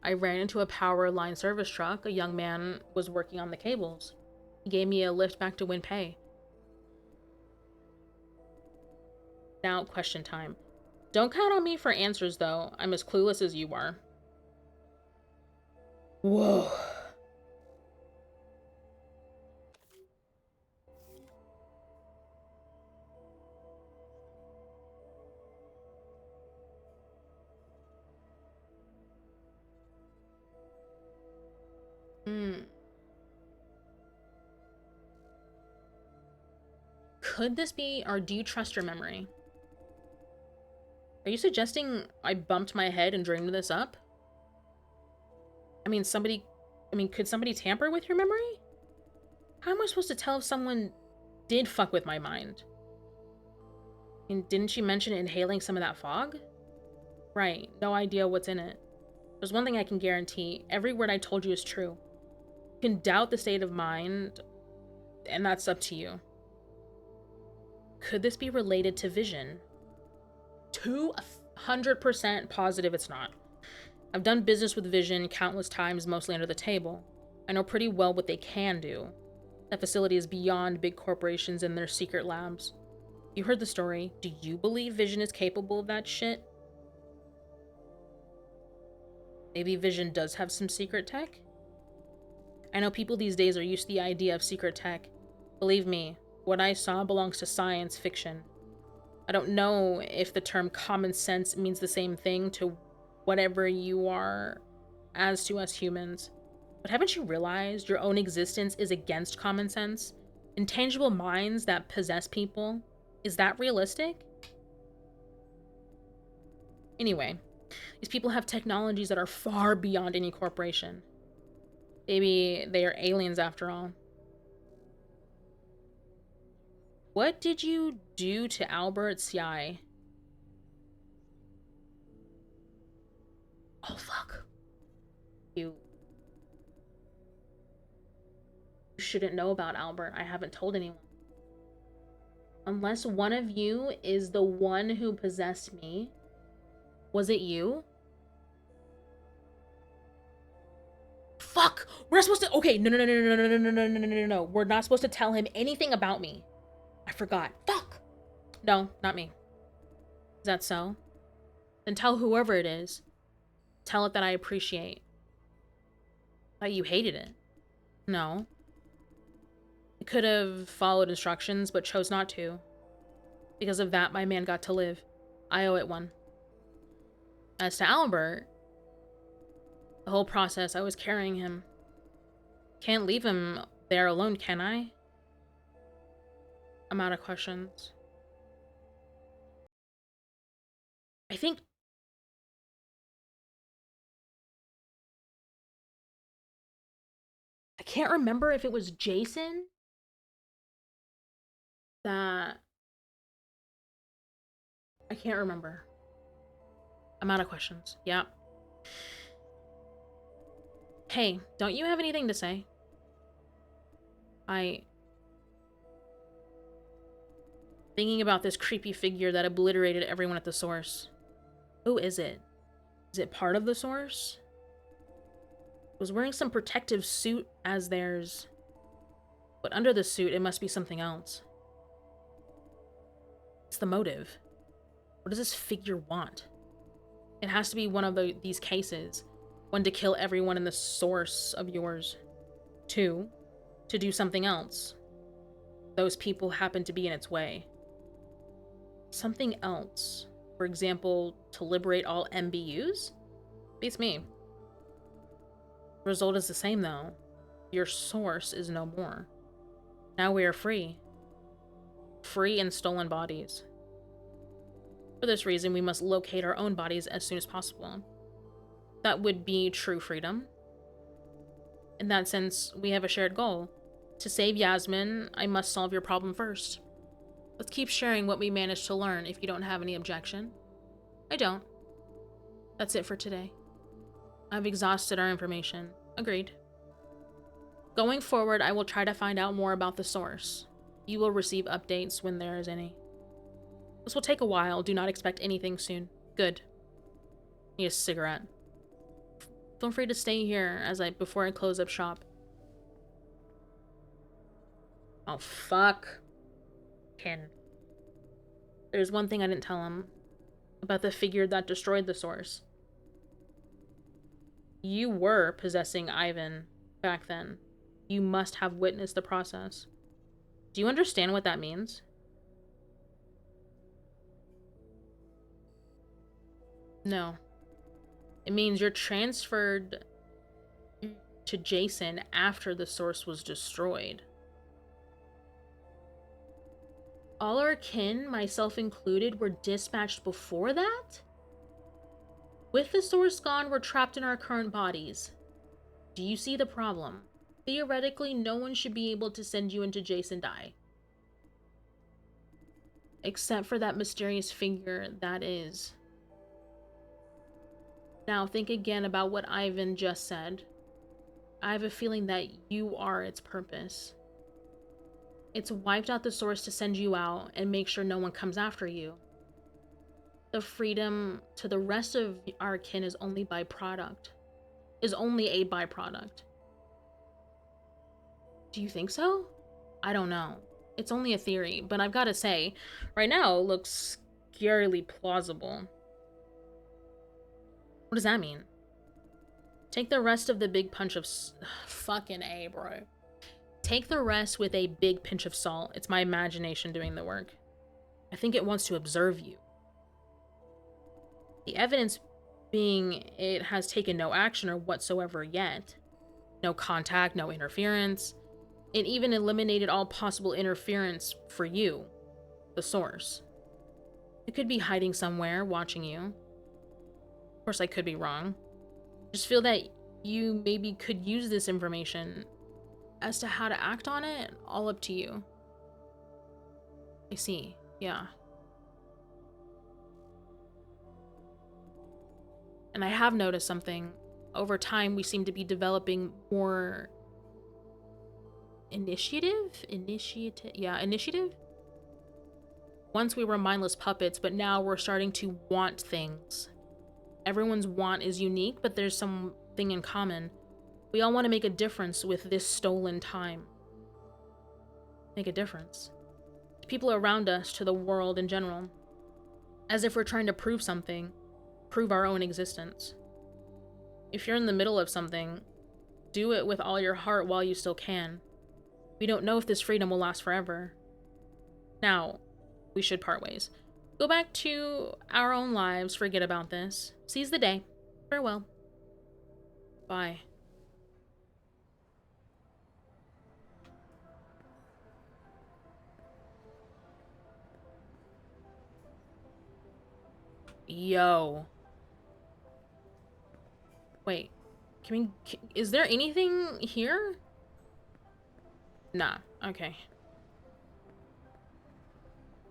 I ran into a power line service truck. A young man was working on the cables. He gave me a lift back to Winpei. Now, question time. Don't count on me for answers, though. I'm as clueless as you are. Whoa. Could this be, or do you trust your memory? Are you suggesting I bumped my head and dreamed this up? I mean, could somebody tamper with your memory? How am I supposed to tell if someone did fuck with my mind? And didn't you mention inhaling some of that fog? Right, no idea what's in it. There's one thing I can guarantee. Every word I told you is true. You can doubt the state of mind, and that's up to you. Could this be related to vision? 200% positive it's not. I've done business with Vision countless times, mostly under the table. I know pretty well what they can do. That facility is beyond big corporations and their secret labs. You heard the story. Do you believe Vision is capable of that shit? Maybe Vision does have some secret tech? I know people these days are used to the idea of secret tech. Believe me, what I saw belongs to science fiction. I don't know if the term common sense means the same thing to whatever you are as to us humans. But haven't you realized your own existence is against common sense? Intangible minds that possess people? Is that realistic? Anyway, these people have technologies that are far beyond any corporation. Maybe they are aliens after all. What did you do to Albert Xiai? Oh, fuck. You shouldn't know about Albert. I haven't told anyone. Unless one of you is the one who possessed me. Was it you? Fuck! We're not supposed to. Okay, no. We're not supposed to tell him anything about me. I forgot. Fuck! No, not me. Is that so? Then tell whoever it is. Tell it that I appreciate. That you hated it. No. I could have followed instructions, but chose not to. Because of that, my man got to live. I owe it one. As to Albert, the whole process, I was carrying him. Can't leave him there alone, can I? I'm out of questions. I think... I can't remember if it was Jason that... I can't remember. I'm out of questions. Yeah. Hey, don't you have anything to say? Thinking about this creepy figure that obliterated everyone at the source. Who is it? Is it part of the source? It was wearing some protective suit as theirs. But under the suit, it must be something else. What's the motive? What does this figure want? It has to be one of these cases. One, to kill everyone in the source of yours. Two, to do something else. Those people happen to be in its way. Something else. For example, to liberate all MBUs? Beats me. The result is the same, though. Your source is no more. Now we are free. Free in stolen bodies. For this reason, we must locate our own bodies as soon as possible. That would be true freedom. In that sense, we have a shared goal. To save Yasmin, I must solve your problem first. Let's keep sharing what we managed to learn if you don't have any objection. I don't. That's it for today. I've exhausted our information. Agreed. Going forward, I will try to find out more about the source. You will receive updates when there is any. This will take a while. Do not expect anything soon. Good. Need a cigarette. Feel free to stay here before I close up shop. Oh, fuck. Ken. There's one thing I didn't tell him. About the figure that destroyed the source. You were possessing Ivan back then. You must have witnessed the process. Do you understand what that means? No. It means you're transferred to Jason after the source was destroyed. All our kin, myself included, were dispatched before that? With the source gone, we're trapped in our current bodies. Do you see the problem? Theoretically, no one should be able to send you into Jason die. Except for that mysterious figure that is. Now, think again about what Ivan just said. I have a feeling that you are its purpose. It's wiped out the source to send you out and make sure no one comes after you. The freedom to the rest of our kin is only a byproduct. Do you think so? I don't know. It's only a theory, but I've got to say, right now it looks scarily plausible. What does that mean? Take the rest of the big punch of fucking A, bro. Take the rest with a big pinch of salt. It's my imagination doing the work. I think it wants to observe you. The evidence being it has taken no action or whatsoever yet. No contact, no interference. It even eliminated all possible interference for you, the source. It could be hiding somewhere, watching you. Of course, I could be wrong. Just feel that you maybe could use this information. As to how to act on it, all up to you. I see, yeah. And I have noticed something. Over time, we seem to be developing more initiative? Initiative? Once we were mindless puppets, but now we're starting to want things. Everyone's want is unique, but there's something in common. We all want to make a difference with this stolen time. Make a difference. To people around us, to the world in general. As if we're trying to prove something. Prove our own existence. If you're in the middle of something, do it with all your heart while you still can. We don't know if this freedom will last forever. Now, we should part ways. Go back to our own lives, forget about this. Seize the day. Farewell. Bye. Yo. Wait. Is there anything here? Nah. Okay.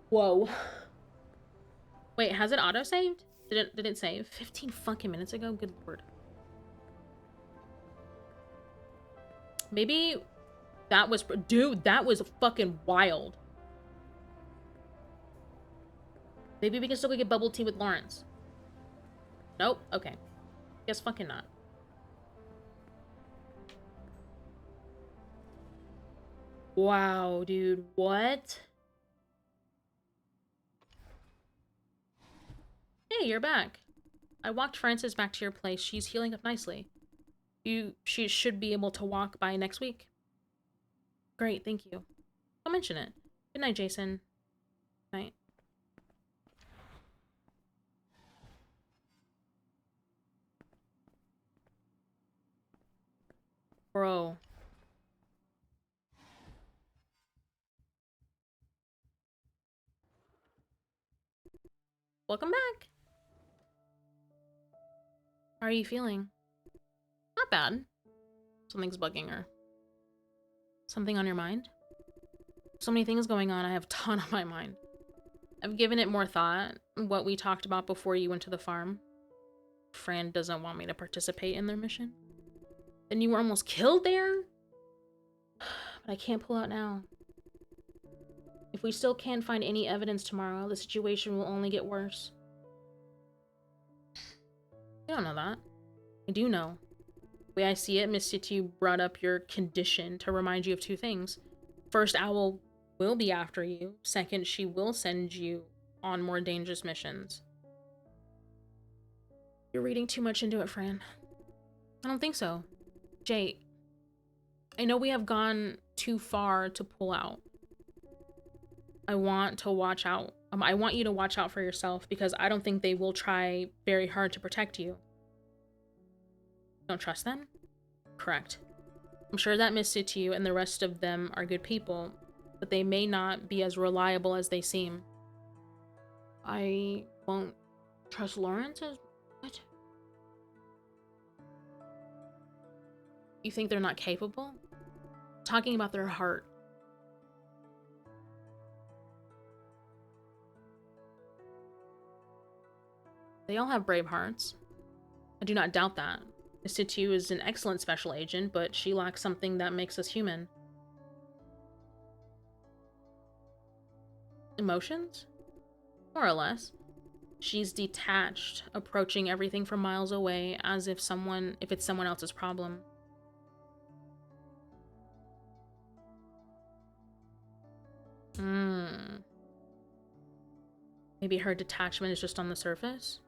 Whoa. Wait, has it auto-saved? Did it save? 15 fucking minutes ago? Good lord. Maybe that was... Dude, that was fucking wild. Maybe we can still go get bubble tea with Lawrence. Nope. Okay. Guess fucking not. Wow, dude. What? Hey, you're back. I walked Frances back to your place. She's healing up nicely. She should be able to walk by next week. Great, thank you. Don't mention it. Good night, Jason. Night. Bro. Welcome back. How are you feeling? Not bad. Something's bugging her. Something on your mind? So many things going on, I have a ton on my mind. I've given it more thought. What we talked about before you went to the farm. Fran doesn't want me to participate in their mission. Then you were almost killed there? But I can't pull out now. If we still can't find any evidence tomorrow, the situation will only get worse. You don't know that. I do know. The way I see it, Miss Situ brought up your condition to remind you of two things. First, Owl will be after you. Second, she will send you on more dangerous missions. You're reading too much into it, Fran. I don't think so. Jay, I know we have gone too far to pull out. I want to watch out. I want you to watch out for yourself because I don't think they will try very hard to protect you. Don't trust them? Correct. I'm sure that Miss Situ and the rest of them are good people, but they may not be as reliable as they seem. I won't trust Lawrence as... What? You think they're not capable? Talking about their heart. They all have brave hearts. I do not doubt that. Miss Situ is an excellent special agent, but she lacks something that makes us human. Emotions? More or less. She's detached, approaching everything from miles away as if it's someone else's problem. Maybe her detachment is just on the surface?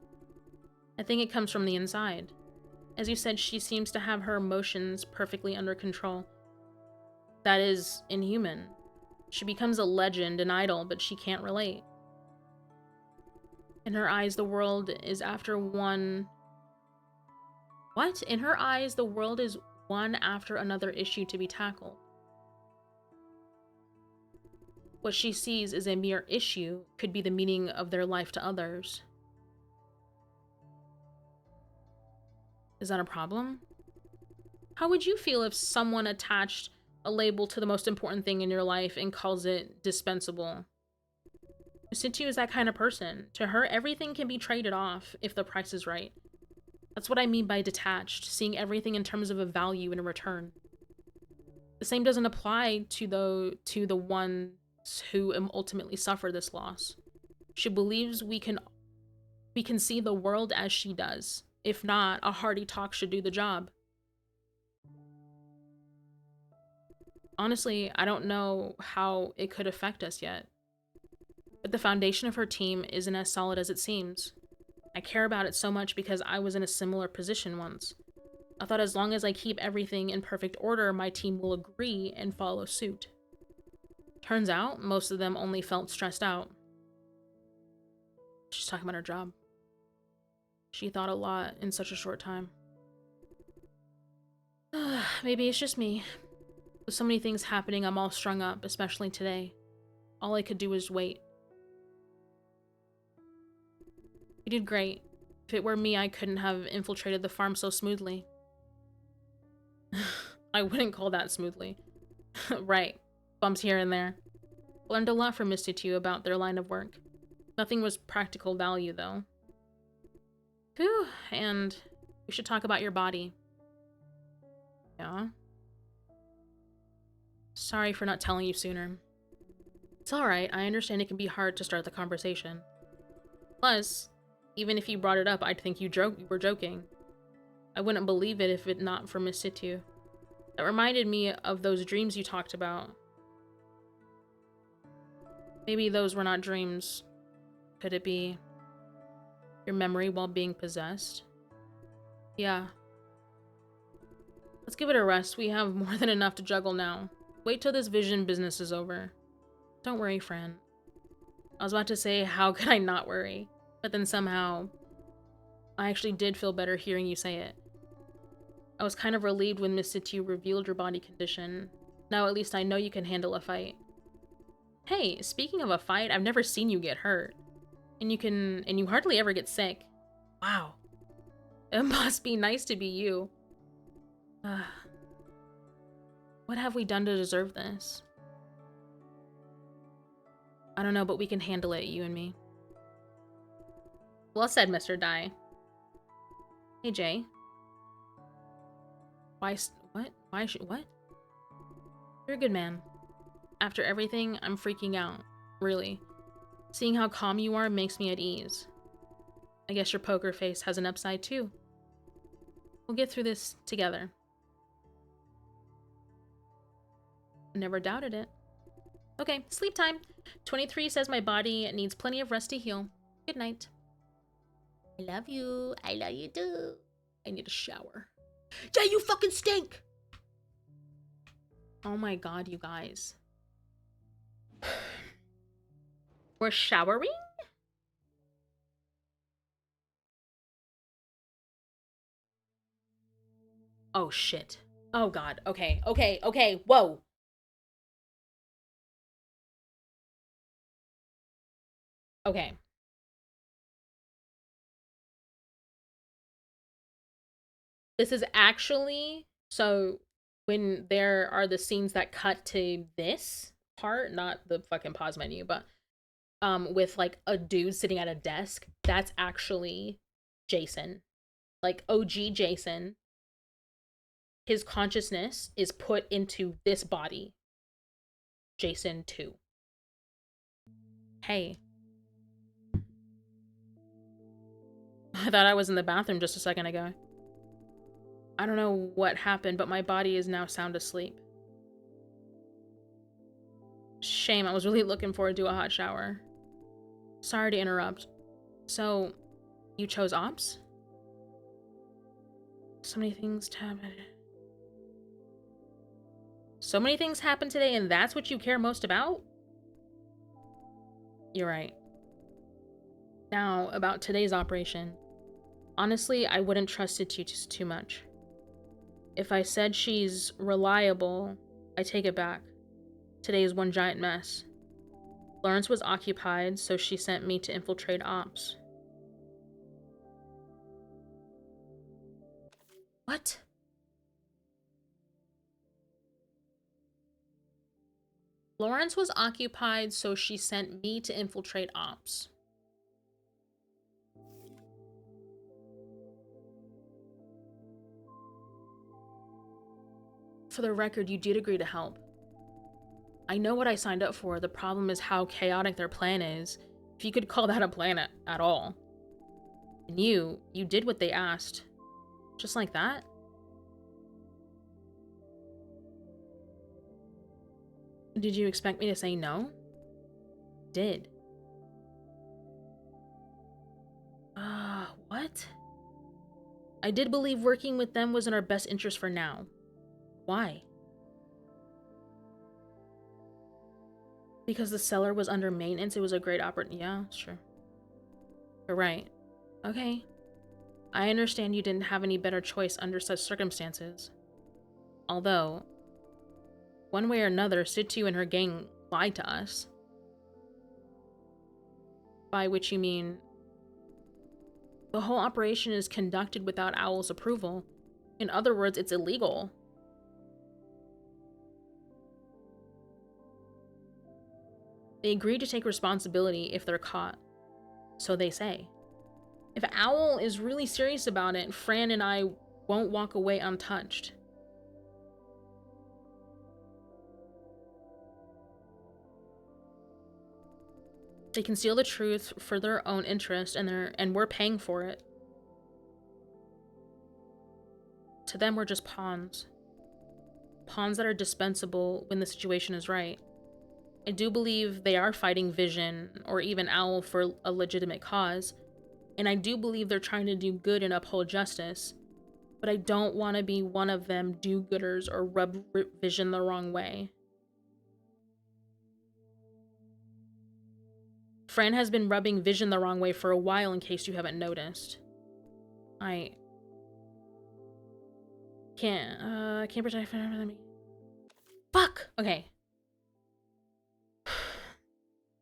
I think it comes from the inside. As you said, she seems to have her emotions perfectly under control. That is inhuman. She becomes a legend, an idol, but she can't relate. In her eyes, the world is after one... What? In her eyes, the world is one after another issue to be tackled. What she sees as a mere issue could be the meaning of their life to others. Is that a problem? How would you feel if someone attached a label to the most important thing in your life and calls it dispensable? Situ is that kind of person. To her, everything can be traded off if the price is right. That's what I mean by detached, seeing everything in terms of a value and a return. The same doesn't apply to the ones who ultimately suffer this loss. She believes we can see the world as she does. If not, a hearty talk should do the job. Honestly, I don't know how it could affect us yet. But the foundation of her team isn't as solid as it seems. I care about it so much because I was in a similar position once. I thought as long as I keep everything in perfect order, my team will agree and follow suit. Turns out, most of them only felt stressed out. She's talking about her job. She thought a lot in such a short time. Maybe it's just me. With so many things happening, I'm all strung up, especially today. All I could do was wait. You did great. If it were me, I couldn't have infiltrated the farm so smoothly. I wouldn't call that smoothly. Right. Bumps here and there. Learned a lot from Miss Situ about their line of work. Nothing was practical value, though. Whew, and we should talk about your body. Yeah? Sorry for not telling you sooner. It's alright, I understand it can be hard to start the conversation. Plus, even if you brought it up, I'd think you were joking. I wouldn't believe it if it not for Miss Situ. That reminded me of those dreams you talked about. Maybe those were not dreams. Could it be your memory while being possessed? Yeah. Let's give it a rest. We have more than enough to juggle now. Wait till this vision business is over. Don't worry, Fran. I was about to say, how could I not worry? But then somehow, I actually did feel better hearing you say it. I was kind of relieved when Miss Situ revealed your body condition. Now at least I know you can handle a fight. Hey, speaking of a fight, I've never seen you get hurt. And you hardly ever get sick. Wow. It must be nice to be you. What have we done to deserve this? I don't know, but we can handle it, you and me. Well said, Mr. Dye. Hey, Jay. What? You're a good man. After everything, I'm freaking out. Really. Seeing how calm you are makes me at ease. I guess your poker face has an upside too. We'll get through this together. Never doubted it. Okay, sleep time. 23 says my body needs plenty of rest to heal. Good night. I love you. I love you too. I need a shower. Yeah, you fucking stink! Oh my god, you guys. We're showering? Oh shit. Oh god. Okay. Okay. Okay. Whoa. Okay. This is actually so when there are the scenes that cut to this part, not the fucking pause menu, but with like a dude sitting at a desk, that's actually Jason. Like OG Jason. His consciousness is put into this body. Jason 2. Hey. I thought I was in the bathroom just a second ago. I don't know what happened, but my body is now sound asleep. Shame, I was really looking forward to a hot shower. Sorry to interrupt. So, you chose ops? So many things happen. So many things happen today, and that's what you care most about? You're right. Now, about today's operation. Honestly, I wouldn't trust it just too much. If I said she's reliable, I take it back. Today is one giant mess. Lawrence was occupied, so she sent me to infiltrate ops. What? Lawrence was occupied, so she sent me to infiltrate ops. For the record, you did agree to help. I know what I signed up for. The problem is how chaotic their plan is. If you could call that a plan at all. And you did what they asked. Just like that? Did you expect me to say no? Did. What? I did believe working with them was in our best interest for now. Why? Because the cellar was under maintenance, it was a great opportunity. Yeah, sure. You're right. Okay. I understand you didn't have any better choice under such circumstances. Although, one way or another, Situ and her gang lied to us. By which you mean the whole operation is conducted without Owl's approval. In other words, it's illegal. They agreed to take responsibility if they're caught. So they say. If Owl is really serious about it, Fran and I won't walk away untouched. They conceal the truth for their own interest, and we're paying for it. To them, we're just pawns. Pawns that are dispensable when the situation is right. I do believe they are fighting Vision, or even Owl, for a legitimate cause. And I do believe they're trying to do good and uphold justice. But I don't want to be one of them do-gooders or rub Vision the wrong way. Fran has been rubbing Vision the wrong way for a while, in case you haven't noticed. I can't protect me. Fuck! Okay.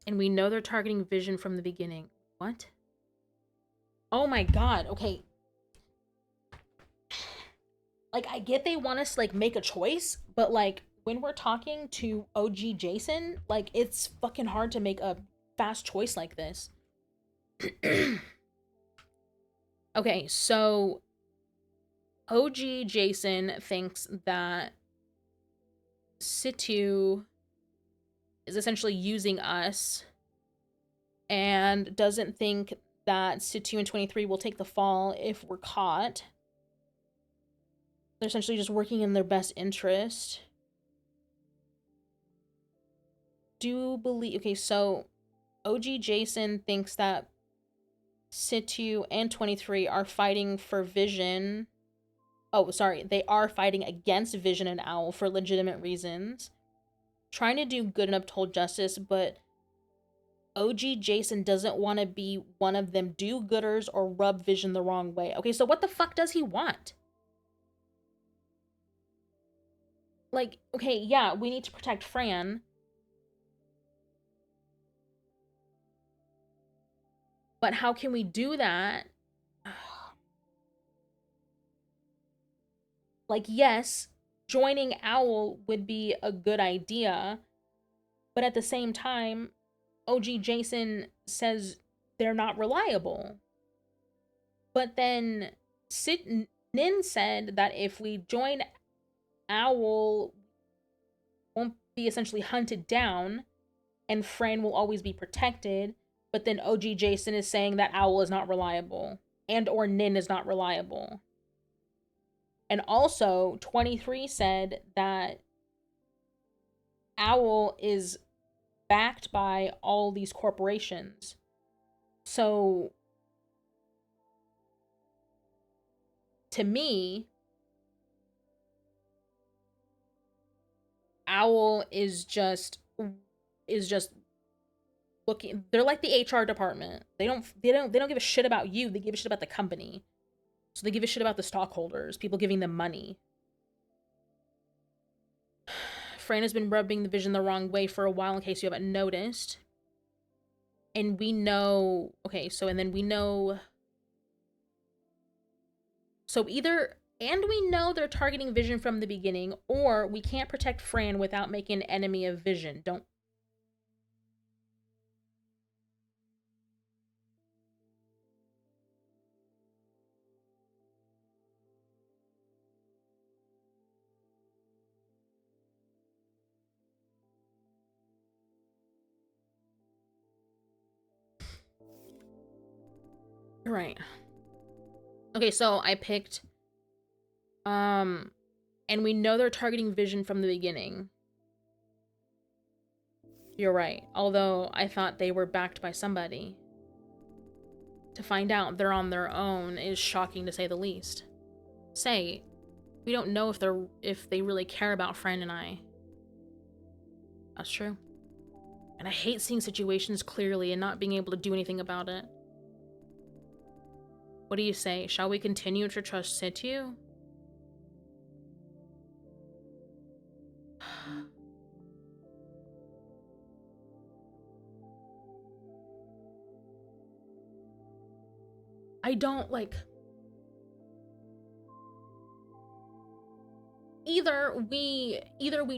And we know they're targeting Vision from the beginning. What? Oh my god, okay. Like, I get they want us to, like, make a choice, but, like, when we're talking to OG Jason, like, it's fucking hard to make a fast choice like this. Okay, so OG Jason thinks that Situ is essentially using us and doesn't think that Situ and 23 will take the fall if we're caught. They're essentially just working in their best interest. Do believe... Okay, so OG Jason thinks that Situ and 23 are fighting for Vision. Oh, sorry. They are fighting against Vision and Owl for legitimate reasons. Trying to do good and uphold justice, but OG Jason doesn't want to be one of them do-gooders or rub Vision the wrong way. Okay, so what the fuck does he want? Like, okay, yeah, we need to protect Fran. But how can we do that? Like, yes, joining Owl would be a good idea, but at the same time, OG Jason says they're not reliable. But then Nin said that if we join Owl, won't be essentially hunted down, and Fran will always be protected. But then OG Jason is saying that Owl is not reliable, and or Nin is not reliable. And also, 23 said that Owl is backed by all these corporations. So, to me, Owl is just looking. They're like the HR department. They don't give a shit about you. They give a shit about the company. So they give a shit about the stockholders, people giving them money. Fran has been rubbing the Vision the wrong way for a while, in case you haven't noticed. And we know... Okay, so and then we know... So either... And we know they're targeting Vision from the beginning, or we can't protect Fran without making an enemy of Vision. Don't... Right. Okay, so I picked... And we know they're targeting Vision from the beginning. You're right. Although, I thought they were backed by somebody. To find out they're on their own is shocking, to say the least. Say, we don't know if they really care about Fran and I. That's true. And I hate seeing situations clearly and not being able to do anything about it. What do you say? Shall we continue to trust Situ? I don't, like... Either we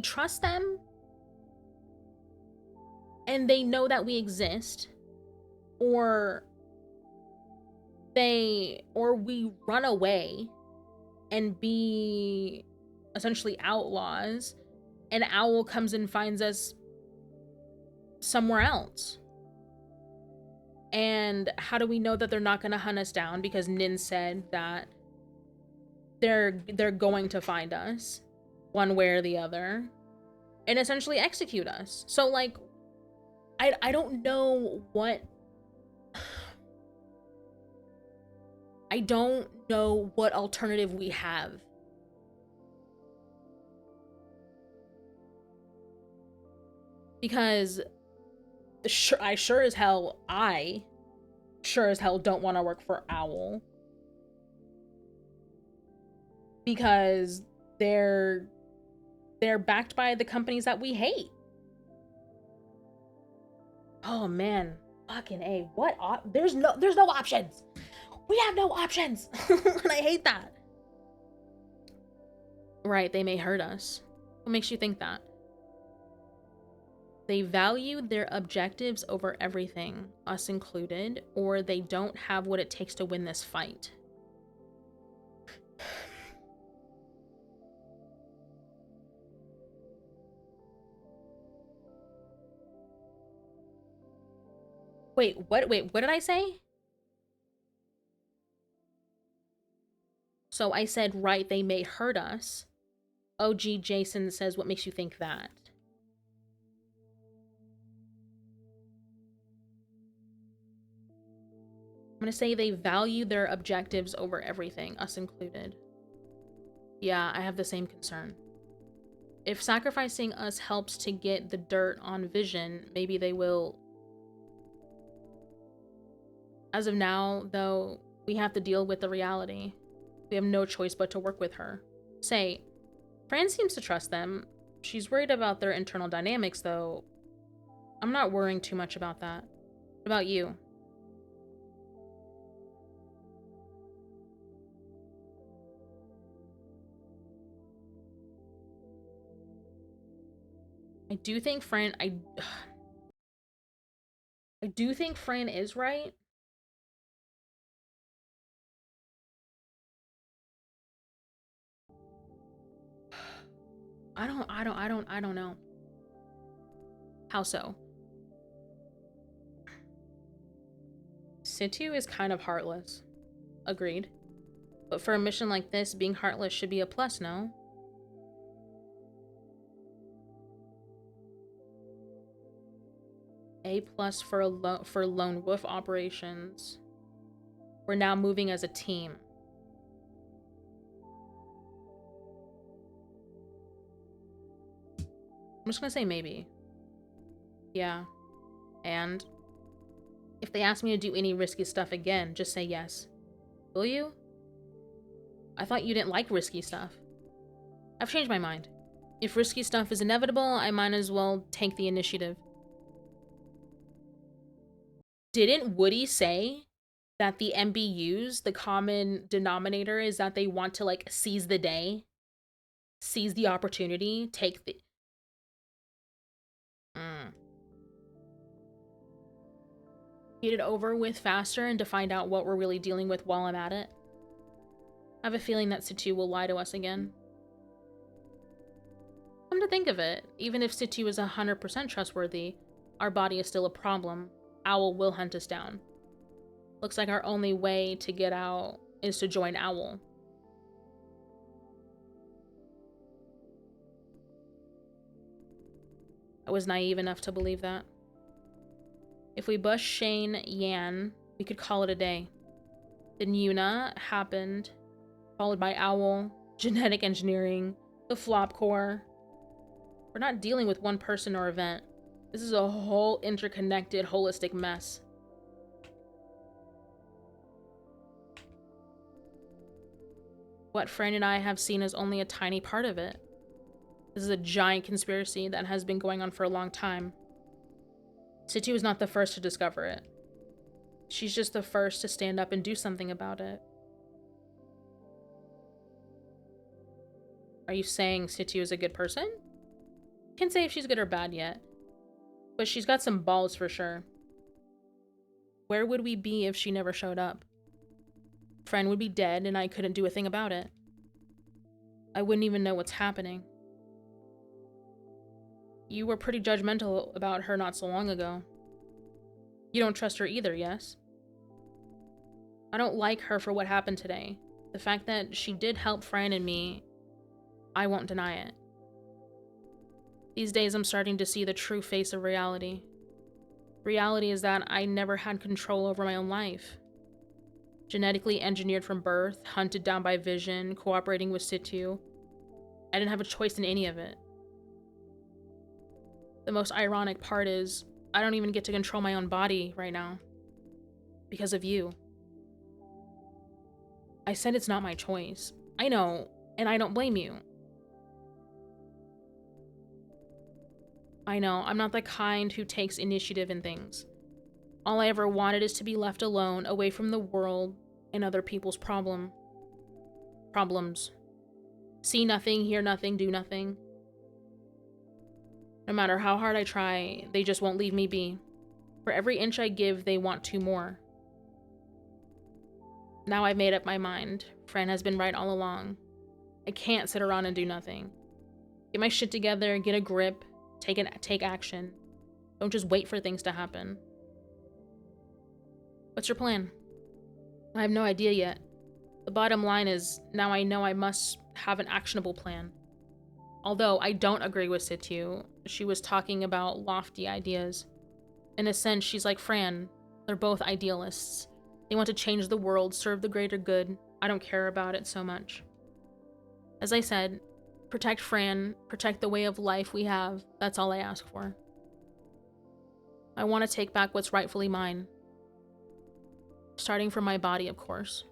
trust them and they know that we exist, or we run away and be essentially outlaws, and Owl comes and finds us somewhere else. And how do we know that they're not going to hunt us down? Because Nin said that they're going to find us one way or the other and essentially execute us. So, like, I don't know what... I don't know what alternative we have. Because I sure as hell don't want to work for Owl. Because they're backed by the companies that we hate. Oh man, fucking A. What there's no options. We have no options. And I hate that. Right, they may hurt us. What makes you think that? They value their objectives over everything, us included, or they don't have what it takes to win this fight. Wait, what? Wait, what did I say? So I said, right, they may hurt us. OG Jason says, what makes you think that? I'm gonna say they value their objectives over everything, us included. Yeah, I have the same concern. If sacrificing us helps to get the dirt on Vision, maybe they will. As of now, though, we have to deal with the reality. We have no choice but to work with her. Say, Fran seems to trust them. She's worried about their internal dynamics, though. I'm not worrying too much about that. What about you? I do think Fran... I do think Fran is right. I don't know. How so? Situ is kind of heartless. Agreed. But for a mission like this, being heartless should be a plus, no? A plus for lone wolf operations. We're now moving as a team. I'm just gonna say maybe. Yeah. And if they ask me to do any risky stuff again, just say yes. Will you? I thought you didn't like risky stuff. I've changed my mind. If risky stuff is inevitable, I might as well take the initiative. Didn't Woody say that the MBUs, the common denominator, is that they want to, like, seize the day? Seize the opportunity? Take the... Get it over with faster and to find out what we're really dealing with while I'm at it. I have a feeling that Situ will lie to us again. Come to think of it, even if Situ is 100% trustworthy, our body is still a problem. Owl will hunt us down. Looks like our only way to get out is to join Owl. I was naive enough to believe that. If we bust Shane Yan, we could call it a day. Then Yuna happened, followed by Owl, genetic engineering, the flop core. We're not dealing with one person or event. This is a whole interconnected, holistic mess. What Fran and I have seen is only a tiny part of it. This is a giant conspiracy that has been going on for a long time. Situ is not the first to discover it. She's just the first to stand up and do something about it. Are you saying Situ is a good person? Can't say if she's good or bad yet. But she's got some balls for sure. Where would we be if she never showed up? Friend would be dead and I couldn't do a thing about it. I wouldn't even know what's happening. You were pretty judgmental about her not so long ago. You don't trust her either, yes? I don't like her for what happened today. The fact that she did help Fran and me, I won't deny it. These days I'm starting to see the true face of reality. Reality is that I never had control over my own life. Genetically engineered from birth, hunted down by Vision, cooperating with Situ. I didn't have a choice in any of it. The most ironic part is, I don't even get to control my own body right now. Because of you. I said it's not my choice. I know, and I don't blame you. I know, I'm not the kind who takes initiative in things. All I ever wanted is to be left alone, away from the world and other people's problems. See nothing, hear nothing, do nothing. No matter how hard I try, they just won't leave me be. For every inch I give, they want 2 more. Now I've made up my mind. Fran has been right all along. I can't sit around and do nothing. Get my shit together, get a grip, take action. Don't just wait for things to happen. What's your plan? I have no idea yet. The bottom line is, now I know I must have an actionable plan. Although I don't agree with Situ, she was talking about lofty ideas. In a sense, she's like Fran. They're both idealists. They want to change the world, serve the greater good. I don't care about it so much. As I said, protect Fran, protect the way of life we have. That's all I ask for. I want to take back what's rightfully mine. Starting from my body, of course.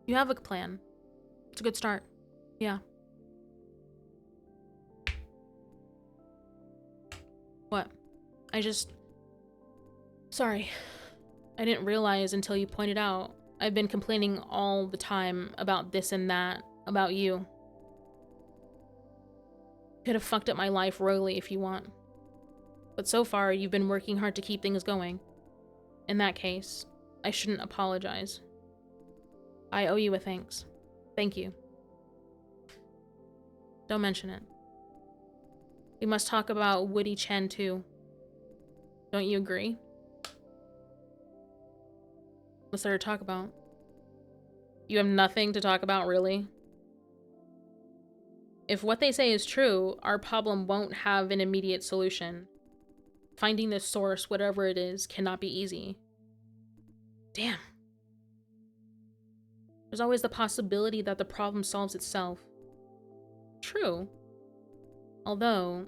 You have a plan. It's a good start. Yeah. What? Sorry. I didn't realize until you pointed out. I've been complaining all the time about this and that, about you. Could have fucked up my life royally if you want. But so far, you've been working hard to keep things going. In that case, I shouldn't apologize. I owe you a thanks. Thank you. Don't mention it. We must talk about Woody Chen too. Don't you agree? What's there to talk about? You have nothing to talk about, really? If what they say is true, our problem won't have an immediate solution. Finding the source, whatever it is, cannot be easy. Damn. There's always the possibility that the problem solves itself. True. Although,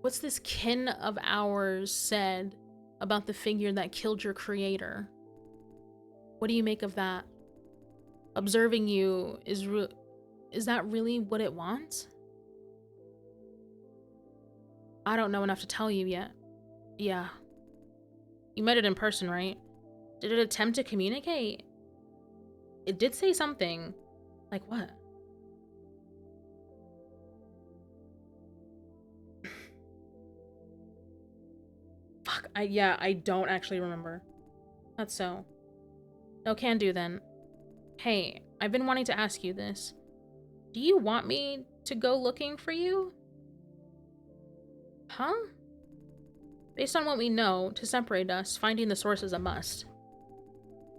what's this kin of ours said about the figure that killed your creator? What do you make of that? Observing you is that really what it wants? I don't know enough to tell you yet. Yeah. You met it in person, right? Did it attempt to communicate? It did say something. Like what? Fuck, I don't actually remember. That's so. No can do then. Hey, I've been wanting to ask you this. Do you want me to go looking for you? Huh? Based on what we know, to separate us, finding the source is a must.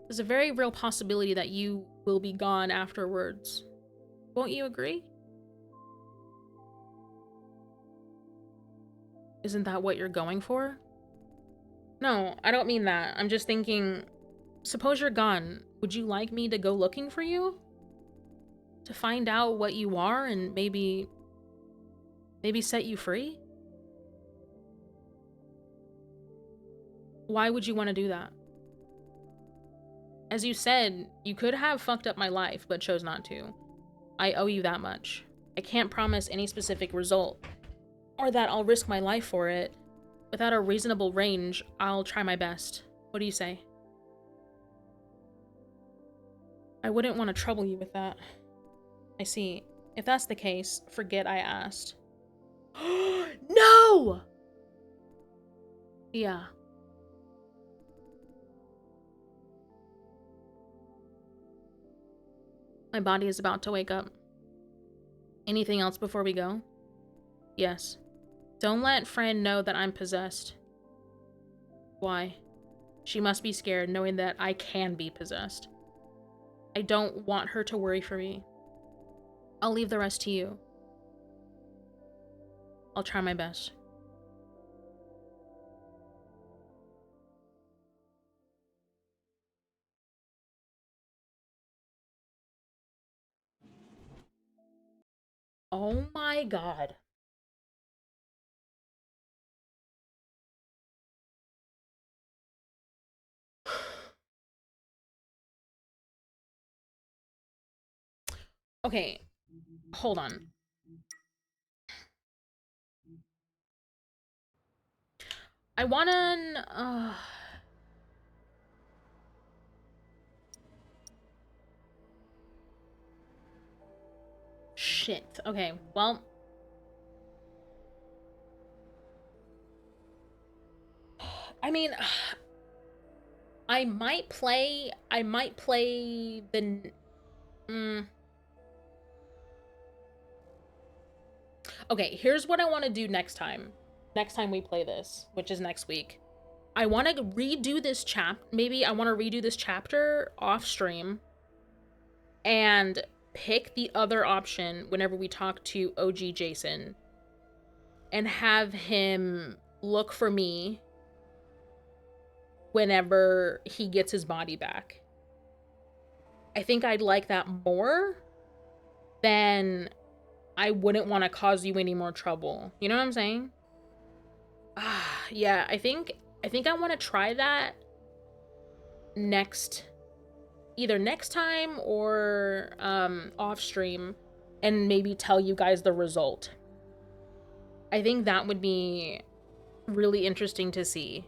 There's a very real possibility that you will be gone afterwards. Won't you agree? Isn't that what you're going for? No, I don't mean that. I'm just thinking, suppose you're gone. Would you like me to go looking for you? To find out what you are and maybe set you free? Why would you want to do that? As you said, you could have fucked up my life, but chose not to. I owe you that much. I can't promise any specific result, or that I'll risk my life for it. Without a reasonable range, I'll try my best. What do you say? I wouldn't want to trouble you with that. I see. If that's the case, forget I asked. No! Yeah. My body is about to wake up. Anything else before we go? Yes. Don't let Fran know that I'm possessed. Why? She must be scared knowing that I can be possessed. I don't want her to worry for me. I'll leave the rest to you. I'll try my best. Oh my god. Okay, hold on. I wanna, shit. Okay, well. I mean, I might play the... Okay, here's what I want to do next time. Next time we play this, which is next week. I want to redo this maybe I want to redo this chapter off stream and pick the other option whenever we talk to OG Jason and have him look for me whenever he gets his body back. I think I'd like that more than I wouldn't want to cause you any more trouble. You know what I'm saying? Yeah, I think I want to try that either next time or off stream, and maybe tell you guys the result. I think that would be really interesting to see.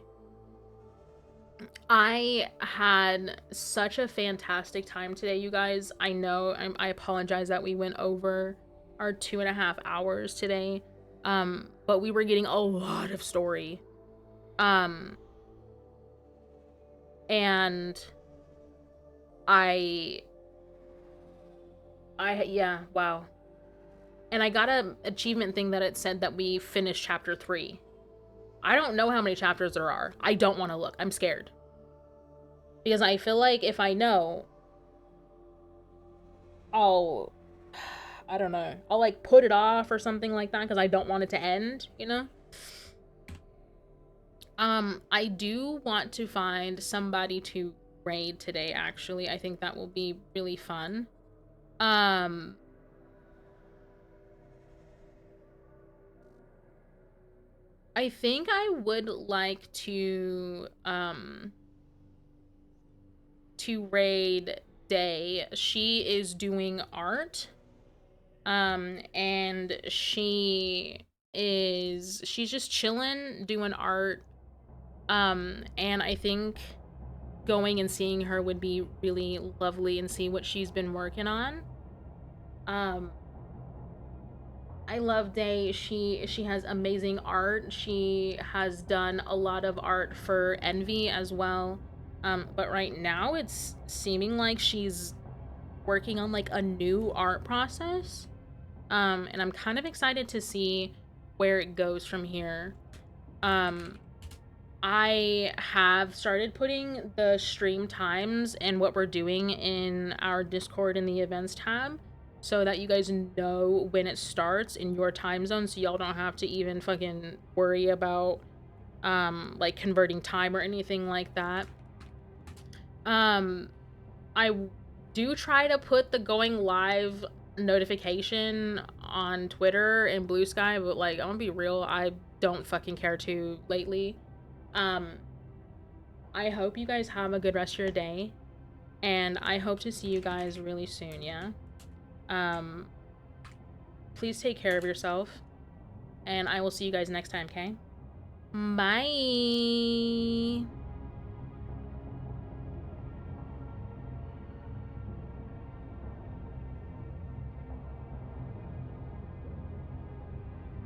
I had such a fantastic time today, you guys. I know I apologize that we went over our 2.5 hours today, but we were getting a lot of story, and I yeah, wow. And I got a achievement thing that it said that we finished chapter 3. I don't know how many chapters there are. I don't want to look. I'm scared. Because I feel like if I know, I'll I don't know. I'll like put it off or something like that because I don't want it to end, you know? I do want to find somebody to raid today, actually. I think that will be really fun. I think I would like to raid Day. She is doing art. And she's just chilling doing art. And I think going and seeing her would be really lovely and see what she's been working on. Um I love Day. She has amazing art. She has done a lot of art for Envy as well. But right now it's seeming like she's working on like a new art process. And I'm kind of excited to see where it goes from here. Um, I have started putting the stream times and what we're doing in our Discord in the events tab so that you guys know when it starts in your time zone so y'all don't have to even fucking worry about like converting time or anything like that. I do try to put the going live notification on Twitter and Blue Sky, but like I'm gonna be real, I don't fucking care to lately. Um, I hope you guys have a good rest of your day, and I hope to see you guys really soon, yeah? Um, please take care of yourself, and I will see you guys next time, okay? Bye!